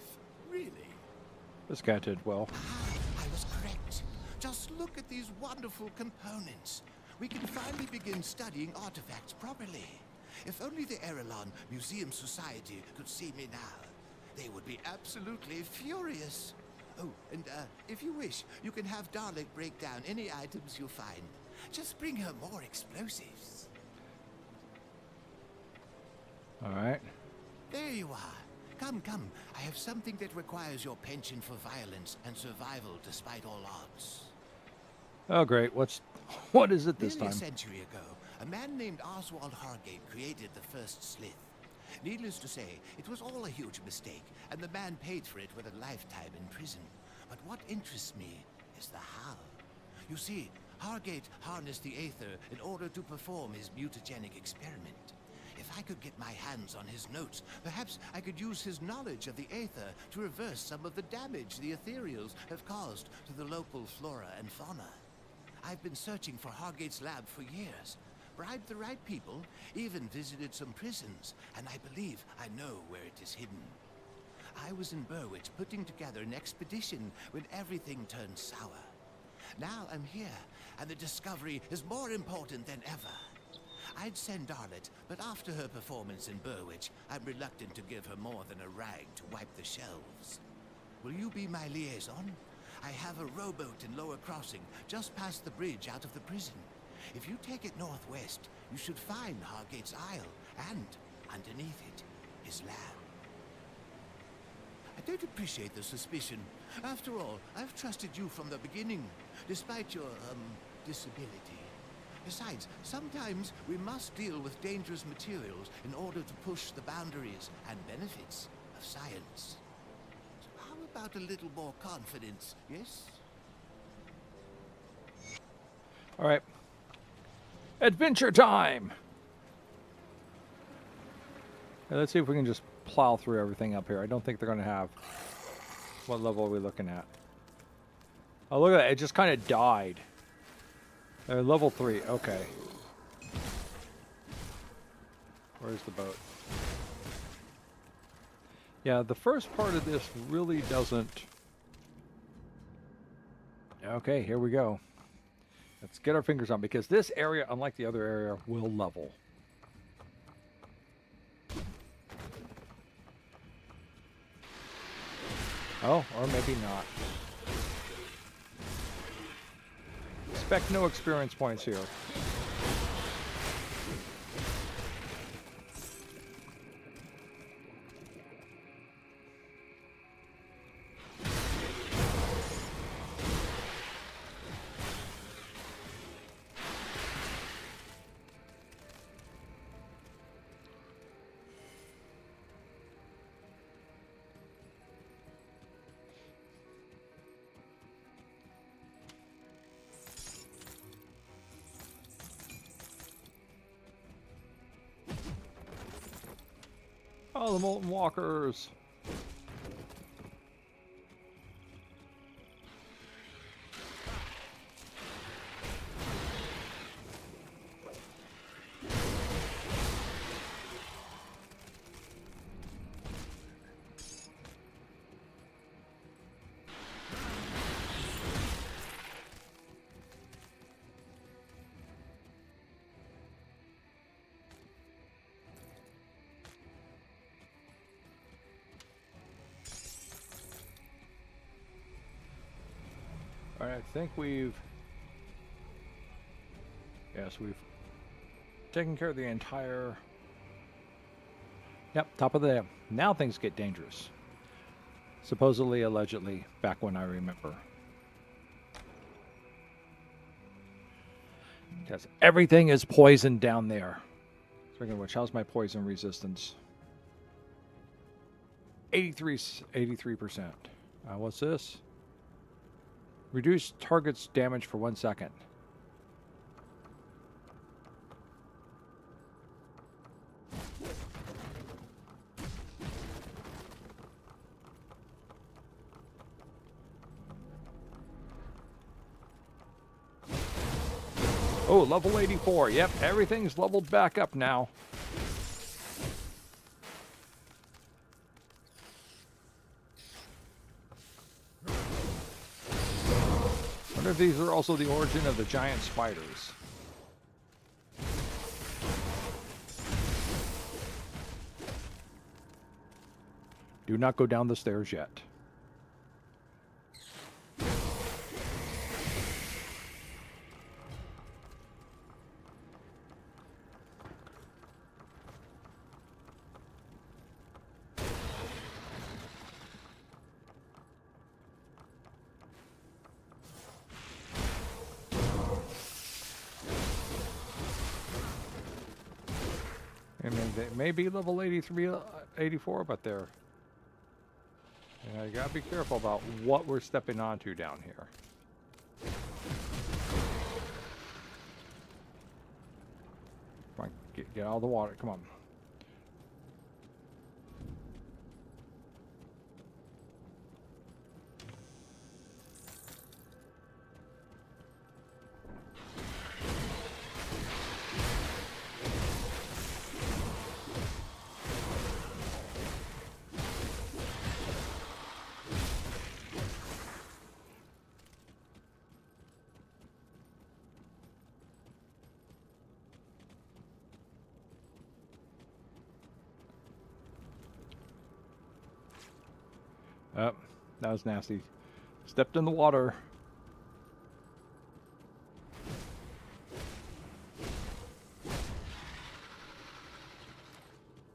Really? This guy did well. Ah, I was correct. Just look at these wonderful components. We can finally begin studying artifacts properly. If only the Erelon Museum Society could see me now, they would be absolutely furious. Oh, and if you wish, you can have Darlet break down any items you find. Just bring her more explosives. All right. There you are. Come, come. I have something that requires your penchant for violence and survival despite all odds. Oh, great. What is it this Nearly time? a century ago, a man named Oswald Hargate created the first slith. Needless to say, it was all a huge mistake, and the man paid for it with a lifetime in prison. But what interests me is the how. You see, Hargate harnessed the Aether in order to perform his mutagenic experiment. If I could get my hands on his notes, perhaps I could use his knowledge of the Aether to reverse some of the damage the Atherials have caused to the local flora and fauna. I've been searching for Hargate's lab for years, bribed the right people, even visited some prisons, and I believe I know where it is hidden. I was in Burwich putting together an expedition when everything turned sour. Now I'm here, and the discovery is more important than ever. I'd send Darlet, but after her performance in Burwich, I'm reluctant to give her more than a rag to wipe the shelves. Will you be my liaison? I have a rowboat in Lower Crossing, just past the bridge out of the prison. If you take it northwest, you should find Hargate's Isle, and, underneath it, his lab. I don't appreciate the suspicion. After all, I've trusted you from the beginning, despite your, disability. Besides, sometimes we must deal with dangerous materials in order to push the boundaries and benefits of science. So how about a little more confidence, yes? All right. Adventure time! Now, let's see if we can just plow through everything up here. I don't think they're going to have... What level are we looking at? Oh, look at that. It just kind of died. Level 3. Okay. Where's the boat? Yeah, the first part of this really doesn't... Okay, here we go. Let's get our fingers on, because this area, unlike the other area, will level. Oh, or maybe not. Expect no experience points here. Oh, the molten walkers. All right, I think we've... Yes, we've taken care of the entire... Yep, top of the dam. Now things get dangerous. Supposedly, allegedly, back when I remember. Because everything is poisoned down there. Speaking of which, how's my poison resistance? 83%. What's this? Reduce target's damage for 1 second. Oh, level 84. Yep, everything's leveled back up now. I wonder if these are also the origin of the giant spiders. Do not go down the stairs yet. I mean, they may be level 83, 84, but they're... You gotta be careful about what we're stepping onto down here. Come on, get out of the water. Come on. Oh, that was nasty. Stepped in the water.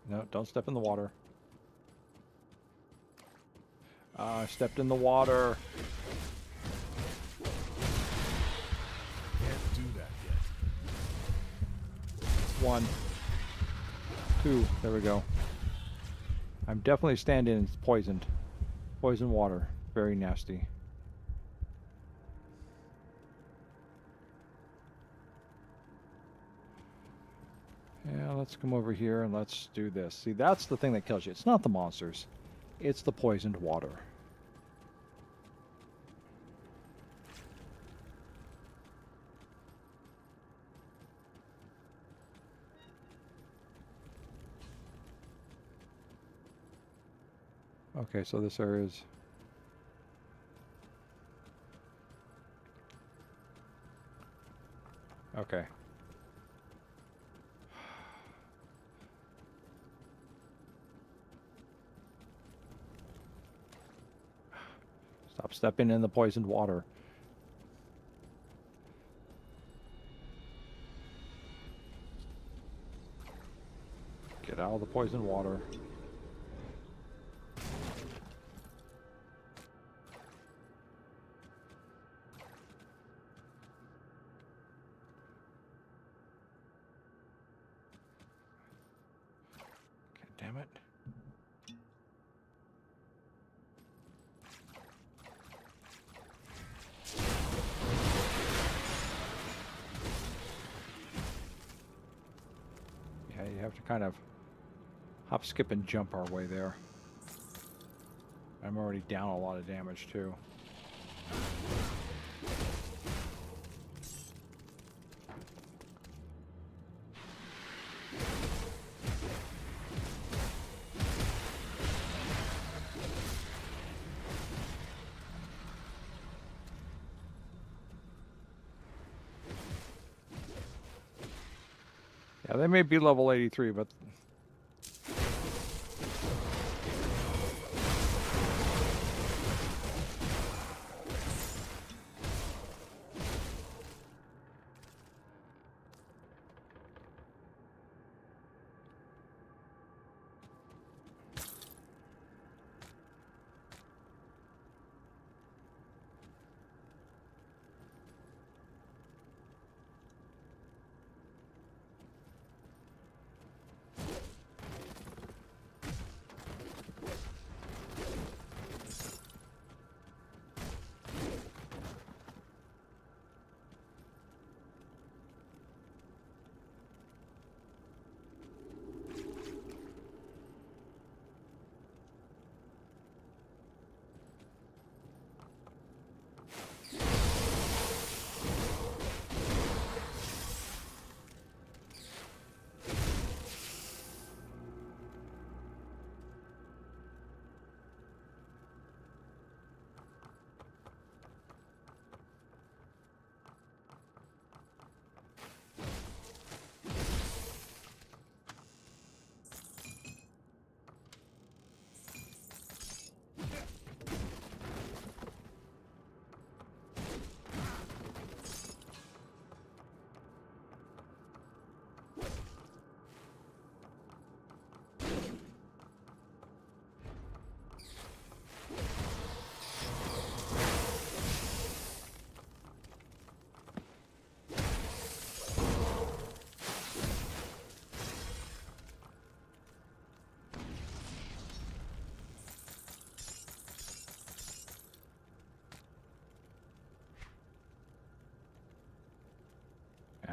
No, don't step in the water. Stepped in the water. Can't do that yet. 1, 2, there we go. I'm definitely standing poisoned. Poison water. Very nasty. Yeah, let's come over here and let's do this. See, that's the thing that kills you. It's not the monsters. It's the poisoned water. Okay, so this area is... Okay. Stop stepping in the poisoned water. Get out of the poisoned water. Damn it. Yeah, you have to kind of Hop, skip, and jump our way there. I'm already down a lot of damage too. Yeah, they may be level 83, but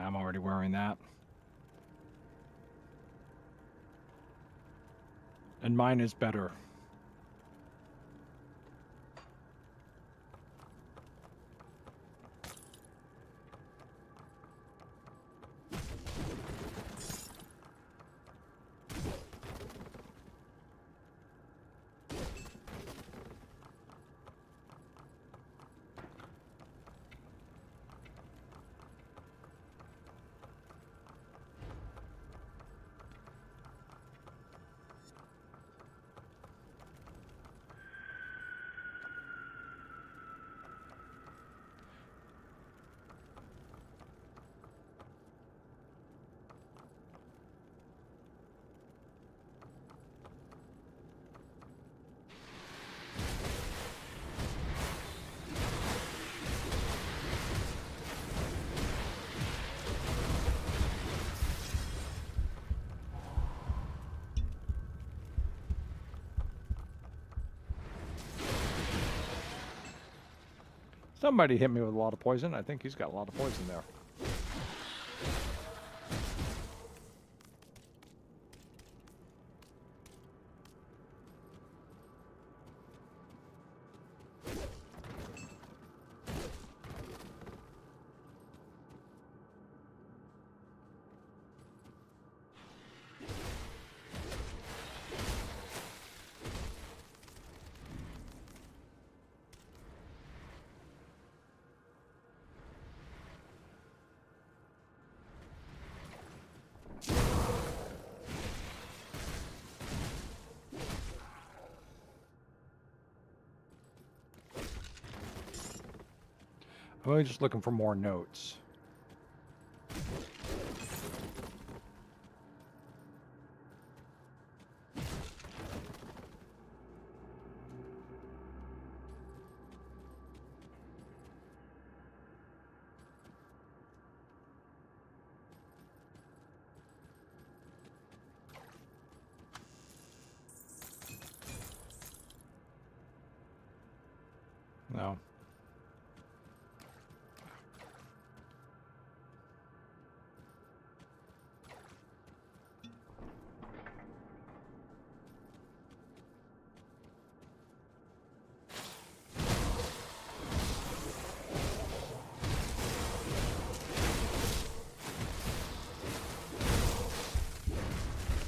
yeah, I'm already wearing that. And mine is better. Somebody hit me with a lot of poison. I think he's got a lot of poison there. I'm really just looking for more notes. No.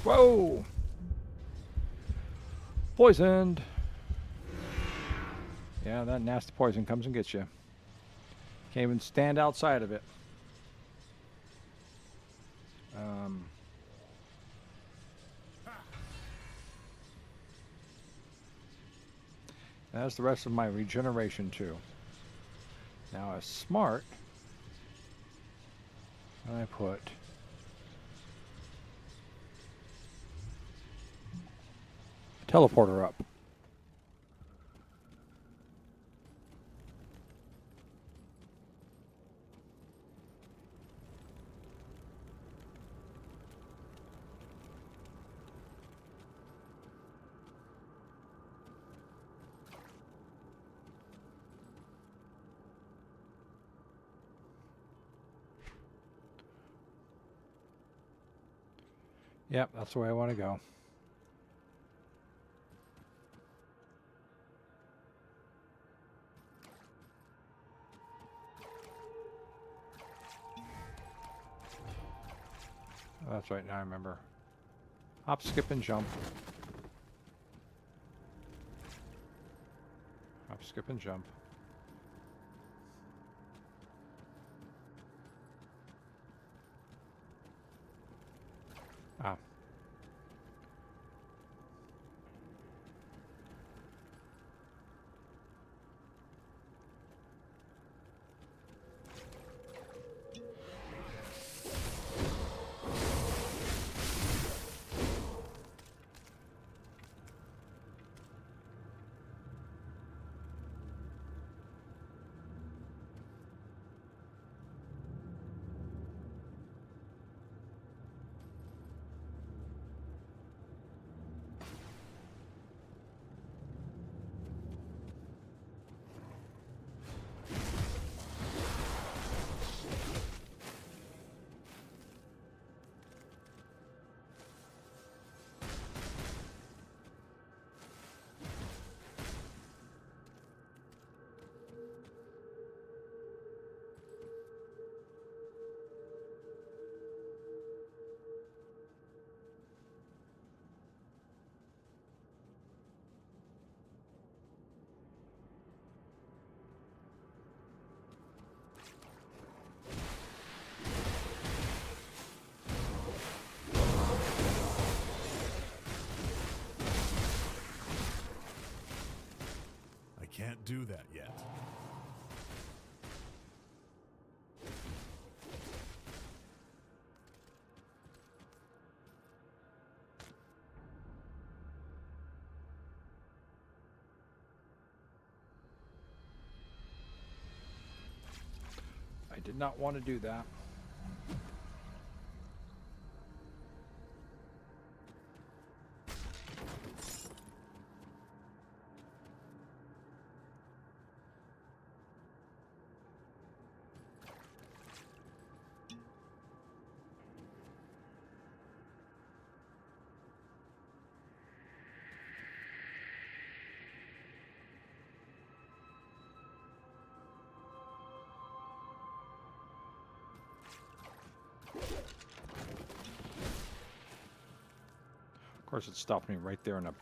Whoa! Poisoned! Yeah, that nasty poison comes and gets you. Can't even stand outside of it. That's the rest of my regeneration too. Now as smart, I put a teleporter up. Yep, that's the way I want to go. Oh, that's right, now I remember. Hop, skip, and jump. Hop, skip, and jump. Ah. Can't do that yet. I did not want to do that. Of course, it stopped me right there in a...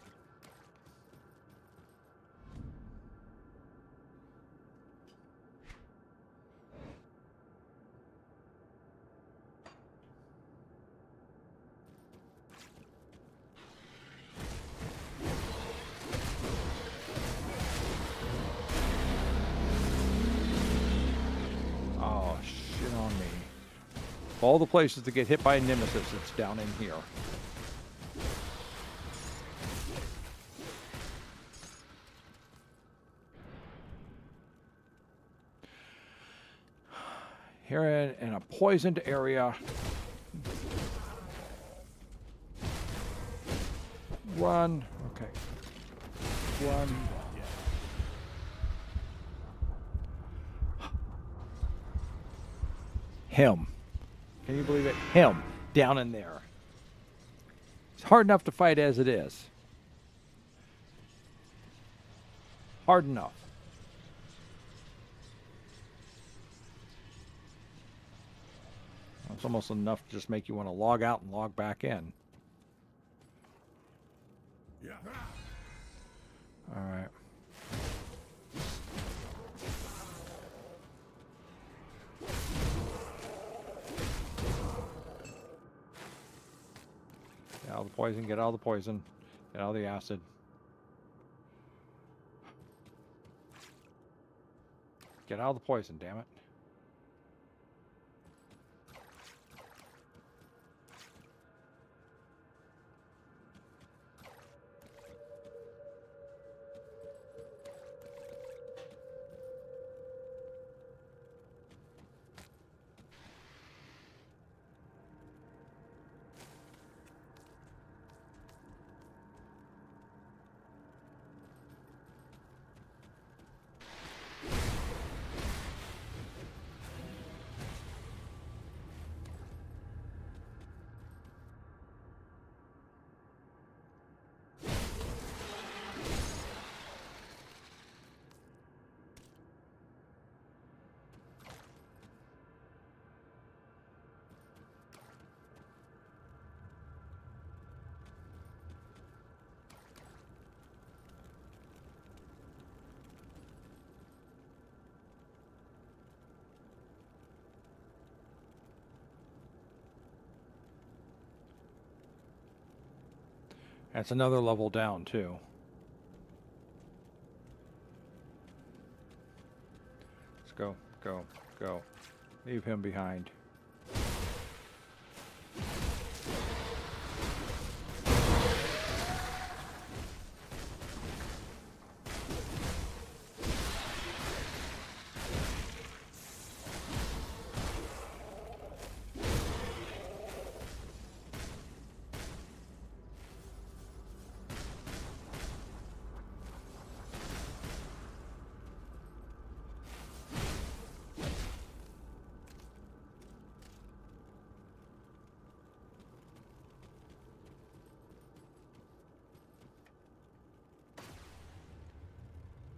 Oh, shit on me. Of all the places to get hit by a nemesis, it's down in here. Here in a poisoned area. Run. Okay. Run. Him. Can you believe it? Him. Down in there. It's hard enough to fight as it is. Hard enough. It's almost enough to just make you want to log out and log back in. Yeah. All right. Get all the poison, get all the poison, get all the acid. Get all the poison, damn it. That's another level down, too. Let's go, go, go. Leave him behind.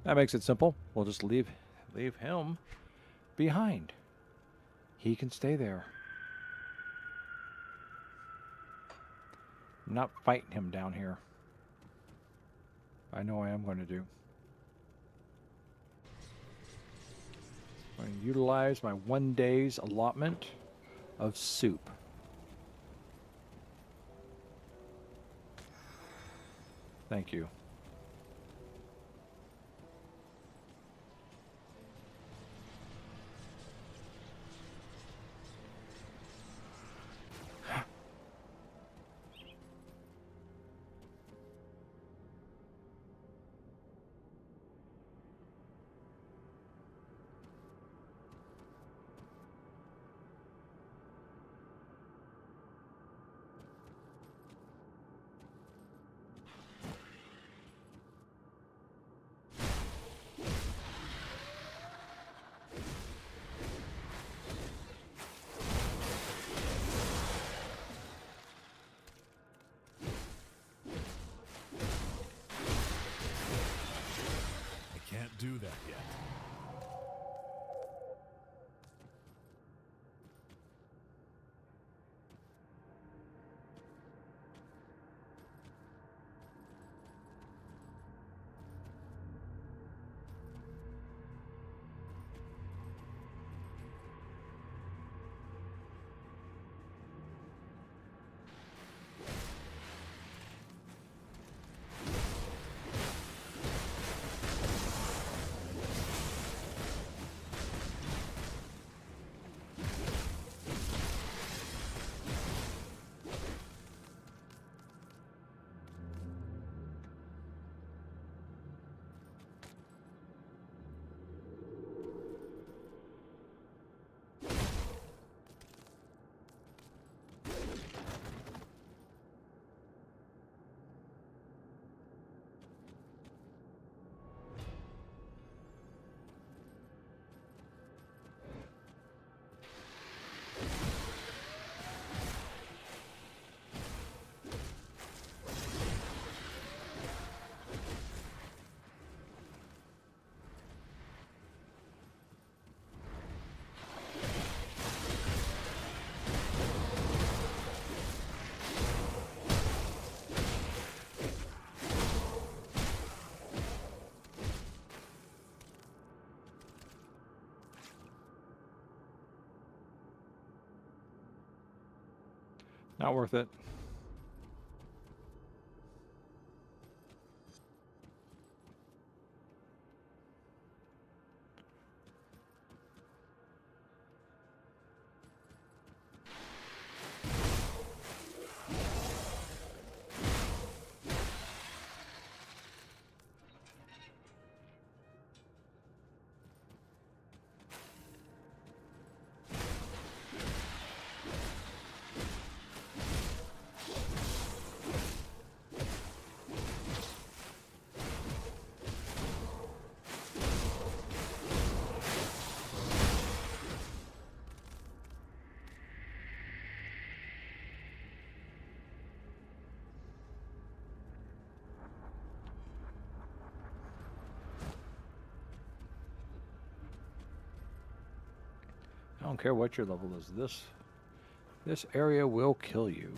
That makes it simple. We'll just leave him behind. He can stay there. I'm not fighting him down here. I know I am going to do. I'm going to utilize my 1 day's allotment of soup. Thank you. Not worth it. I don't care what your level is. This area will kill you.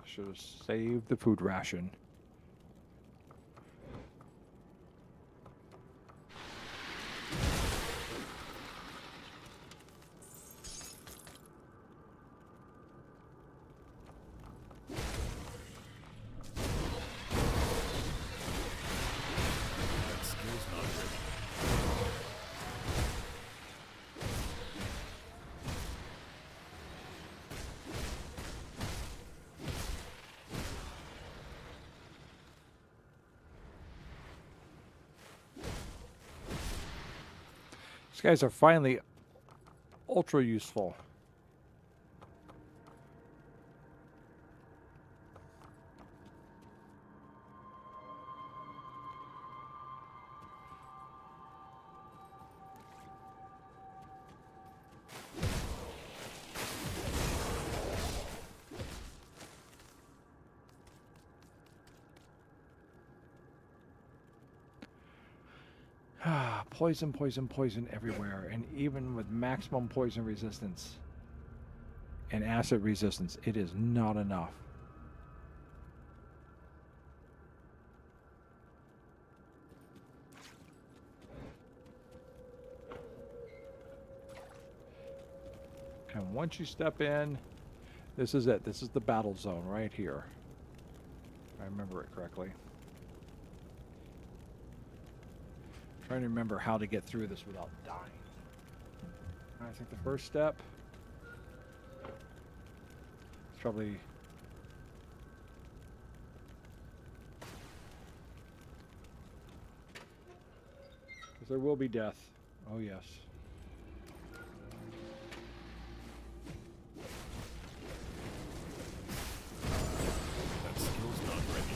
Should have saved the food ration. That skill's not ready. These guys are finally ultra useful. Poison, poison, poison everywhere, and even with maximum poison resistance and acid resistance, it is not enough. And once you step in, this is it. This is the battle zone right here. If I remember it correctly. Trying to remember how to get through this without dying. I think the first step is probably because there will be death. Oh yes. That skill's not ready.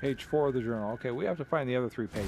Page 4 of the journal. Okay, we have to find the other 3 pages.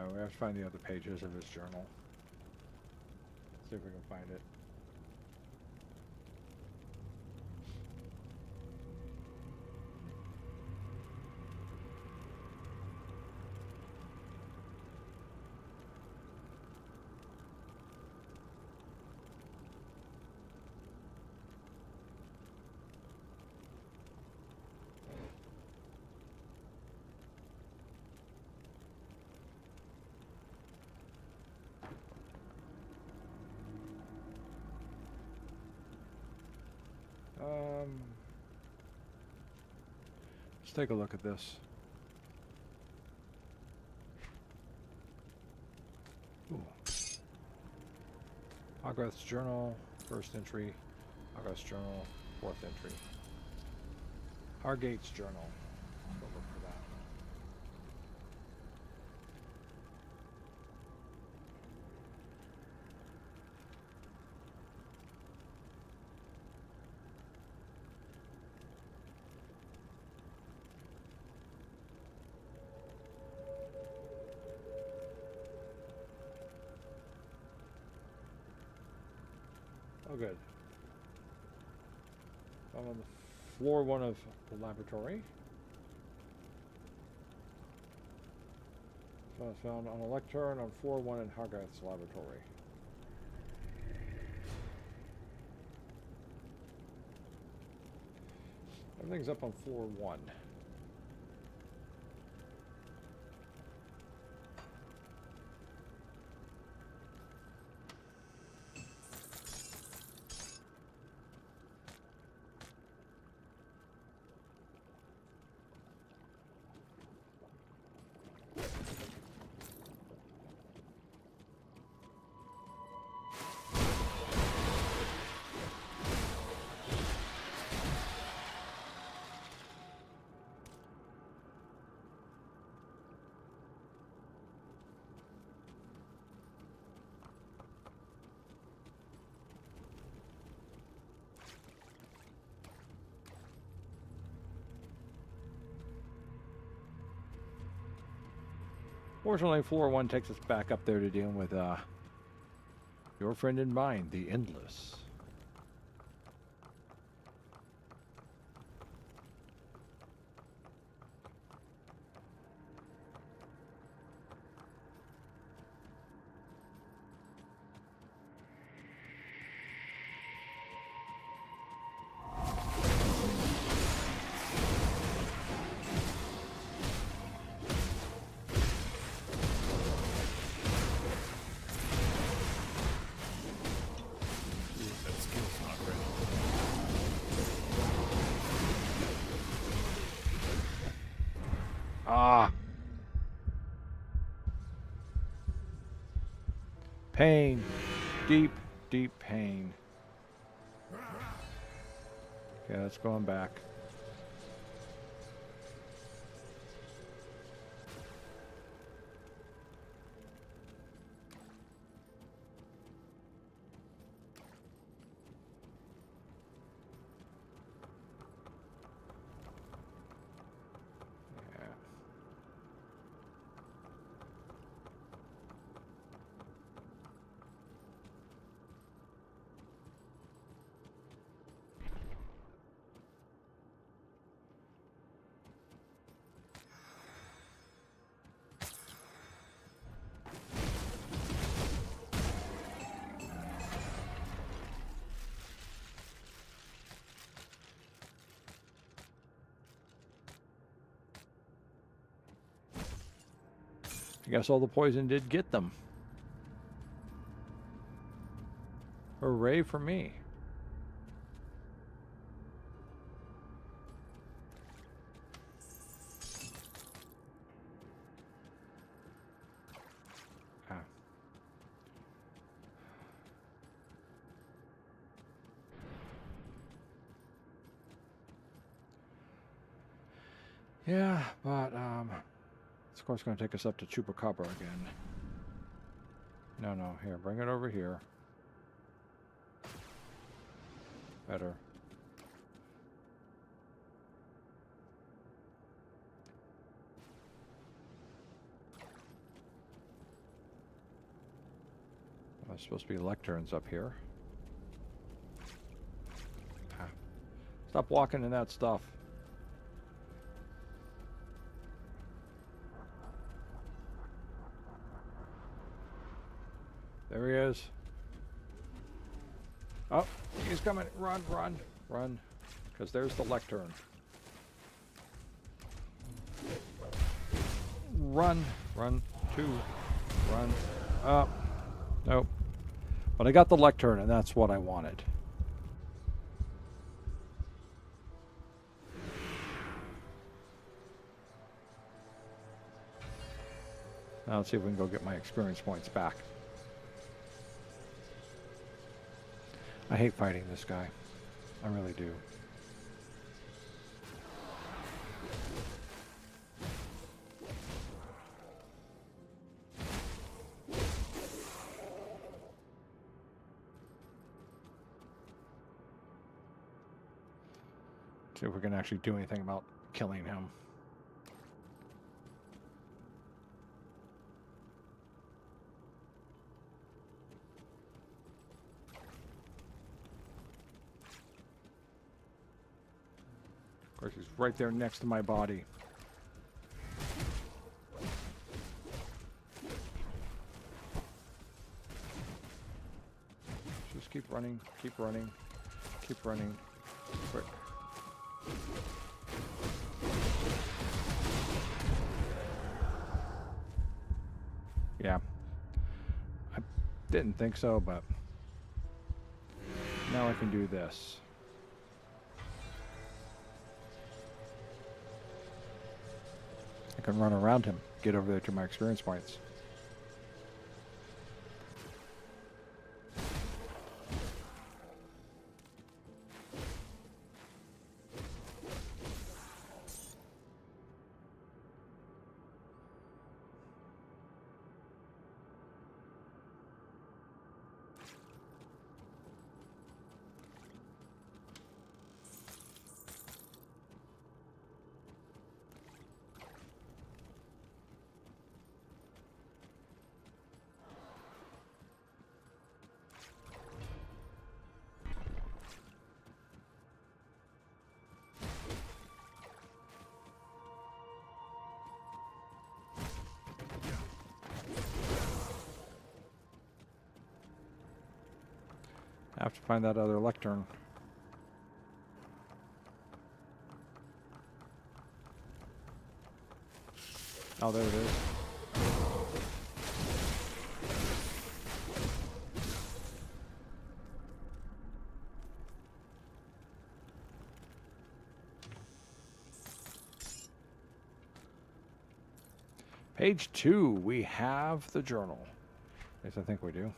Alright, we have to find the other pages of his journal. See if we can find it. Let's take a look at this. Ooh. Hogarth's journal, first entry. Hogarth's journal, fourth entry. Hargate's journal. I'll go look for that. Oh, good. I'm on the floor one of the laboratory. So I found on a lectern on floor one in Hogarth's laboratory. Everything's up on floor one. Fortunately, floor one takes us back up there to deal with your friend and mine, the Endless. Ah! Pain. Deep, deep pain. Okay, that's going back. I guess all the poison did get them. Hooray for me. Ah. Yeah, but it's of course going to take us up to Chupacabra again. No, here, bring it over here. Better. supposed to be lecterns up here. Ah. Stop walking in that stuff. There he is. Oh, he's coming. Run, run, run. Because there's the lectern. Run, run, two, run, up. Nope. But I got the lectern, and that's what I wanted. Now let's see if we can go get my experience points back. I hate fighting this guy. I really do. See if we can actually do anything about killing him. Of course, he's right there next to my body. Just keep running, keep running, keep running. Quick. Yeah. I didn't think so, but now I can do this. I can run around him, get over there to my experience points. I have to find that other lectern. Oh, there it is. Page 2, we have the journal. At least I think we do.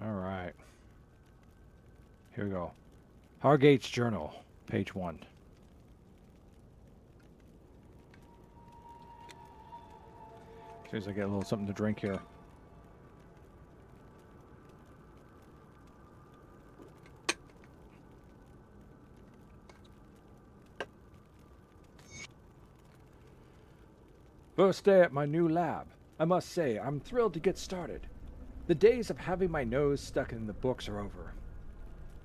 All right. Here we go. Hargate's Journal, page 1. As soon as I get a little something to drink here. First day at my new lab. I must say, I'm thrilled to get started. The days of having my nose stuck in the books are over.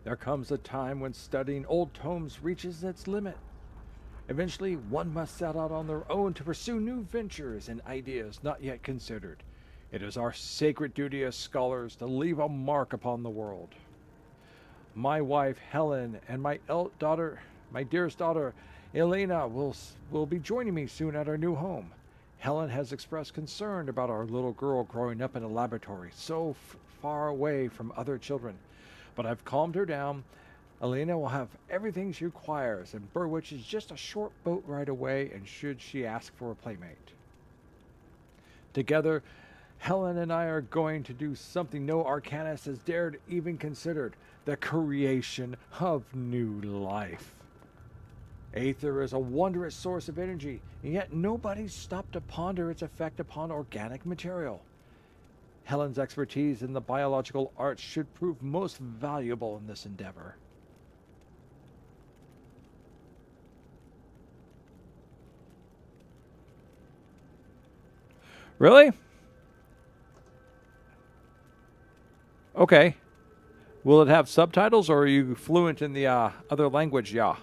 There comes a time when studying old tomes reaches its limit. Eventually, one must set out on their own to pursue new ventures and ideas not yet considered. It is our sacred duty as scholars to leave a mark upon the world. My wife, Helen, and my dearest daughter, Elena, will be joining me soon at our new home. Helen has expressed concern about our little girl growing up in a laboratory so far away from other children, but I've calmed her down Elena will have everything she requires, and Burwitch is just a short boat ride away, and should she ask for a playmate. Together, Helen and I are going to do something no Arcanist has dared even considered, the creation of new life. Aether is a wondrous source of energy, and yet nobody's stopped to ponder its effect upon organic material. Helen's expertise in the biological arts should prove most valuable in this endeavor. Really? Okay. Will it have subtitles, or are you fluent in the other language? Yeah.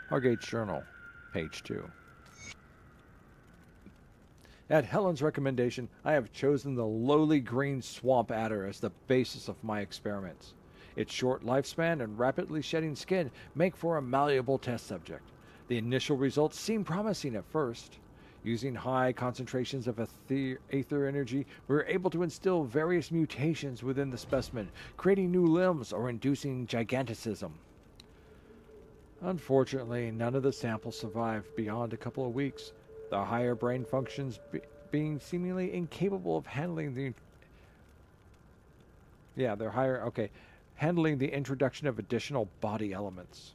Hargate's Journal, page 2. At Helen's recommendation, I have chosen the lowly green swamp adder as the basis of my experiments. Its short lifespan and rapidly shedding skin make for a malleable test subject. The initial results seem promising at first. Using high concentrations of aether energy, we were able to instill various mutations within the specimen, creating new limbs or inducing giganticism. Unfortunately, none of the samples survived beyond a couple of weeks, the higher brain functions being seemingly incapable of handling the handling the introduction of additional body elements.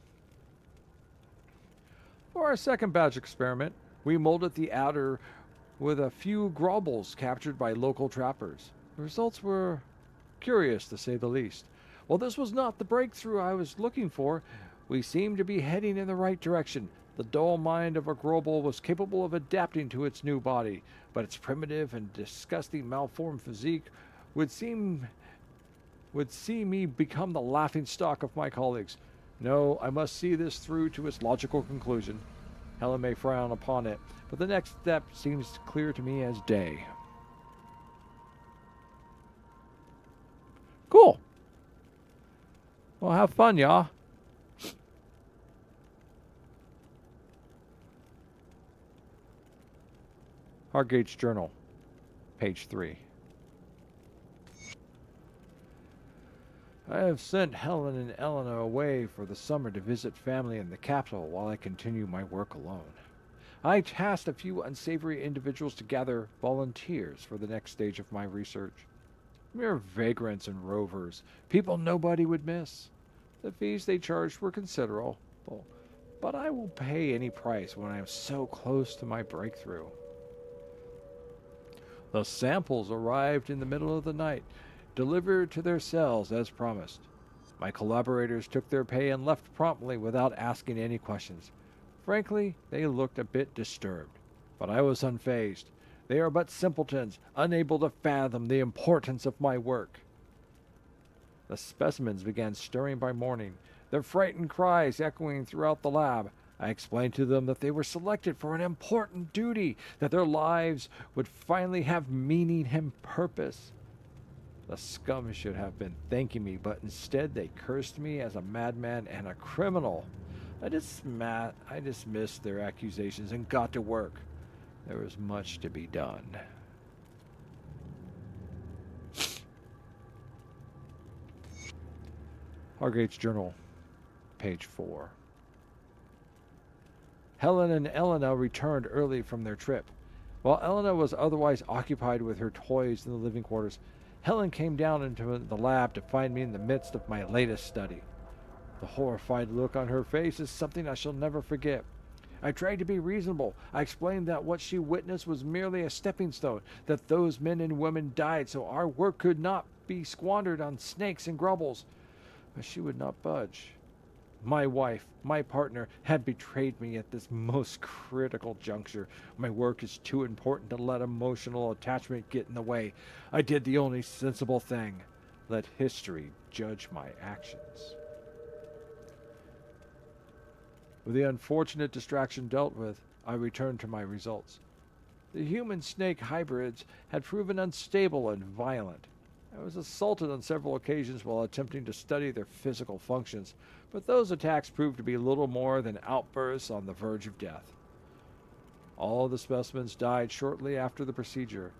For our second batch experiment, we molded the adder with a few grobbles captured by local trappers. The results were curious, to say the least. While this was not the breakthrough I was looking for, we seemed to be heading in the right direction. The dull mind of a grobble was capable of adapting to its new body, but its primitive and disgusting malformed physique would see me become the laughingstock of my colleagues. No, I must see this through to its logical conclusion. Helen may frown upon it, but the next step seems clear to me as day. Cool. Well, have fun, y'all. Hargate's Journal, page 3. I have sent Helen and Eleanor away for the summer to visit family in the capital while I continue my work alone. I tasked a few unsavory individuals to gather volunteers for the next stage of my research. Mere vagrants and rovers, people nobody would miss. The fees they charged were considerable, but I will pay any price when I am so close to my breakthrough. The samples arrived in the middle of the night, delivered to their cells as promised. My collaborators took their pay and left promptly without asking any questions. Frankly, they looked a bit disturbed, but I was unfazed. They are but simpletons, unable to fathom the importance of my work. The specimens began stirring by morning, their frightened cries echoing throughout the lab. I explained to them that they were selected for an important duty, that their lives would finally have meaning and purpose. The scum should have been thanking me, but instead they cursed me as a madman and a criminal. I dismissed their accusations and got to work. There was much to be done. Hargate's Journal, page 4. Helen and Elena returned early from their trip. While Elena was otherwise occupied with her toys in the living quarters, Helen came down into the lab to find me in the midst of my latest study. The horrified look on her face is something I shall never forget. I tried to be reasonable. I explained that what she witnessed was merely a stepping stone, that those men and women died so our work could not be squandered on snakes and grubbles. But she would not budge. My wife, my partner, had betrayed me at this most critical juncture. My work is too important to let emotional attachment get in the way. I did the only sensible thing. Let history judge my actions. With the unfortunate distraction dealt with, I returned to my results. The human-snake hybrids had proven unstable and violent. I was assaulted on several occasions while attempting to study their physical functions, but those attacks proved to be little more than outbursts on the verge of death. All the specimens died shortly after the procedure.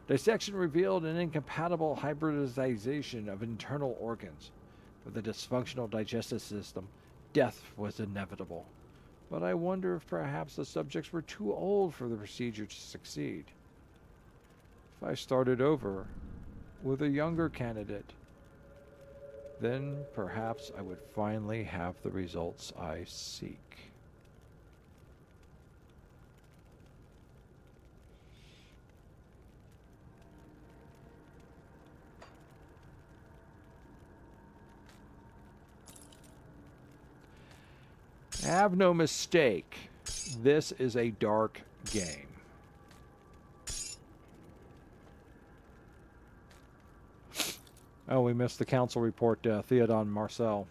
Dissection revealed an incompatible hybridization of internal organs. With a dysfunctional digestive system, death was inevitable. But I wonder if perhaps the subjects were too old for the procedure to succeed. If I started over with a younger candidate, then perhaps I would finally have the results I seek. Have no mistake, this is a dark game. Oh, we missed the council report, Theodon Marcel.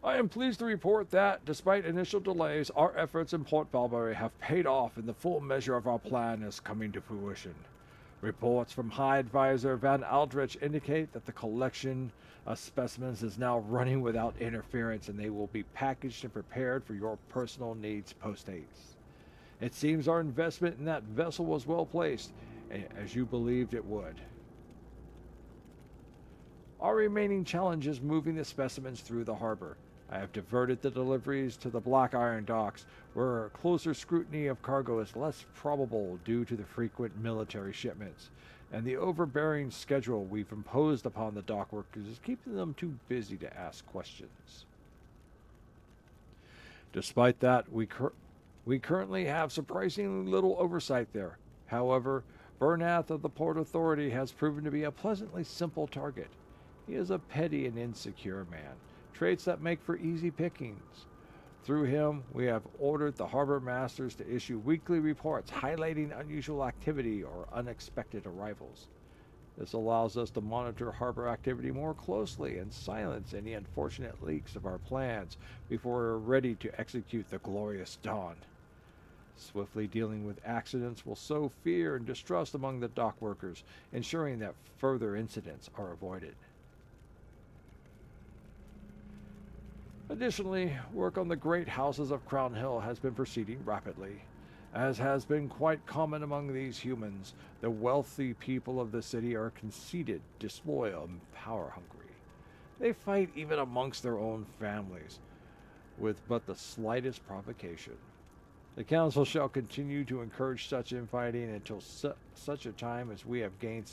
I am pleased to report that, despite initial delays, our efforts in Port Valbury have paid off and the full measure of our plan is coming to fruition. Reports from High Advisor Van Aldrich indicate that the collection of specimens is now running without interference and they will be packaged and prepared for your personal needs post-haste. It seems our investment in that vessel was well placed, as you believed it would. Our remaining challenge is moving the specimens through the harbor. I have diverted the deliveries to the Black Iron docks, where closer scrutiny of cargo is less probable due to the frequent military shipments, and the overbearing schedule we've imposed upon the dock workers is keeping them too busy to ask questions. Despite that, we currently have surprisingly little oversight there. However, Bernath of the Port Authority has proven to be a pleasantly simple target. He is a petty and insecure man, traits that make for easy pickings. Through him, we have ordered the harbor masters to issue weekly reports highlighting unusual activity or unexpected arrivals. This allows us to monitor harbor activity more closely and silence any unfortunate leaks of our plans before we're ready to execute the glorious dawn. Swiftly dealing with accidents will sow fear and distrust among the dock workers, ensuring that further incidents are avoided. Additionally, work on the great houses of Crown Hill has been proceeding rapidly. As has been quite common among these humans, the wealthy people of the city are conceited, disloyal, and power-hungry. They fight even amongst their own families, with but the slightest provocation. The Council shall continue to encourage such infighting until such a time as we have gained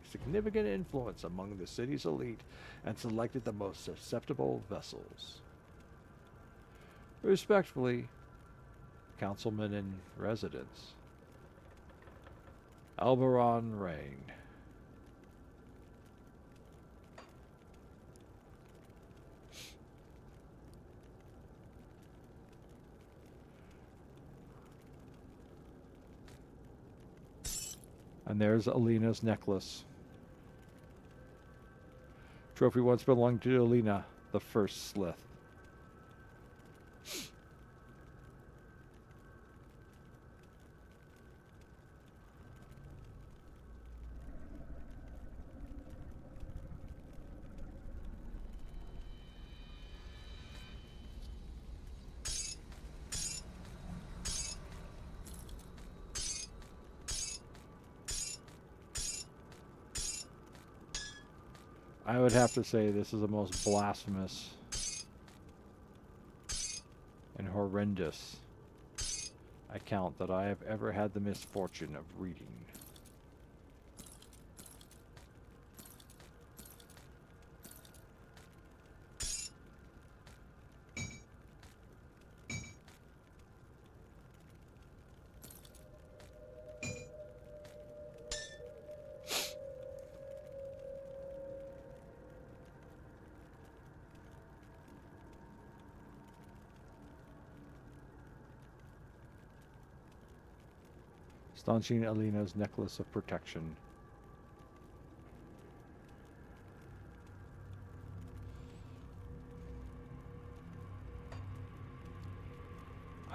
significant influence among the city's elite and selected the most susceptible vessels. Respectfully, Councilman in Residence, Alberon Rain. And there's Alina's necklace. Trophy once belonged to Alina, the first Slith. I would have to say this is the most blasphemous and horrendous account that I have ever had the misfortune of reading. Staunching Alina's necklace of protection.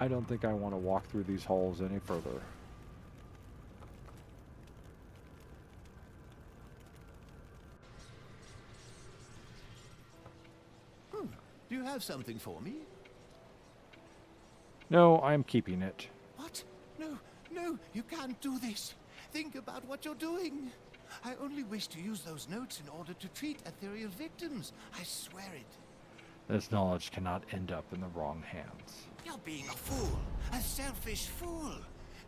I don't think I want to walk through these halls any further. Do you have something for me? No, I'm keeping it. What? No, No, you can't do this. Think about what you're doing. I only wish to use those notes in order to treat Atherial victims. I swear it. This knowledge cannot end up in the wrong hands. You're being a fool. A selfish fool.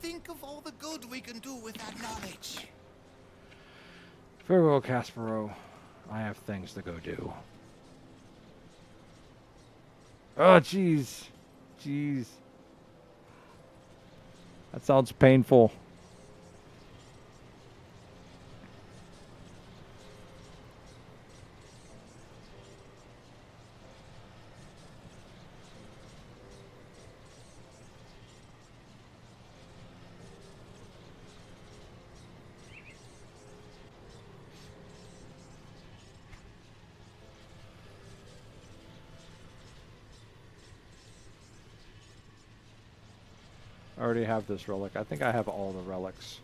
Think of all the good we can do with that knowledge. Farewell, Caspero. I have things to go do. Oh, jeez. Jeez. That sounds painful. I already have this relic. I think I have all the relics.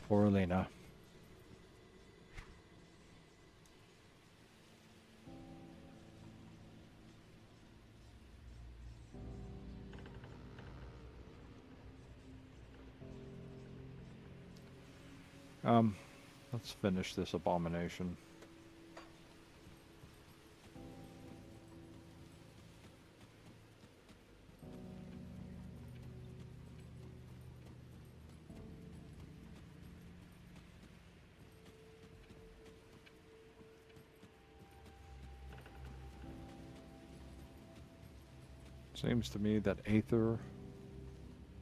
Poor Lena. Let's finish this abomination. Seems to me that Aether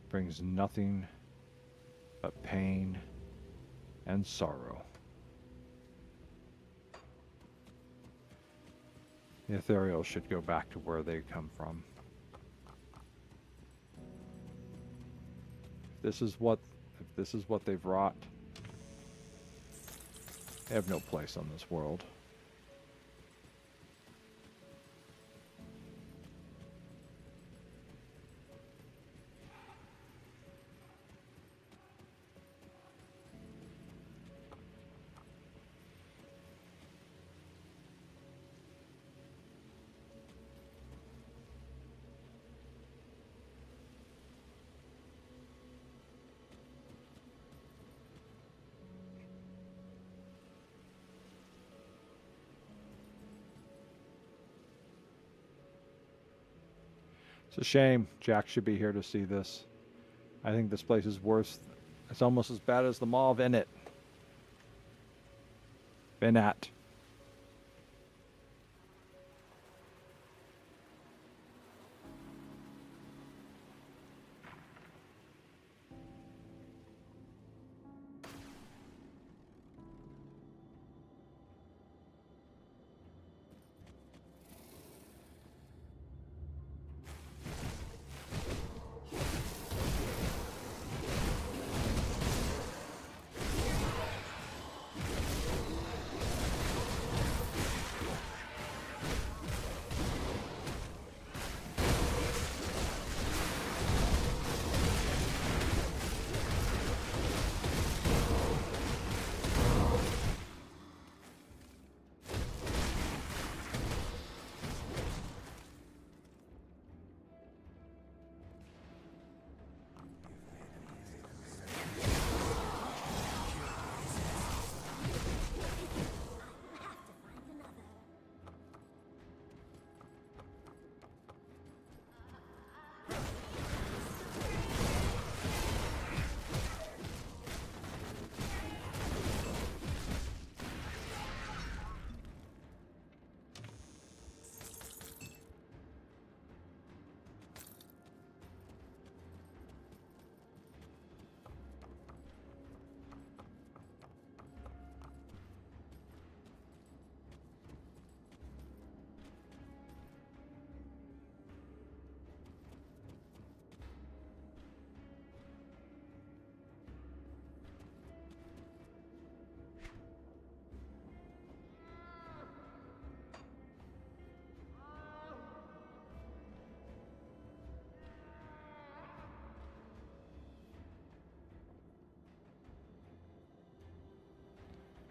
brings nothing but pain and sorrow. The Atherials should go back to where they come from. If this is what they've wrought, they have no place on this world. It's a shame. Jack should be here to see this. I think this place is worse. It's almost as bad as the Mauve in it. Been at.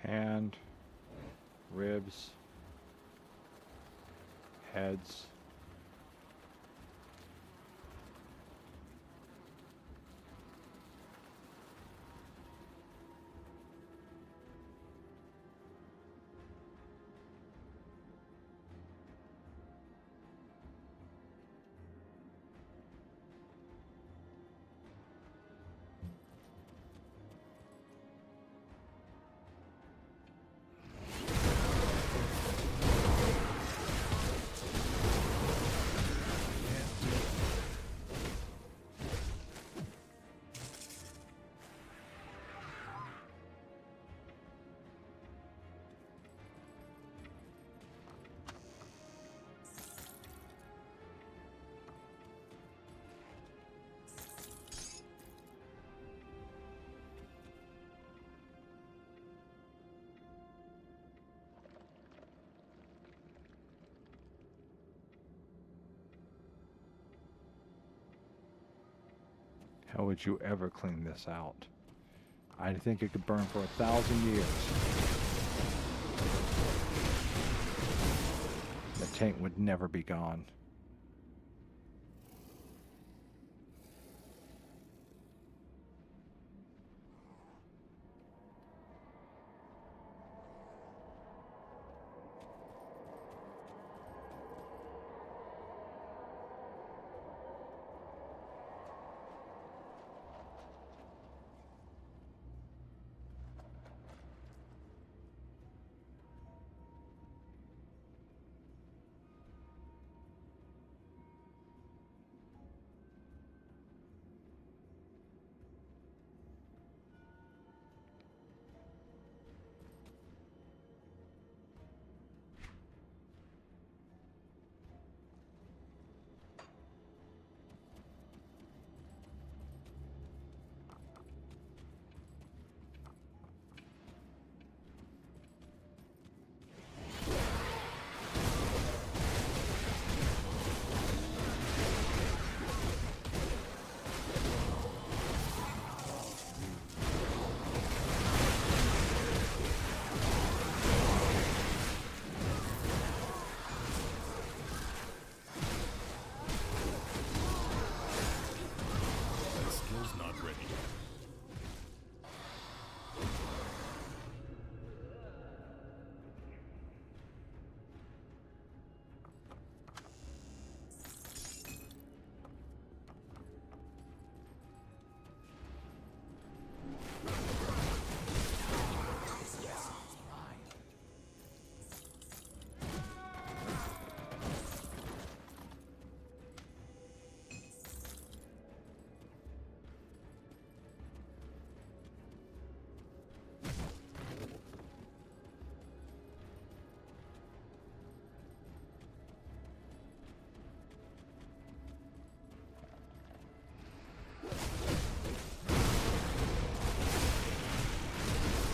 Hand, ribs, heads. How would you ever clean this out? I think it could burn for 1,000 years. The taint would never be gone.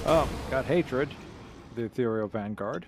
Oh, got hatred. The Ethereal Vanguard.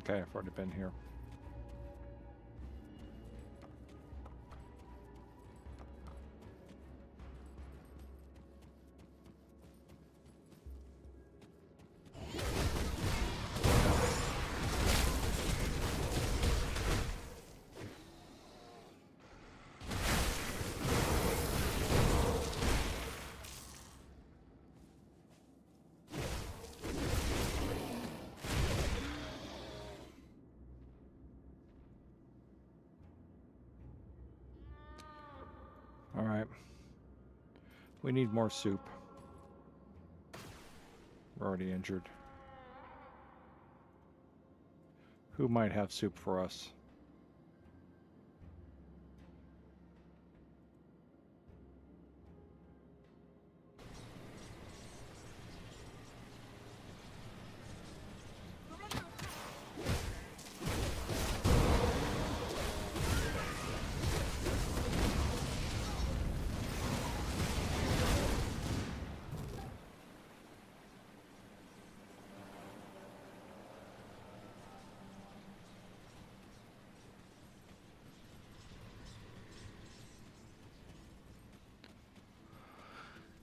Okay, I've already been here. All right. We need more soup. We're already injured. Who might have soup for us?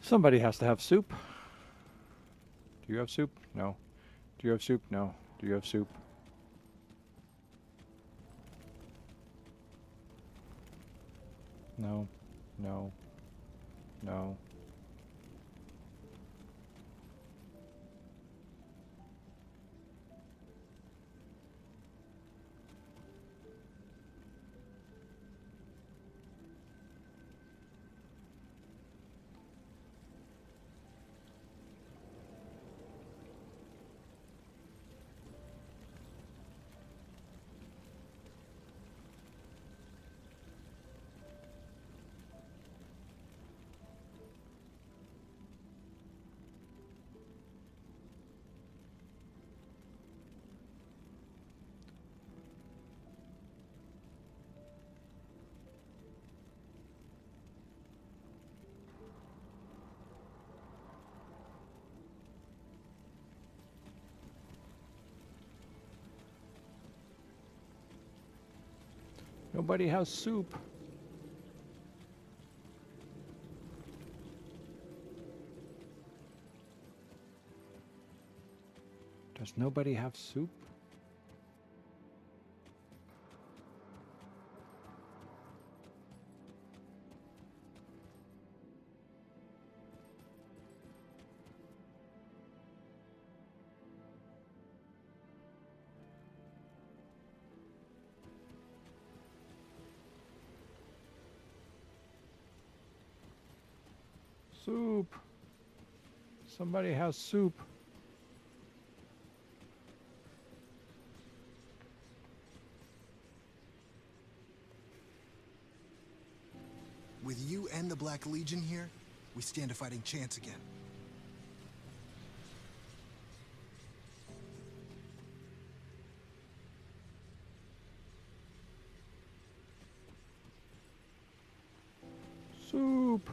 Somebody has to have soup. Do you have soup? No. Do you have soup? No. Do you have soup? No. No. No. Nobody has soup. Does nobody have soup? Soup. Somebody has soup. With you and the Black Legion here, we stand a fighting chance again. Soup.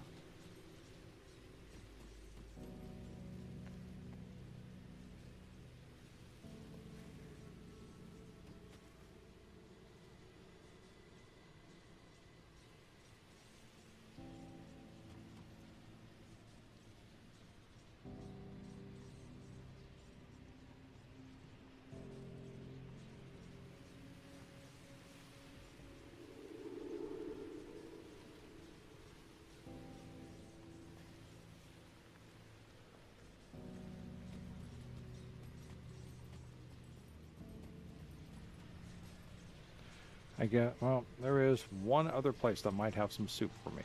I get, well, there is one other place that might have some soup for me.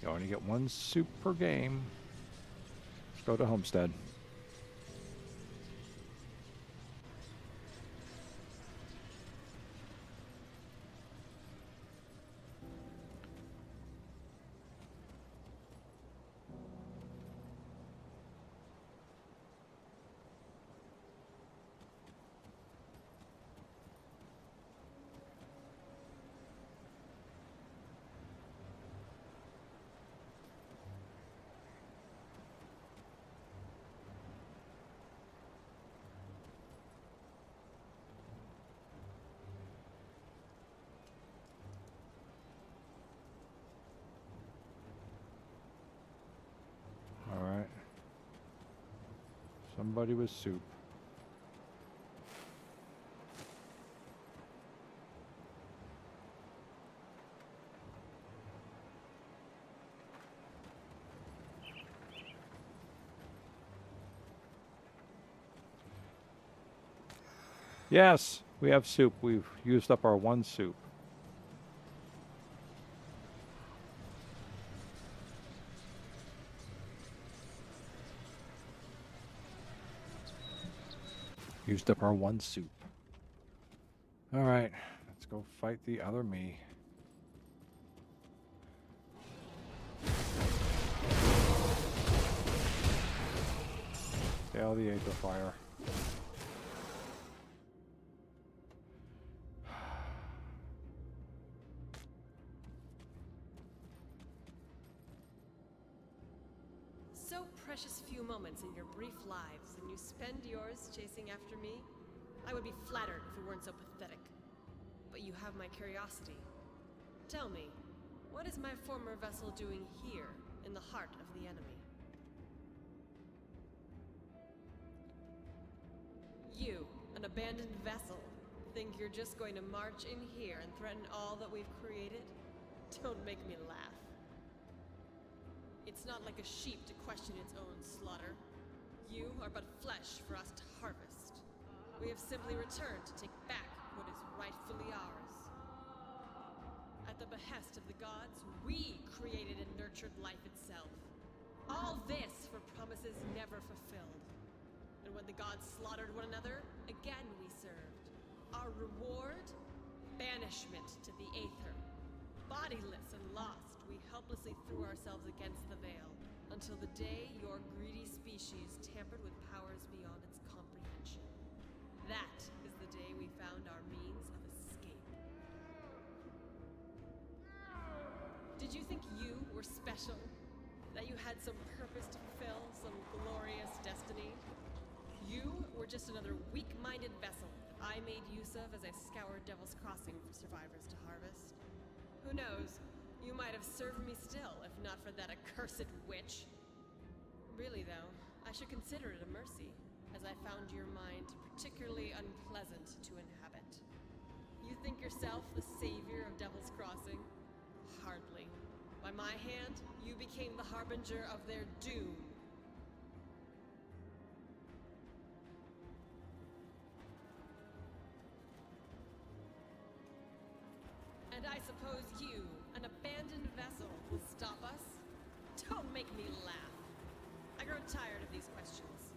You only get one soup per game. Let's go to Homestead. Somebody with soup. Yes, we have soup. We've used up our one soup. Used up our one soup. All right, let's go fight the other me. Tail the Aether Fire. So precious few moments in your brief lives, and you spend yours chasing after me? I would be flattered if it weren't so pathetic. But you have my curiosity. Tell me, what is my former vessel doing here, in the heart of the enemy? You, an abandoned vessel, think you're just going to march in here and threaten all that we've created? Don't make me laugh. It's not like a sheep to question its own slaughter. You are but flesh for us to harvest. We have simply returned to take back what is rightfully ours. At the behest of the gods, we created and nurtured life itself. All this for promises never fulfilled. And when the gods slaughtered one another, again we served. Our reward? Banishment to the Aether. Bodiless and lost, we helplessly threw ourselves against the veil, until the day your greedy species tampered with powers beyond its comprehension. That is the day we found our means of escape. Did you think you were special? That you had some purpose to fulfill, some glorious destiny? You were just another weak-minded vessel that I made use of as I scoured Devil's Crossing for survivors to harvest. Who knows? You might have served me still, if not for that accursed witch. Really, though, I should consider it a mercy, as I found your mind particularly unpleasant to inhabit. You think yourself the savior of Devil's Crossing? Hardly. By my hand, you became the harbinger of their doom. And I suppose you, an abandoned vessel, will stop us? Don't make me laugh. I grow tired of these questions.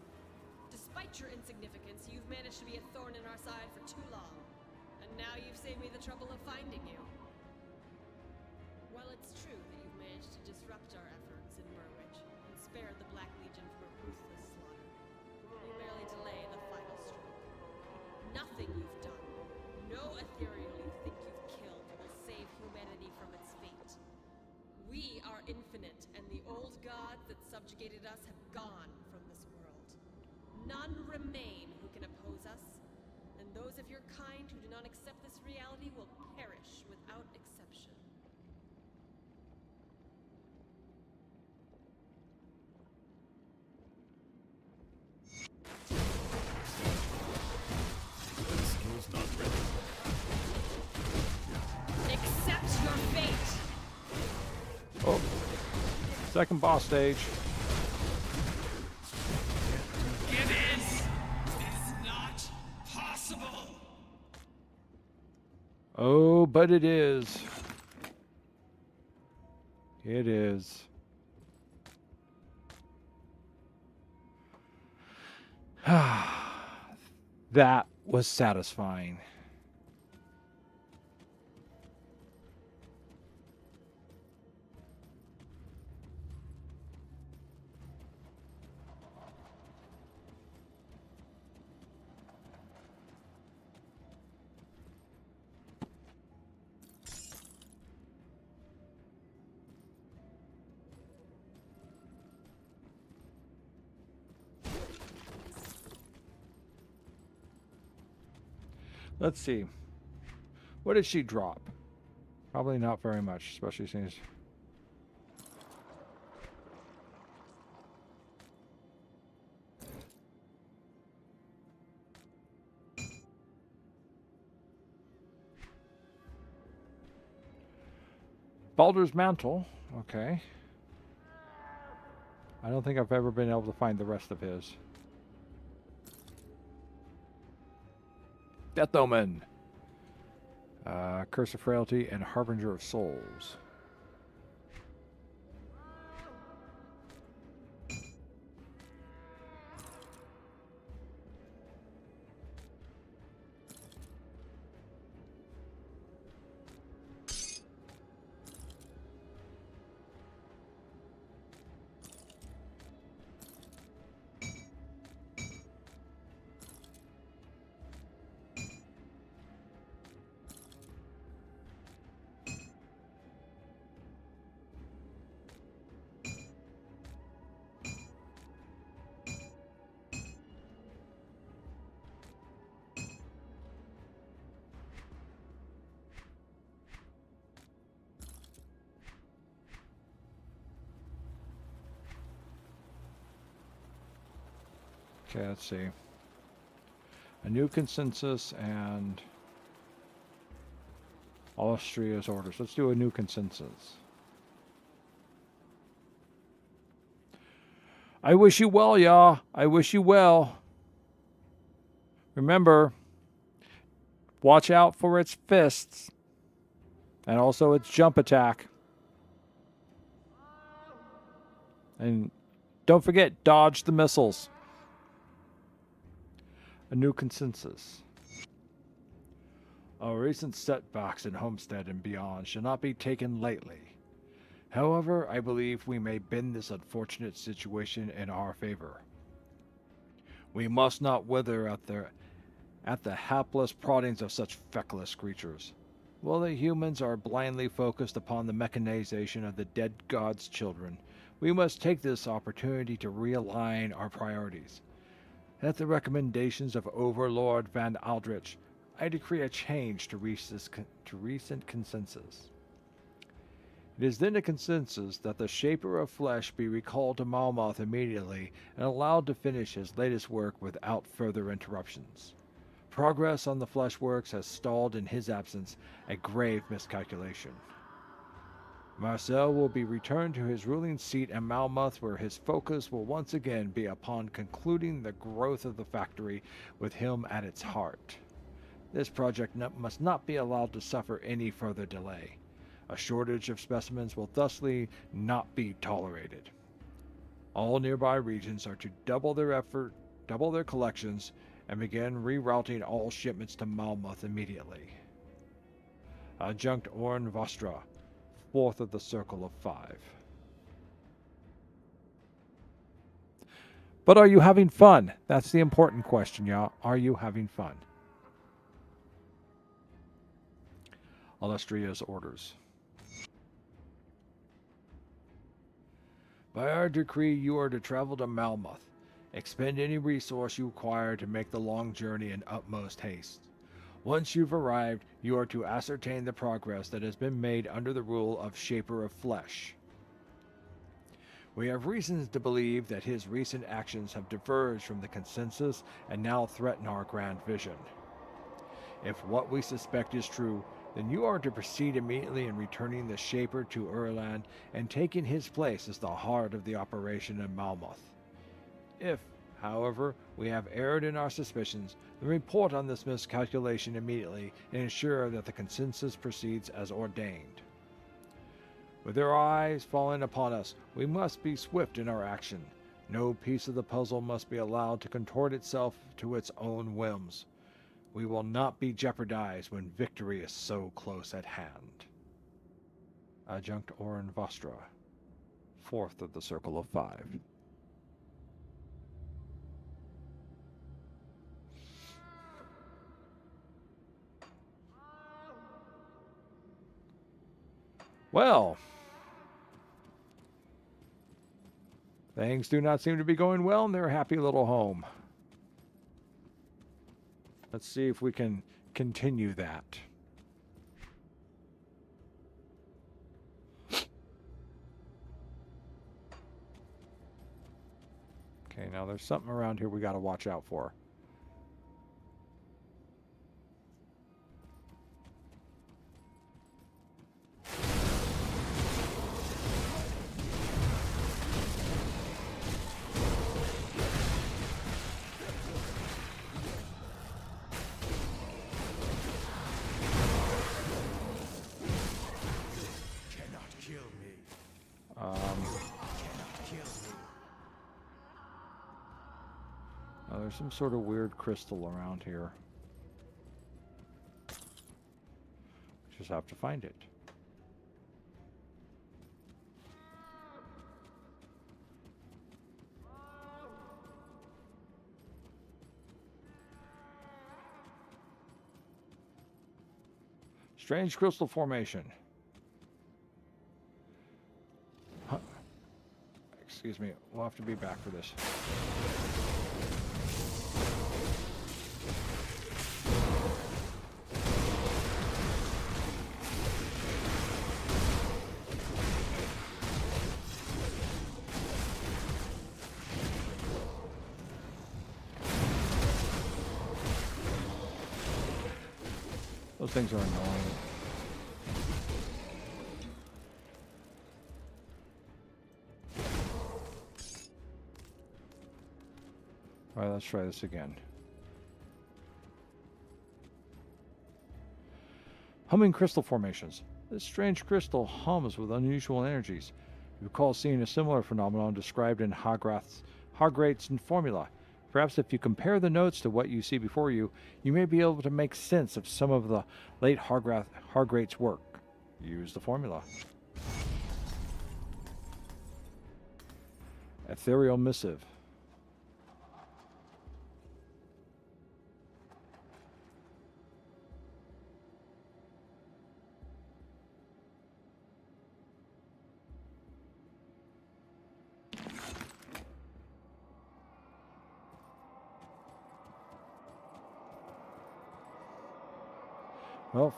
Despite your insignificance, you've managed to be a thorn in our side for too long. And now you've saved me the trouble of finding you. While it's true that you've managed to disrupt our efforts in Merwich and spared the Black Legion from a ruthless slaughter, you merely delay the final stroke. Nothing you've done, no Atherial you think you've killed will save humanity from its fate. We are infinite, and the old gods that subjugated us have gone from this world. None remain who can oppose us, and those of your kind who do not accept this reality will perish without exception. Skill's not ready. Accept your fate! Oh, second boss stage. It is! It's not possible! Oh, but it is. It is. That was satisfying. Let's see. What did she drop? Probably not very much, especially since... Baldur's Mantle. Okay. I don't think I've ever been able to find the rest of his. Death Omen. Curse of Frailty and Harbinger of Souls. Okay, let's see. A new consensus and Austria's orders. Let's do a new consensus. I wish you well, y'all. I wish you well. Remember, watch out for its fists and also its jump attack. And don't forget, dodge the missiles. A new consensus. Our recent setbacks in Homestead and beyond shall not be taken lightly. However, I believe we may bend this unfortunate situation in our favor. We must not wither at the hapless proddings of such feckless creatures. While the humans are blindly focused upon the mechanization of the dead god's children, we must take this opportunity to realign our priorities. At the recommendations of Overlord Van Aldrich, I decree a change to recent consensus. It is then a consensus that the Shaper of Flesh be recalled to Malmouth immediately and allowed to finish his latest work without further interruptions. Progress on the flesh works has stalled in his absence, a grave miscalculation. Marcel will be returned to his ruling seat in Malmouth, where his focus will once again be upon concluding the growth of the factory with him at its heart. This project must not be allowed to suffer any further delay. A shortage of specimens will thusly not be tolerated. All nearby regions are to double their collections, and begin rerouting all shipments to Malmouth immediately. Adjunct Orn Vostra, 4th of the Circle of 5. But are you having fun? That's the important question, y'all. Are you having fun? Illustria's orders. By our decree, you are to travel to Malmouth. Expend any resource you require to make the long journey in utmost haste. Once you've arrived, you are to ascertain the progress that has been made under the rule of Shaper of Flesh. We have reasons to believe that his recent actions have diverged from the consensus and now threaten our grand vision. If what we suspect is true, then you are to proceed immediately in returning the Shaper to Urland and taking his place as the heart of the operation in Malmouth. If, however, we have erred in our suspicions, then report on this miscalculation immediately and ensure that the consensus proceeds as ordained. With their eyes falling upon us, we must be swift in our action. No piece of the puzzle must be allowed to contort itself to its own whims. We will not be jeopardized when victory is so close at hand. Adjunct Orn Vostra, 4th of the Circle of 5. Well, things do not seem to be going well in their happy little home. Let's see if we can continue that. Okay, now there's something around here we got to watch out for. there's some sort of weird crystal around here. Just have to find it. Strange crystal formation. Huh. Excuse me, we'll have to be back for this. Those things are annoying. All right, let's try this again. Humming crystal formations. This strange crystal hums with unusual energies. You recall seeing a similar phenomenon described in Hargrate's formula. Perhaps if you compare the notes to what you see before you, you may be able to make sense of some of the late Hargrate's work. Use the formula. Ethereal missive. Well,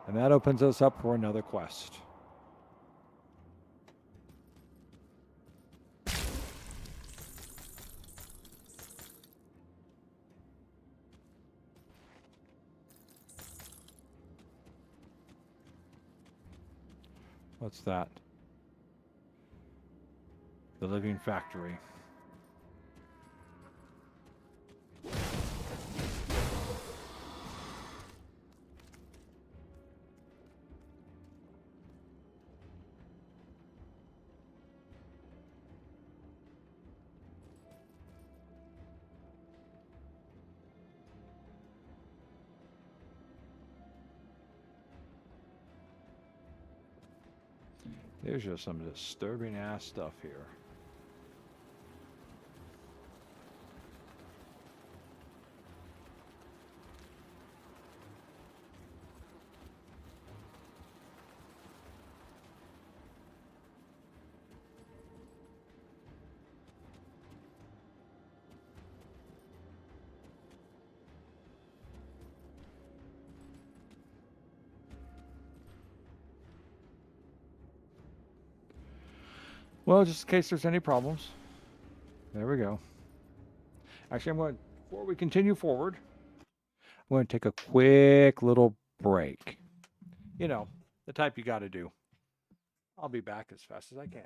and that opens us up for another quest. What's that? The Living Factory. There's just some disturbing ass stuff here. Well, just in case there's any problems. There we go. Actually, before we continue forward, I'm going to take a quick little break. You know, the type you got to do. I'll be back as fast as I can.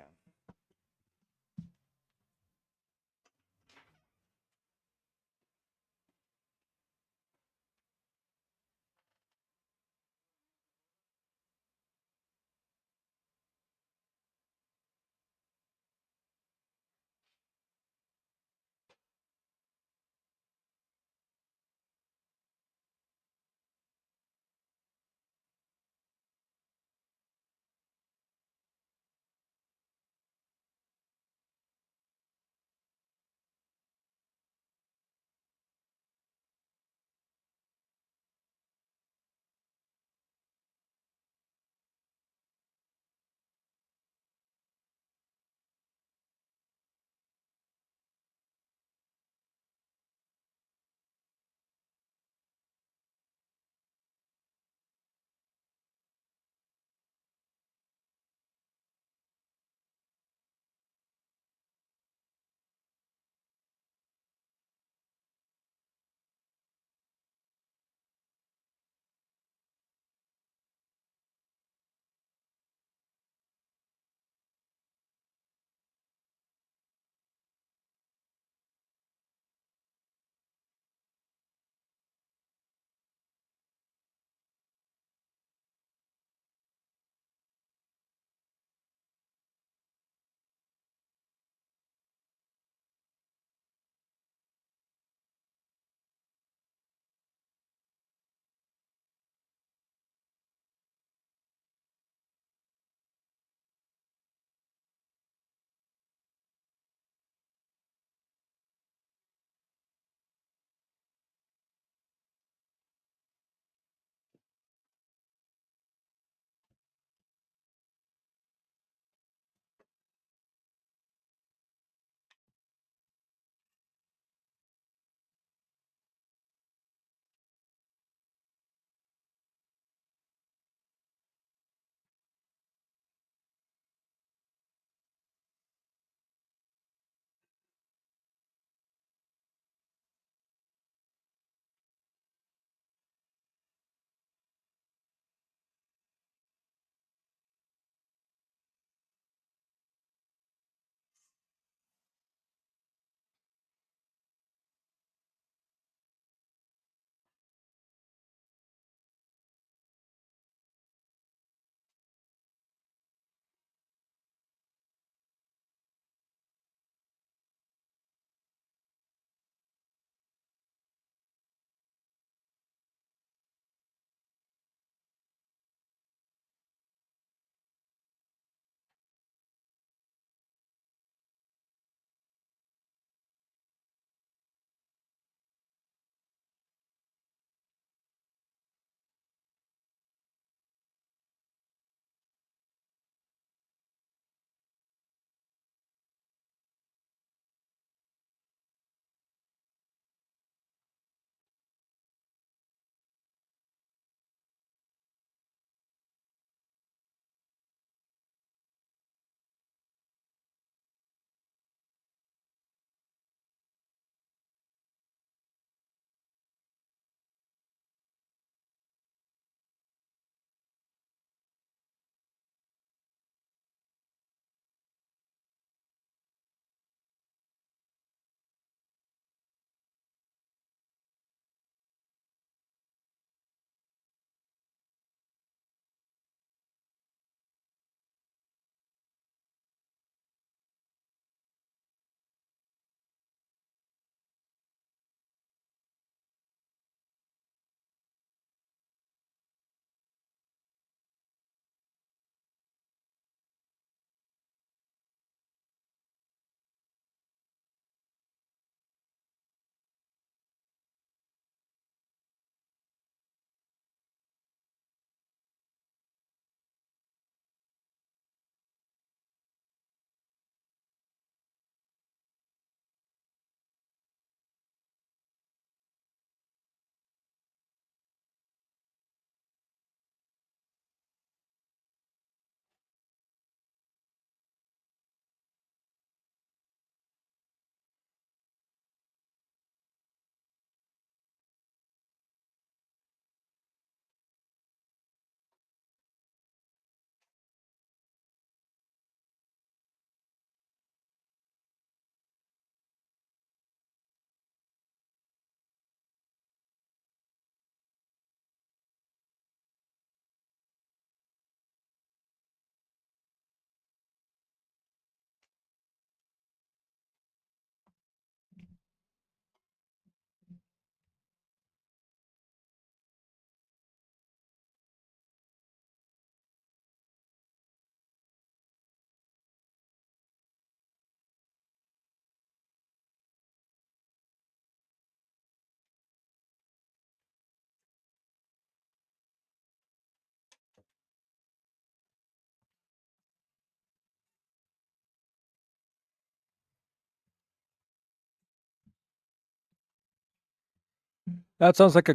That sounds like a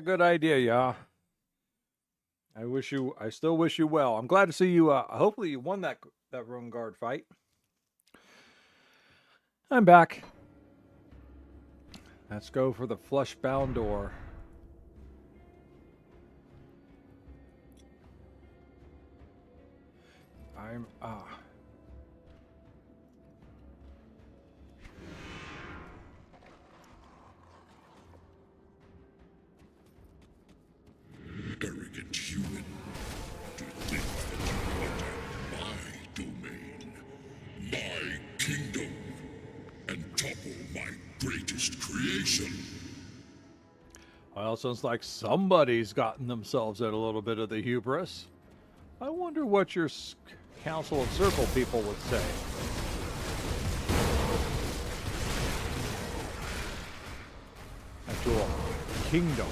good idea, yeah. I still wish you well. I'm glad to see you. Hopefully you won that Rune Guard fight. I'm back. Let's go for the flesh-bound door. I'm Arrogant human, to think that you enter my domain, my kingdom, and topple my greatest creation. Well, sounds like somebody's gotten themselves at a little bit of the hubris. I wonder what your Council of Circle people would say. At your kingdom.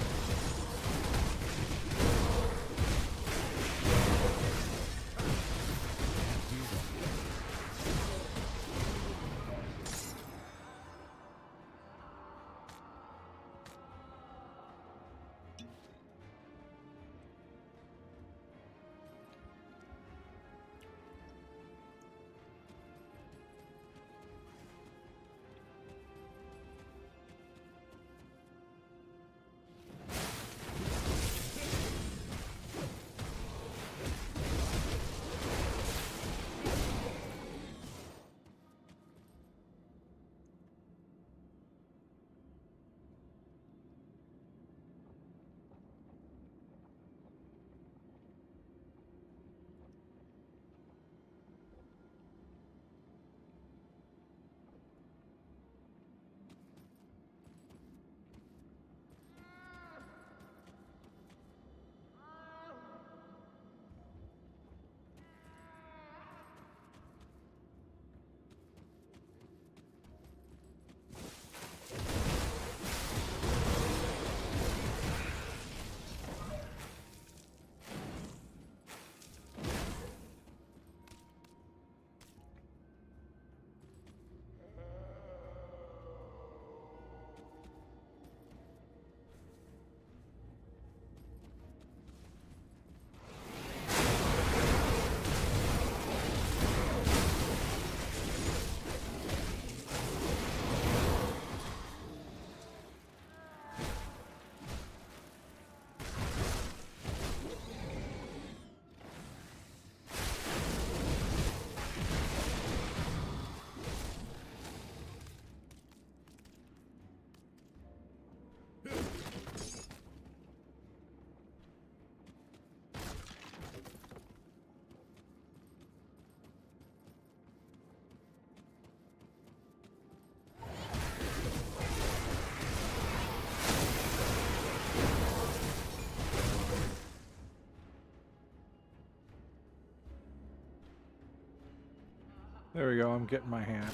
There we go, I'm getting my hand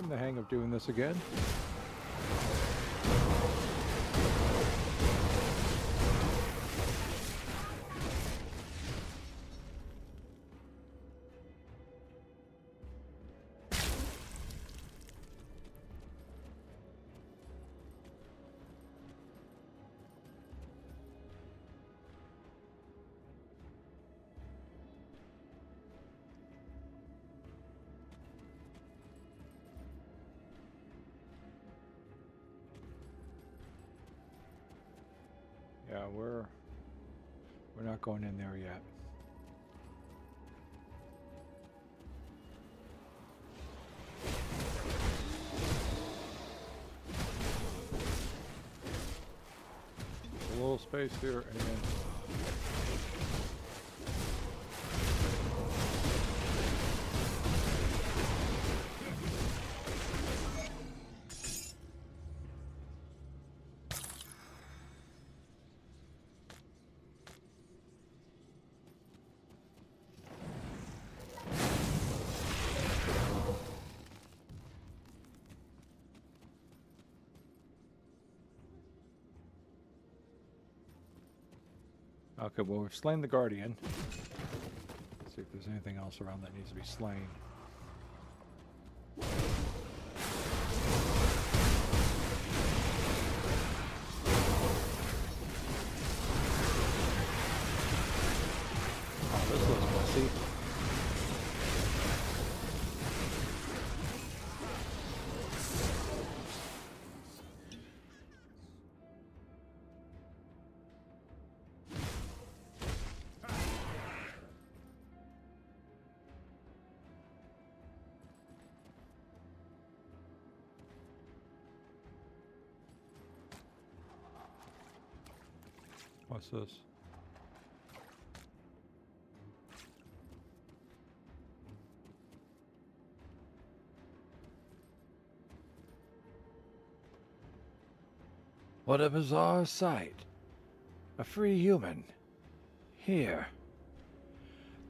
in the hang of doing this again. Yeah, we're not going in there yet. A little space here and then okay, well, we've slain the Guardian. Let's see if there's anything else around that needs to be slain. What's this? What a bizarre sight. A free human. Here.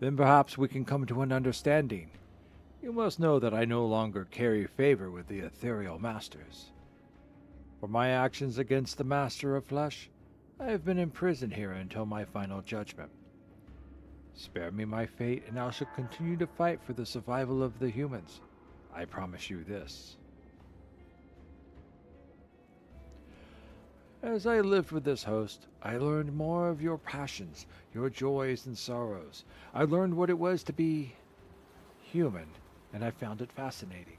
Then perhaps we can come to an understanding. You must know that I no longer carry favor with the ethereal masters. For my actions against the Master of Flesh, I have been imprisoned here until my final judgment. Spare me my fate, and I shall continue to fight for the survival of the humans. I promise you this. As I lived with this host, I learned more of your passions, your joys and sorrows. I learned what it was to be human, and I found it fascinating.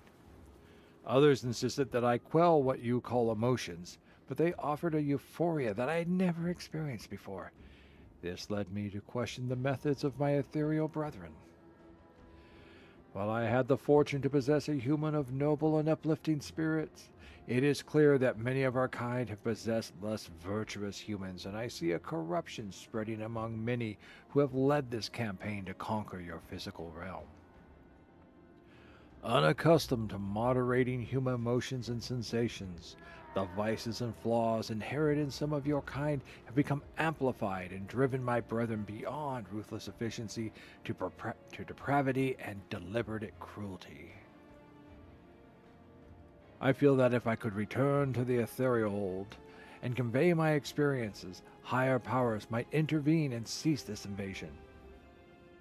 Others insisted that I quell what you call emotions, but they offered a euphoria that I had never experienced before. This led me to question the methods of my ethereal brethren. While I had the fortune to possess a human of noble and uplifting spirits, it is clear that many of our kind have possessed less virtuous humans, and I see a corruption spreading among many who have led this campaign to conquer your physical realm. Unaccustomed to moderating human emotions and sensations, the vices and flaws inherent in some of your kind have become amplified and driven my brethren beyond ruthless efficiency to depravity and deliberate cruelty. I feel that if I could return to the ethereal hold and convey my experiences, higher powers might intervene and cease this invasion.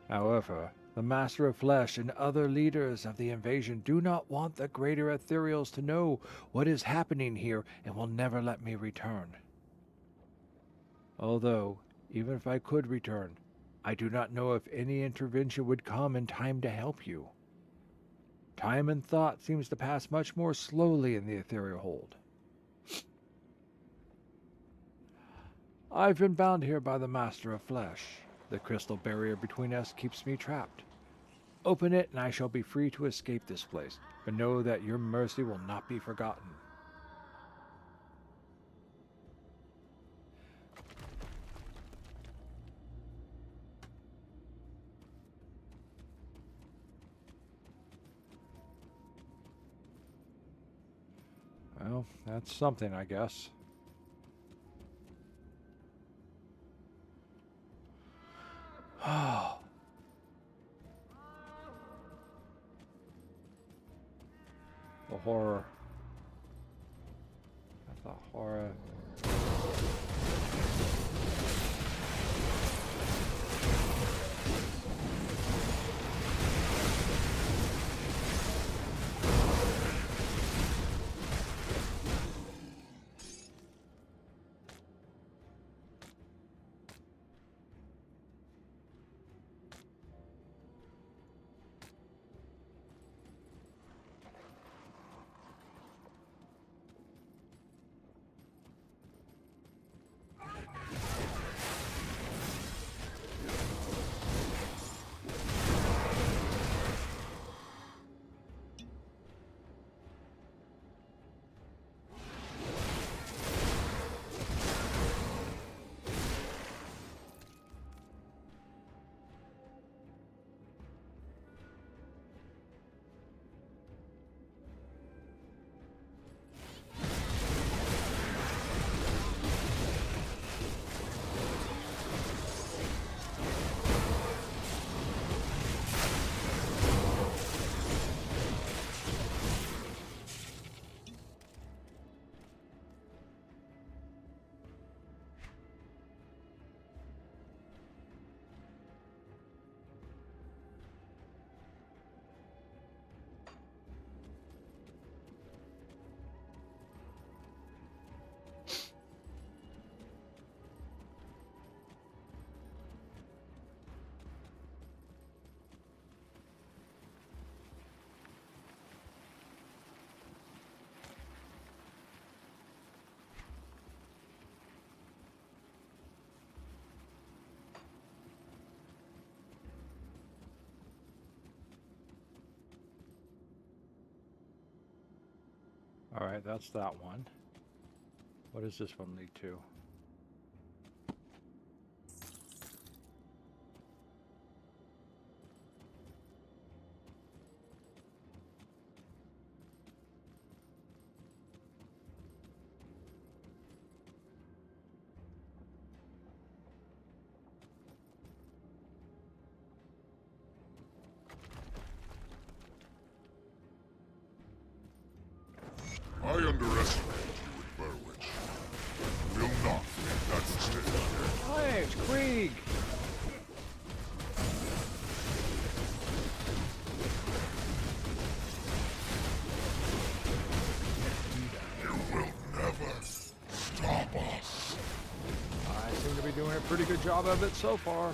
However, the Master of Flesh and other leaders of the invasion do not want the greater Atherials to know what is happening here and will never let me return. Although, even if I could return, I do not know if any intervention would come in time to help you. Time and thought seems to pass much more slowly in the ethereal hold. I've been bound here by the Master of Flesh. The crystal barrier between us keeps me trapped. Open it and I shall be free to escape this place, but know that your mercy will not be forgotten. Well, that's something, I guess. Oh. The horror. I thought horror. Alright, that's that one. What does this one lead to? I underestimated you at Burwich. Will not make that mistake again. Thanks, Krieg! You will never stop us. I seem to be doing a pretty good job of it so far.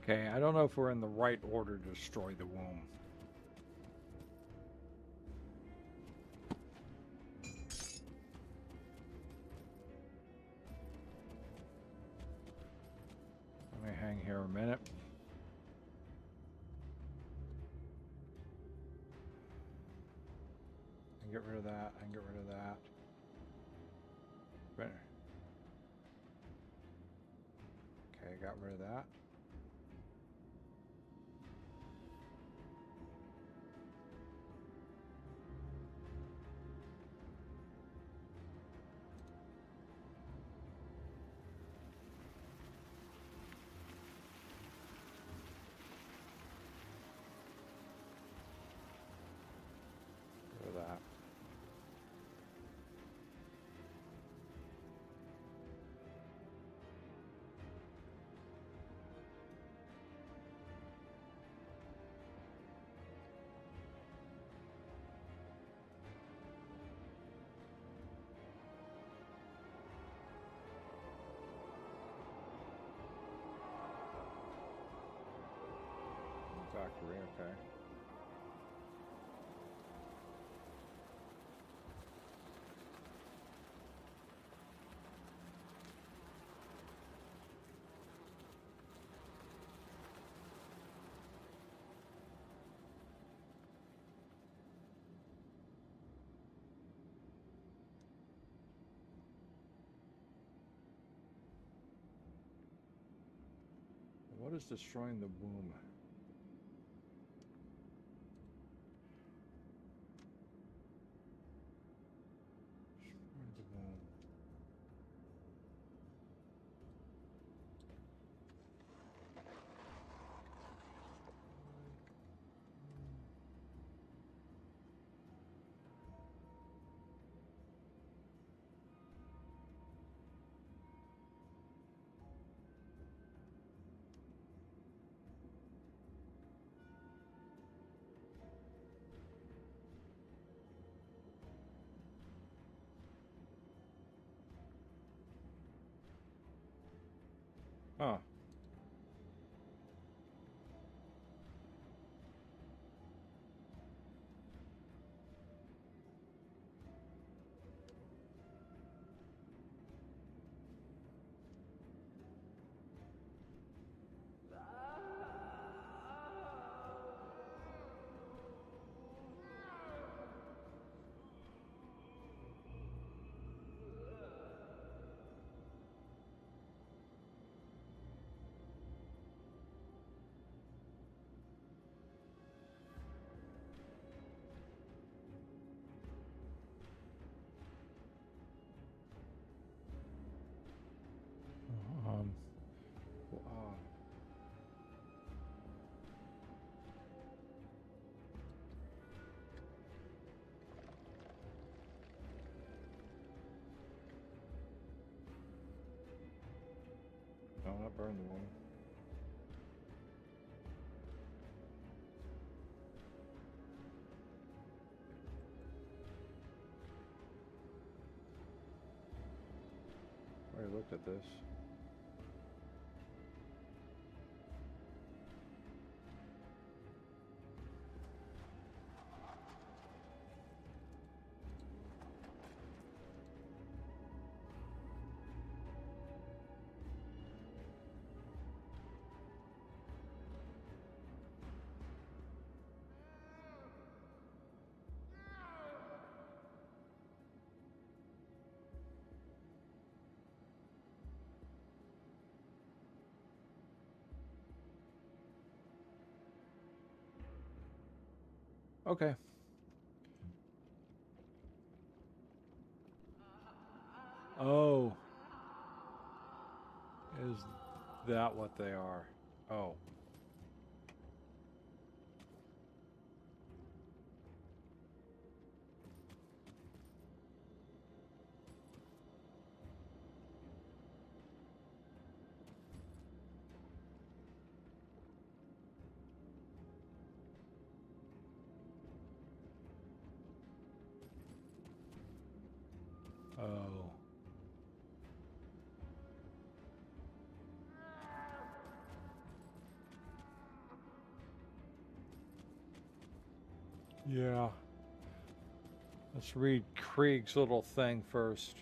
Okay, I don't know if we're in the right order to destroy the womb. Let me hang here a minute. And get rid of that, and get rid of that. Right. Okay, got rid of that. Rid of that. Factory, okay. What is destroying the womb? Destroy the womb. Huh. Uh, no, not burn the womb. I already looked at this. Okay. Oh. Is that what they are? Oh. Oh. Yeah. Let's read Krieg's little thing first.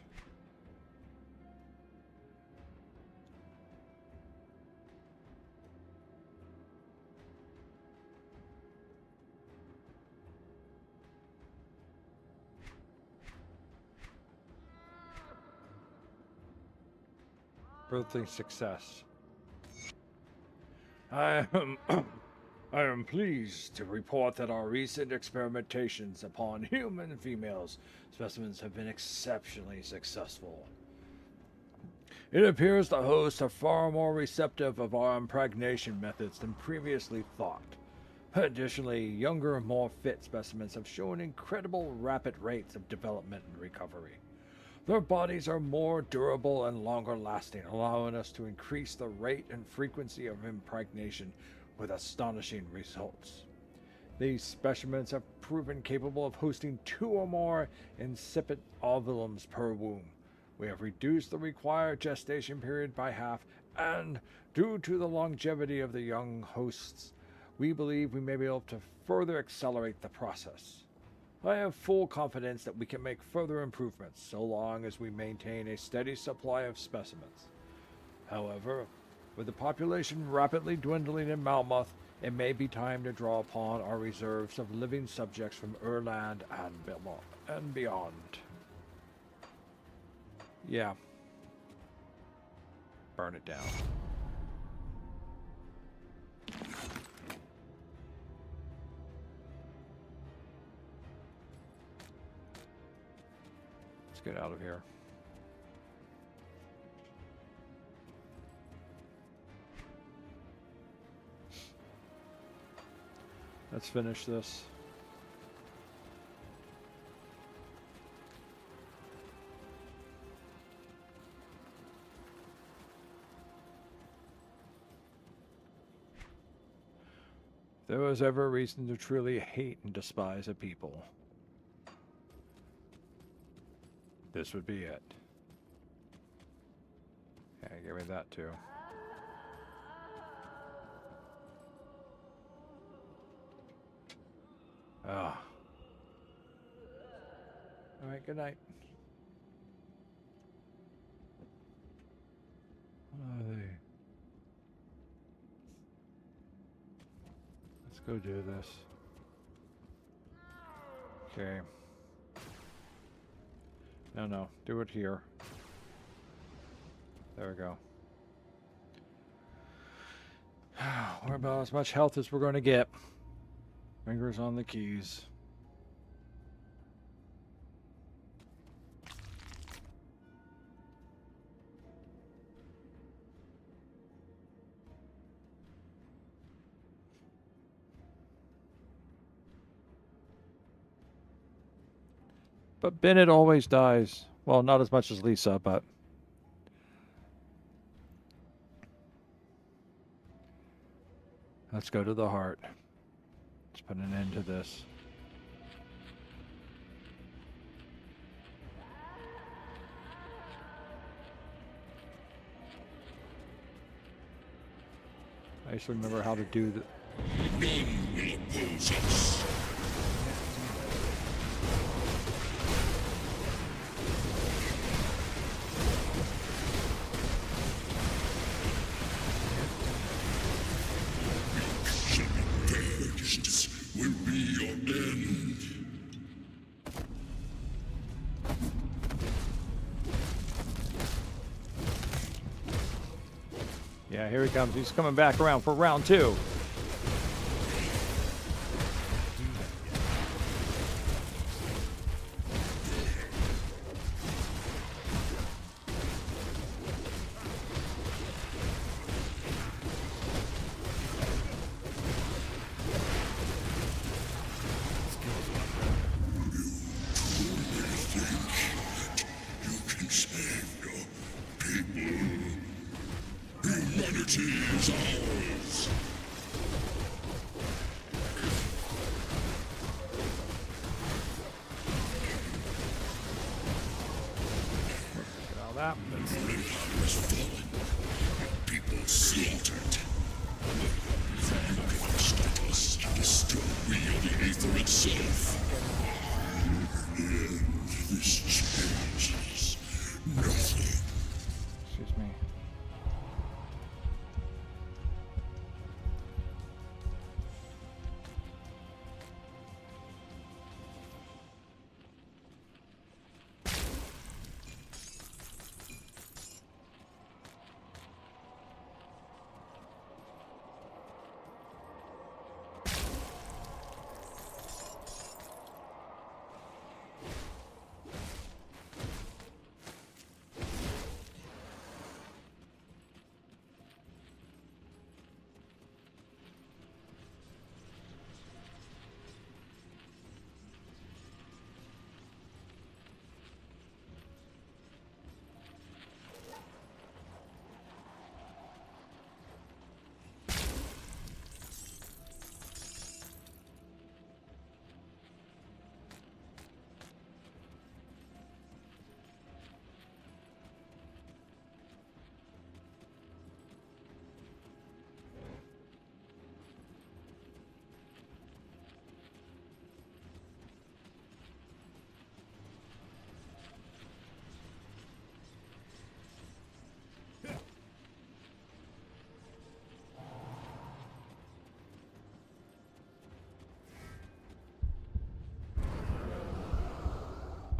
Birthing success. I am pleased to report that our recent experimentations upon human females specimens have been exceptionally successful. It appears the hosts are far more receptive of our impregnation methods than previously thought. Additionally, younger, more fit specimens have shown incredible rapid rates of development and recovery. Their bodies are more durable and longer lasting, allowing us to increase the rate and frequency of impregnation with astonishing results. These specimens have proven capable of hosting 2 or more incipient ovulums per womb. We have reduced the required gestation period by half, and due to the longevity of the young hosts, we believe we may be able to further accelerate the process. I have full confidence that we can make further improvements so long as we maintain a steady supply of specimens. However, with the population rapidly dwindling in Malmouth, it may be time to draw upon our reserves of living subjects from Erland and beyond. Yeah. Burn it down. Let's get out of here. Let's finish this. If there was ever a reason to truly hate and despise a people, this would be it. Yeah, give me that too. Ah. All right, good night. What are they? Let's go do this. Okay. No, do it here. There we go. We're about as much health as we're going to get. Fingers on the keys. But Bennett always dies. Well, not as much as Lisa, but... Let's go to the heart. Let's put an end to this. I used to remember how to do the... Will be your end. Yeah, here he comes. He's coming back around for round 2. is ours. Get all that. Empire has fallen. People slaughtered. You cannot stop us. It is still we are the Aether itself. In this changes nothing. Excuse me.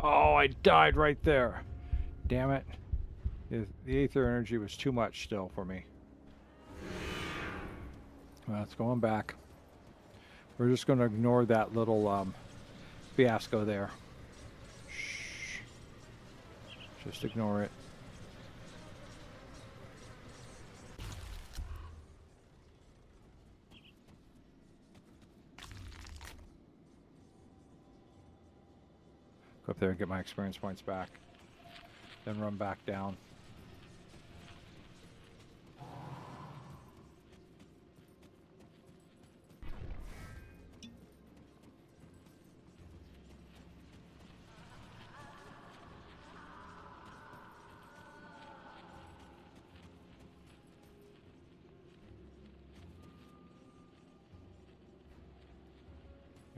Oh, I died right there. Damn it. The Aether energy was too much still for me. Well, it's going back. We're just going to ignore that little fiasco there. Shh. Just ignore it. Go up there and get my experience points back. Then run back down.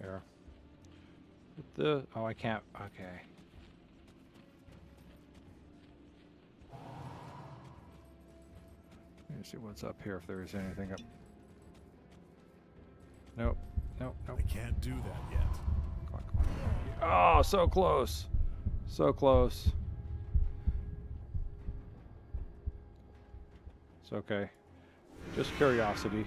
Here. Oh, I can't. Okay. Let me see what's up here, if there is anything up. Nope. Nope. Nope. I can't do that yet. Come on, come on. Oh, so close. So close. It's okay. Just curiosity.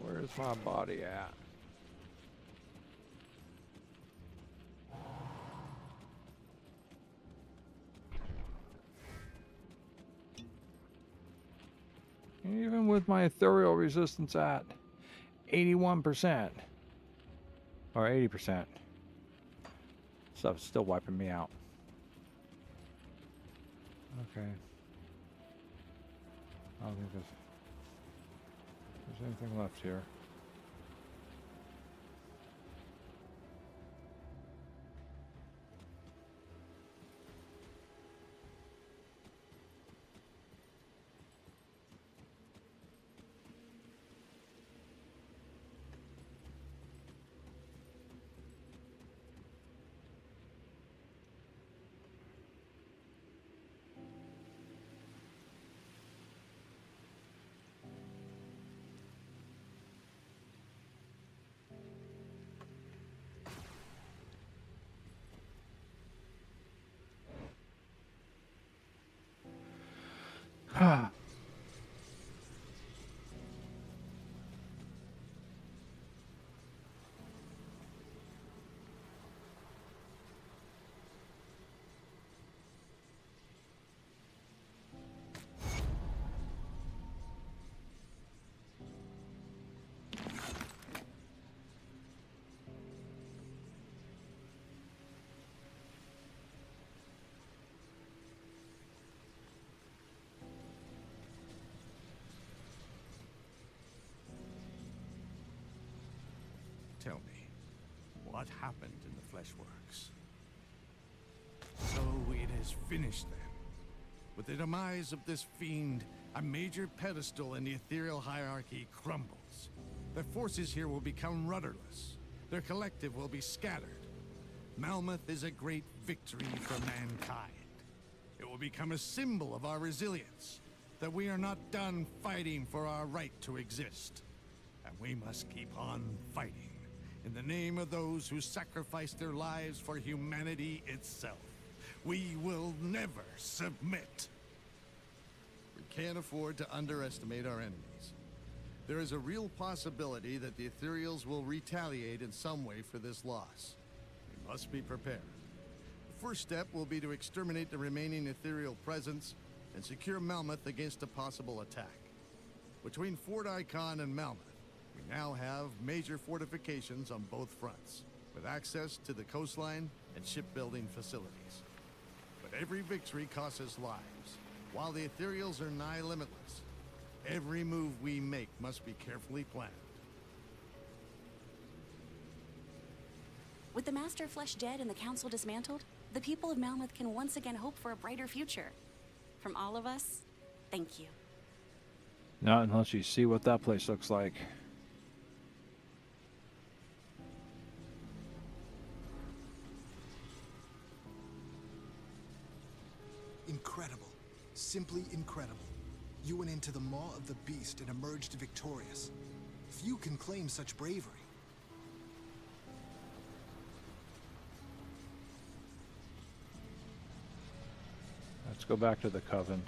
Where's my body at? Even with my ethereal resistance at 81% or 80%, stuff's still wiping me out. Okay. I don't think there's anything left here. Tell me, what happened in the Fleshworks? So it is finished then. With the demise of this fiend, a major pedestal in the ethereal hierarchy crumbles. Their forces here will become rudderless. Their collective will be scattered. Malmouth is a great victory for mankind. It will become a symbol of our resilience, that we are not done fighting for our right to exist. And we must keep on fighting, in the name of those who sacrificed their lives for humanity itself. We will never submit. We can't afford to underestimate our enemies. There is a real possibility that the Atherials will retaliate in some way for this loss. We must be prepared. The first step will be to exterminate the remaining Atherial presence and secure Malmouth against a possible attack. Between Fort Icon and Malmouth, we now have major fortifications on both fronts, with access to the coastline and shipbuilding facilities. But every victory costs us lives, while the Atherials are nigh limitless. Every move we make must be carefully planned. With the Master Flesh dead and the Council dismantled, the people of Malmouth can once again hope for a brighter future. From all of us, thank you. Not unless you see what that place looks like. Incredible. Simply incredible. You went into the maw of the beast and emerged victorious. Few can claim such bravery. Let's go back to the Coven.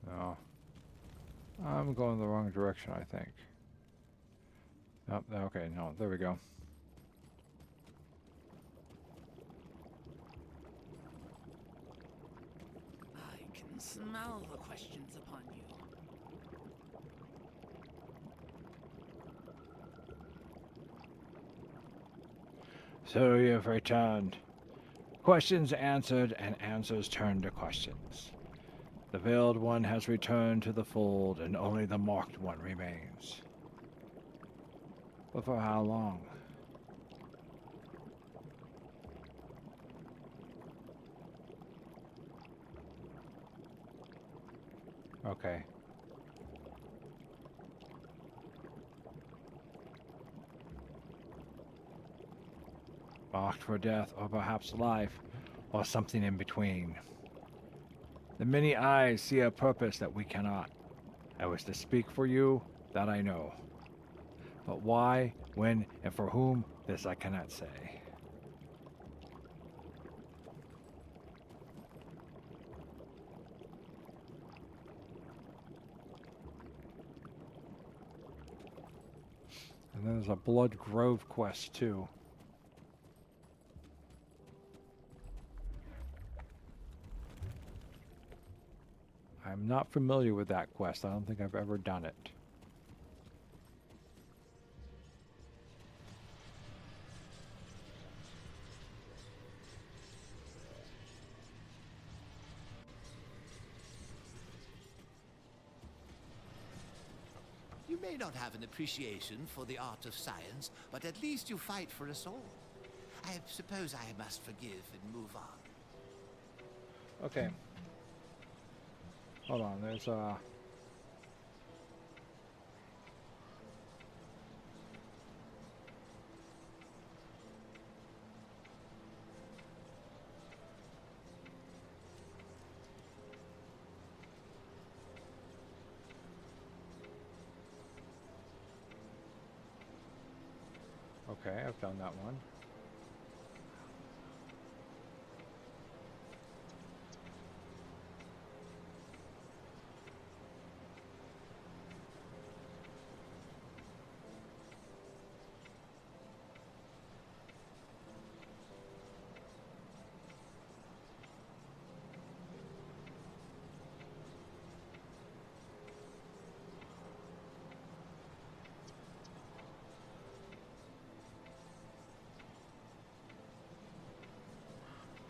No. I'm going the wrong direction, I think. Oh, okay, no, there we go. I can smell the questions upon you. So you've returned. Questions answered and answers turned to questions. The Veiled One has returned to the fold and only the Marked One remains. But for how long? Okay. Marked for death, or perhaps life, or something in between. The many eyes see a purpose that we cannot. I was to speak for you, that I know. But why, when, and for whom, this I cannot say. And then there's a Blood Grove quest, too. I'm not familiar with that quest. I don't think I've ever done it. You may not have an appreciation for the art of science, but at least you fight for us all. I suppose I must forgive and move on. Okay. Hold on, there's okay, I've done that one.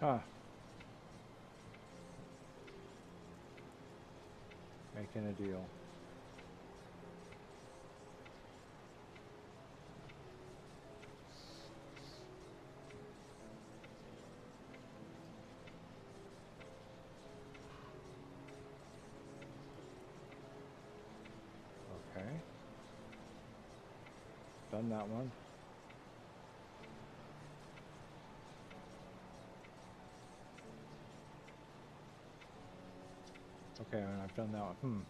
Huh. Making a deal. Okay. Done that one. Okay, and I've done that one.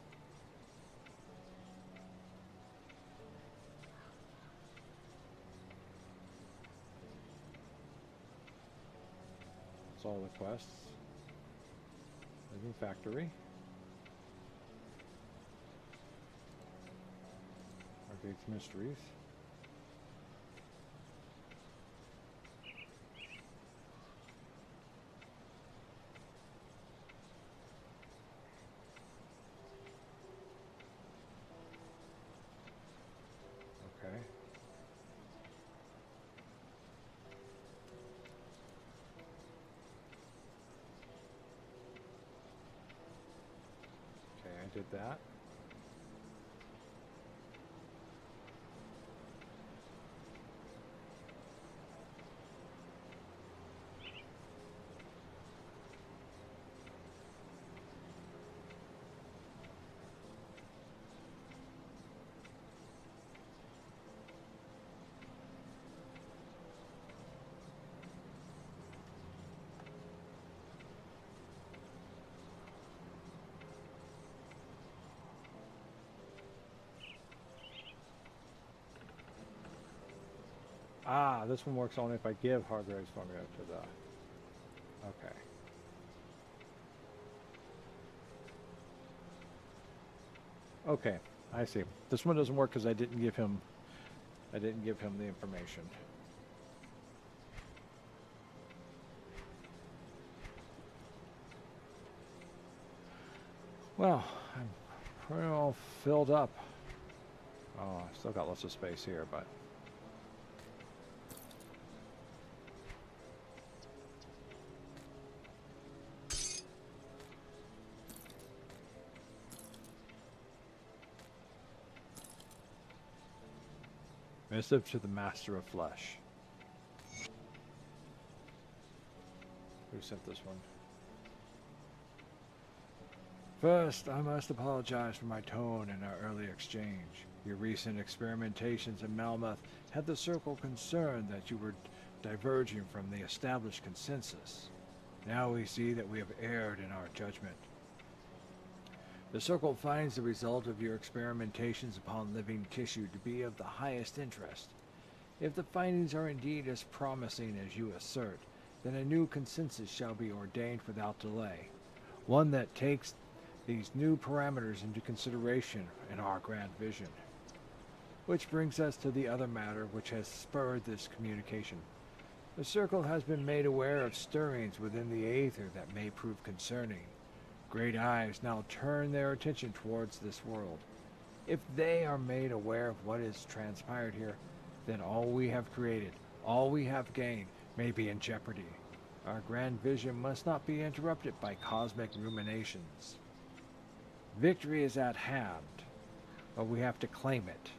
That's all the quests. Living factory. Arcade's mysteries. Okay. Okay, I did that. Ah, this one works only if I give Hargrave's formula to the... Okay. Okay, I see. This one doesn't work because I didn't give him the information. Well, I'm pretty well filled up. Oh, I still got lots of space here, but... Missive to the Master of Flesh. Who sent this one? First, I must apologize for my tone in our early exchange. Your recent experimentations in Malmouth had the Circle concerned that you were diverging from the established consensus. Now we see that we have erred in our judgment. The Circle finds the result of your experimentations upon living tissue to be of the highest interest. If the findings are indeed as promising as you assert, then a new consensus shall be ordained without delay, one that takes these new parameters into consideration in our grand vision. Which brings us to the other matter which has spurred this communication. The Circle has been made aware of stirrings within the Aether that may prove concerning. Great eyes now turn their attention towards this world. If they are made aware of what has transpired here, then all we have created, all we have gained, may be in jeopardy. Our grand vision must not be interrupted by cosmic ruminations. Victory is at hand, but we have to claim it.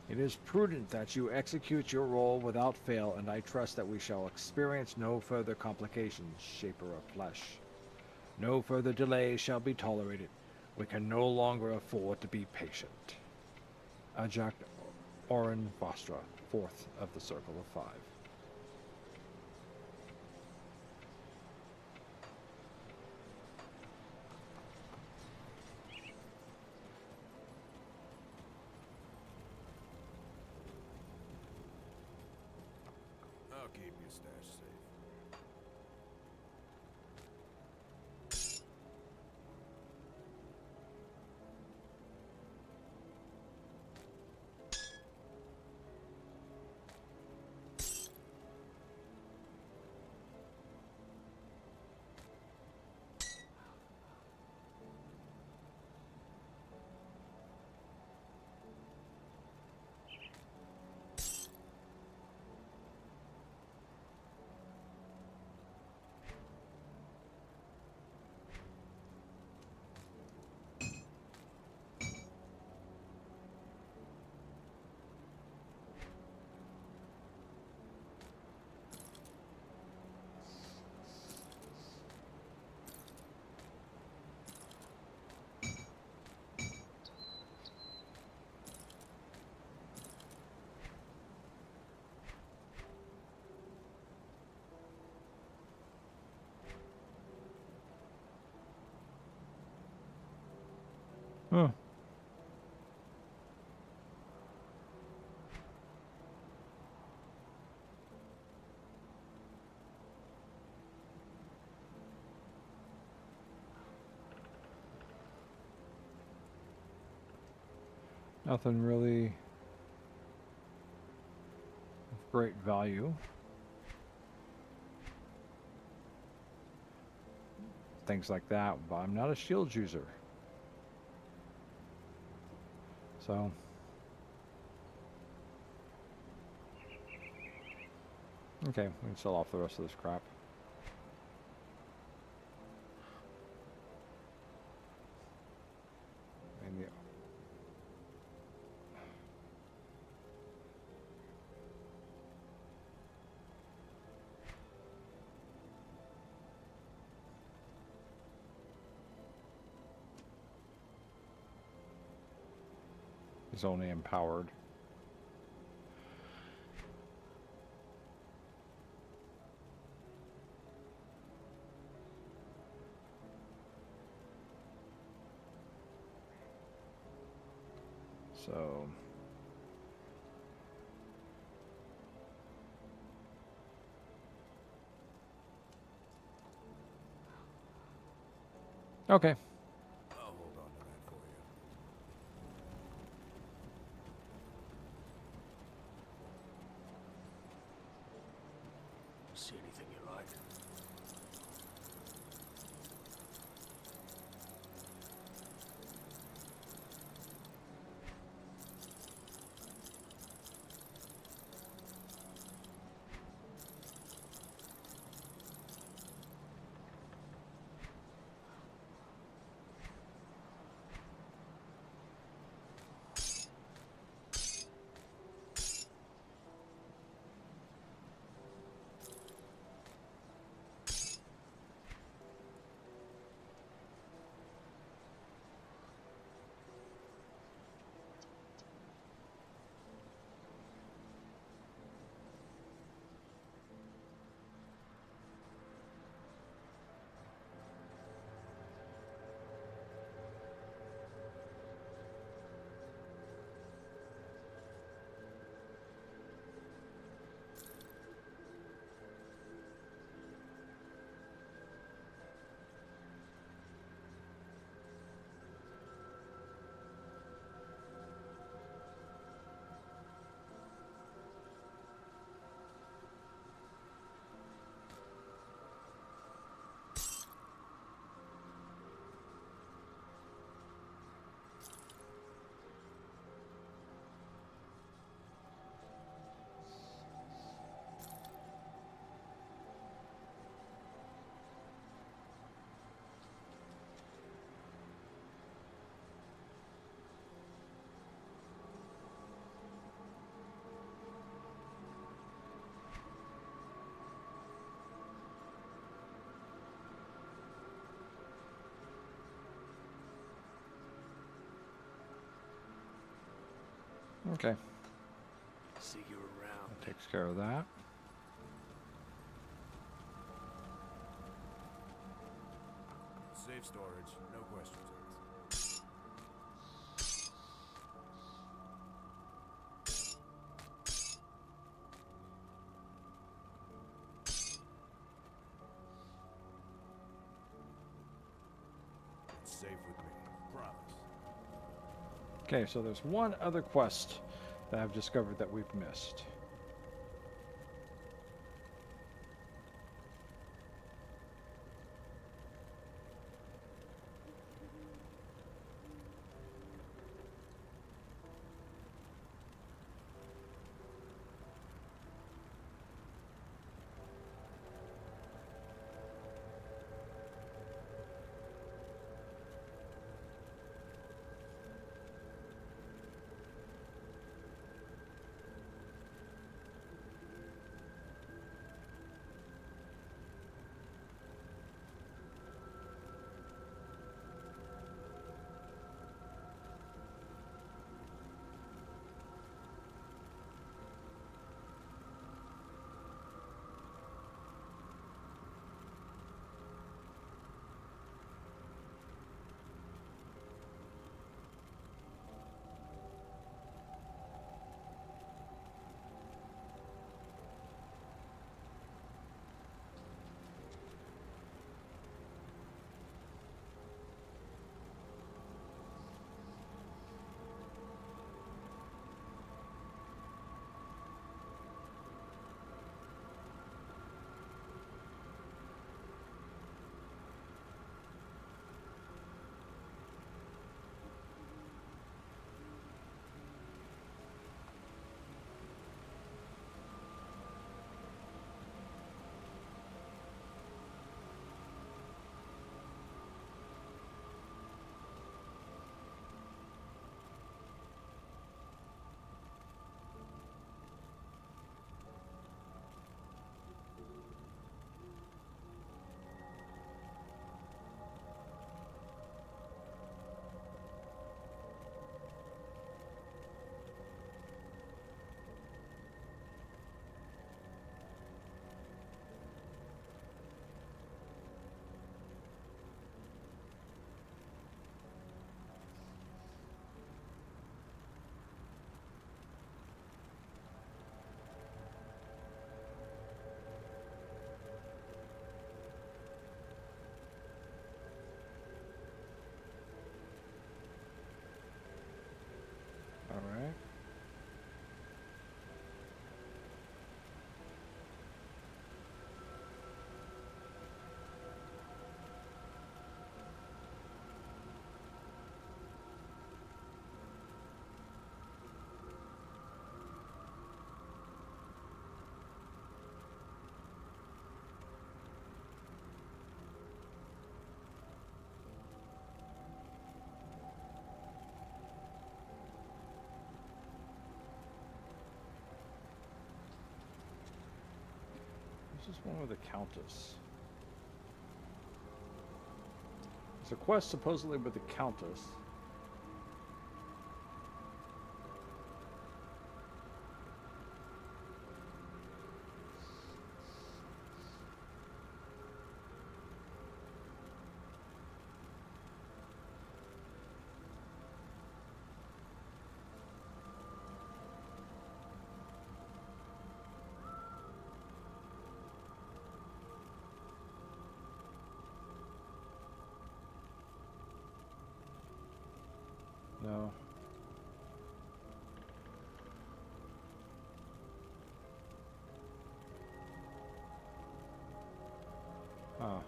It is prudent that you execute your role without fail, and I trust that we shall experience no further complications, Shaper of Flesh. No further delays shall be tolerated. We can no longer afford to be patient. Ajak Oren Vostra, 4th of the Circle of 5. I'll keep your stash safe. Nothing really of great value. Things like that, but I'm not a shield user. So okay, we can sell off the rest of this crap. And yeah. He's only empowered. So okay. I'll hold on to that for you. See anything you like? Okay. See you around. That takes care of that. Safe storage, no questions asked. It's safe with me, promise. Okay, so there's one other quest that I've discovered that we've missed. Where's this one with the Countess? There's a quest supposedly with the Countess. No. Huh.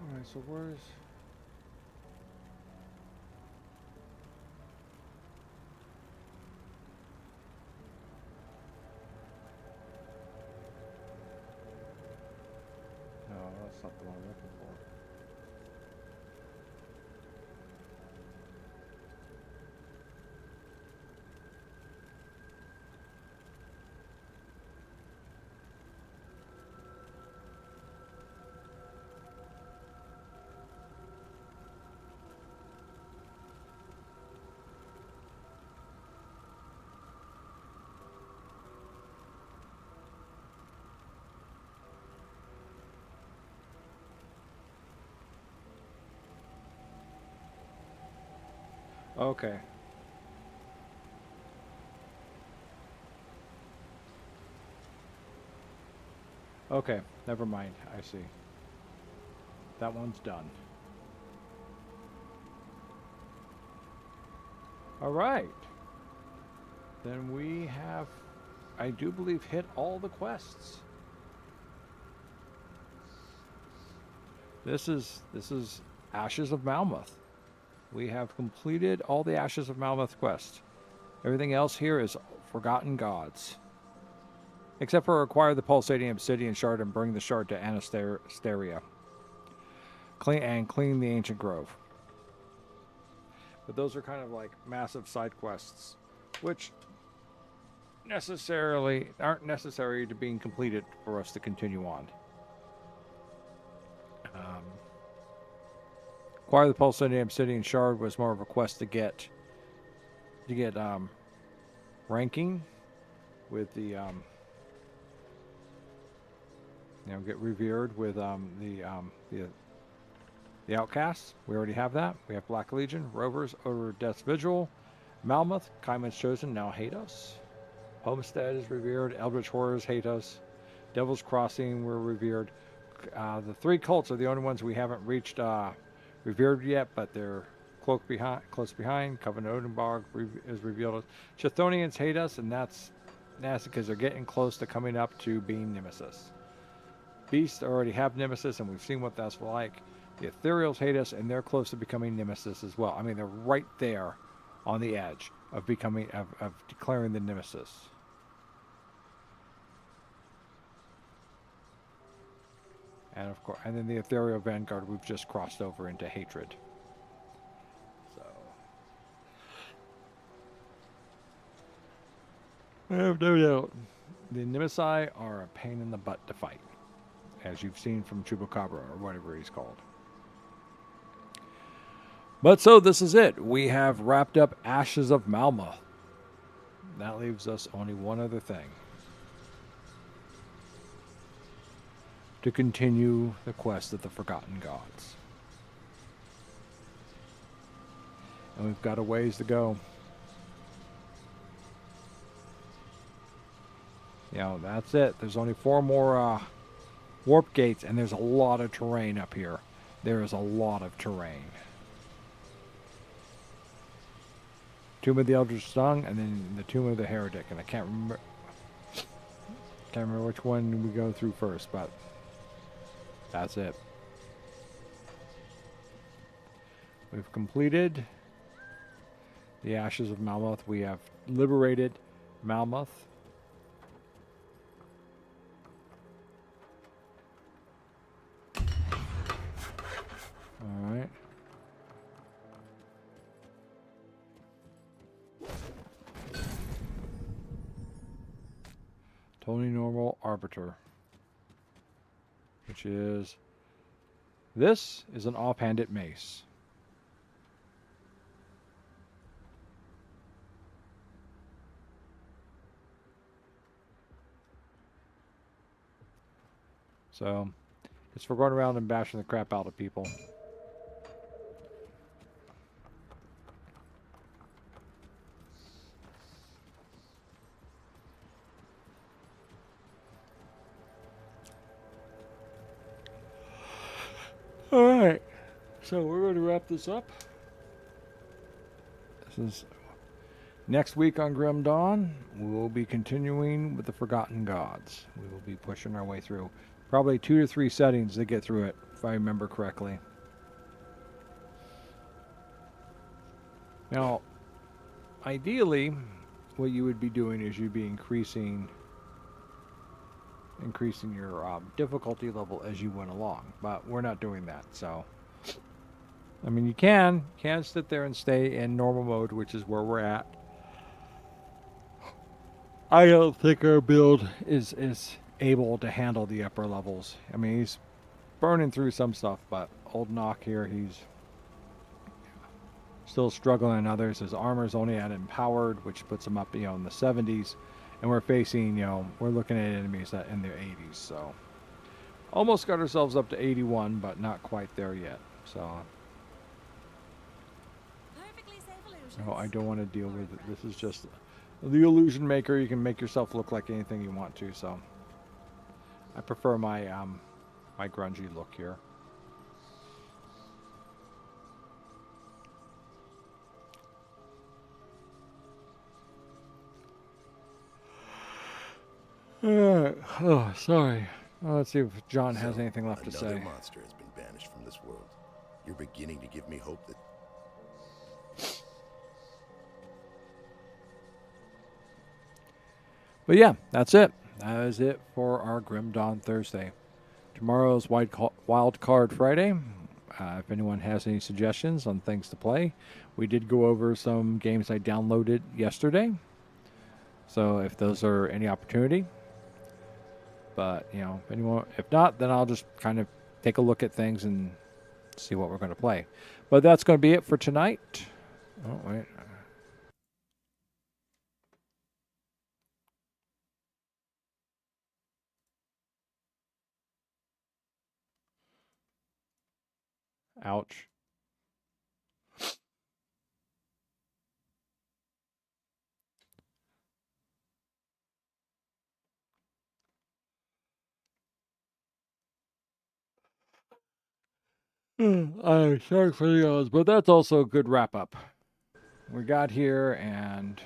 Alright, so where's... No, that's not the one I'm looking for. Okay. Okay, never mind. I see. That one's done. All right. Then we have, I do believe, hit all the quests. This is Ashes of Malmouth. We have completed all the Ashes of Malmouth quests. Everything else here is Forgotten Gods. Except for acquire the pulsating obsidian shard and bring the shard to Anasteria. Clean the ancient grove. But those are kind of like massive side quests, which aren't necessary to being completed for us to continue on. Acquire the pulsating obsidian shard was more of a quest to get ranking with the get revered with the outcasts. We already have that. We have Black Legion, Rovers, over Death's Vigil, Malmouth, Kaiman's Chosen now hate us. Homestead is revered. Eldritch Horrors hate us. Devil's Crossing we're revered. The three cults are the only ones we haven't reached revered yet, but they're close behind. Covenant Odenbog is revealed. Chthonians hate us, and that's nasty because they're getting close to coming up to being Nemesis. Beasts already have Nemesis, and we've seen what that's like. The Atherials hate us, and they're close to becoming Nemesis as well. I mean, they're right there on the edge of becoming of declaring the Nemesis. And of course, and then the Ethereal Vanguard we've just crossed over into hatred. So I have no doubt the Nemesi are a pain in the butt to fight, as you've seen from Chupacabra or whatever he's called. But so this is it. We have wrapped up Ashes of Malmouth. That leaves us only one other thing. To continue the quest of the Forgotten Gods. And we've got a ways to go. You know, that's it. There's only 4 more warp gates, and there's a lot of terrain up here. There is a lot of terrain. Tomb of the Eldritch Stung, and then the Tomb of the Heretic. And I can't remember which one we go through first, but that's it. We've completed the Ashes of Malmouth. We have liberated Malmouth. Totally normal arbiter. Which is... This is an offhanded mace. So, it's for going around and bashing the crap out of people. Alright, so we're going to wrap this up. This is next week on Grim Dawn. We will be continuing with the Forgotten Gods. We will be pushing our way through probably 2 to 3 settings to get through it, if I remember correctly. Now, ideally, what you would be doing is you'd be increasing your difficulty level as you went along, but we're not doing that. So, I mean, you can sit there and stay in normal mode, which is where we're at. I don't think our build is able to handle the upper levels. I mean, he's burning through some stuff, but old NoC here, he's still struggling in others. His armor's only at empowered, which puts him up, in the 70s. And we're facing, we're looking at enemies that in their 80s. So, almost got ourselves up to 81, but not quite there yet. So, no, I don't want to deal with it. This is just the illusion maker. You can make yourself look like anything you want to. So, I prefer my my grungy look here. Oh, sorry. Let's see if John has anything left to say. Another monster has been banished from this world. You're beginning to give me hope that... But yeah, that's it. That is it for our Grim Dawn Thursday. Tomorrow's Wild Card Friday. If anyone has any suggestions on things to play, we did go over some games I downloaded yesterday. So if those are any opportunity. But, if not, then I'll just kind of take a look at things and see what we're going to play. But that's going to be it for tonight. Oh, wait. Ouch. I'm sorry for the yawns, but that's also a good wrap up. We got here and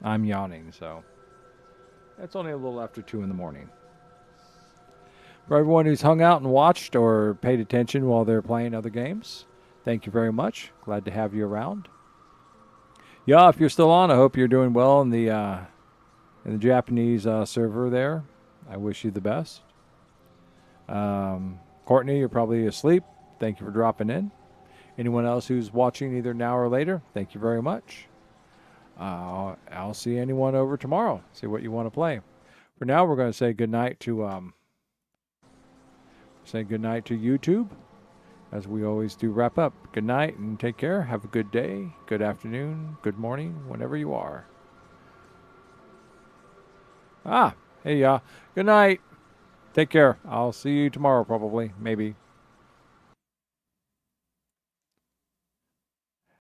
I'm yawning, so it's only a little after 2 in the morning. For everyone who's hung out and watched or paid attention while they're playing other games, thank you very much. Glad to have you around. Yeah, if you're still on, I hope you're doing well in the Japanese server there. I wish you the best. Courtney, you're probably asleep. Thank you for dropping in. Anyone else who's watching either now or later, thank you very much. I'll see anyone over tomorrow. See what you want to play. For now, we're going to say goodnight to YouTube, as we always do wrap up. Good night and take care. Have a good day, good afternoon, good morning, whenever you are. Hey, good night. Take care. I'll see you tomorrow, probably. Maybe.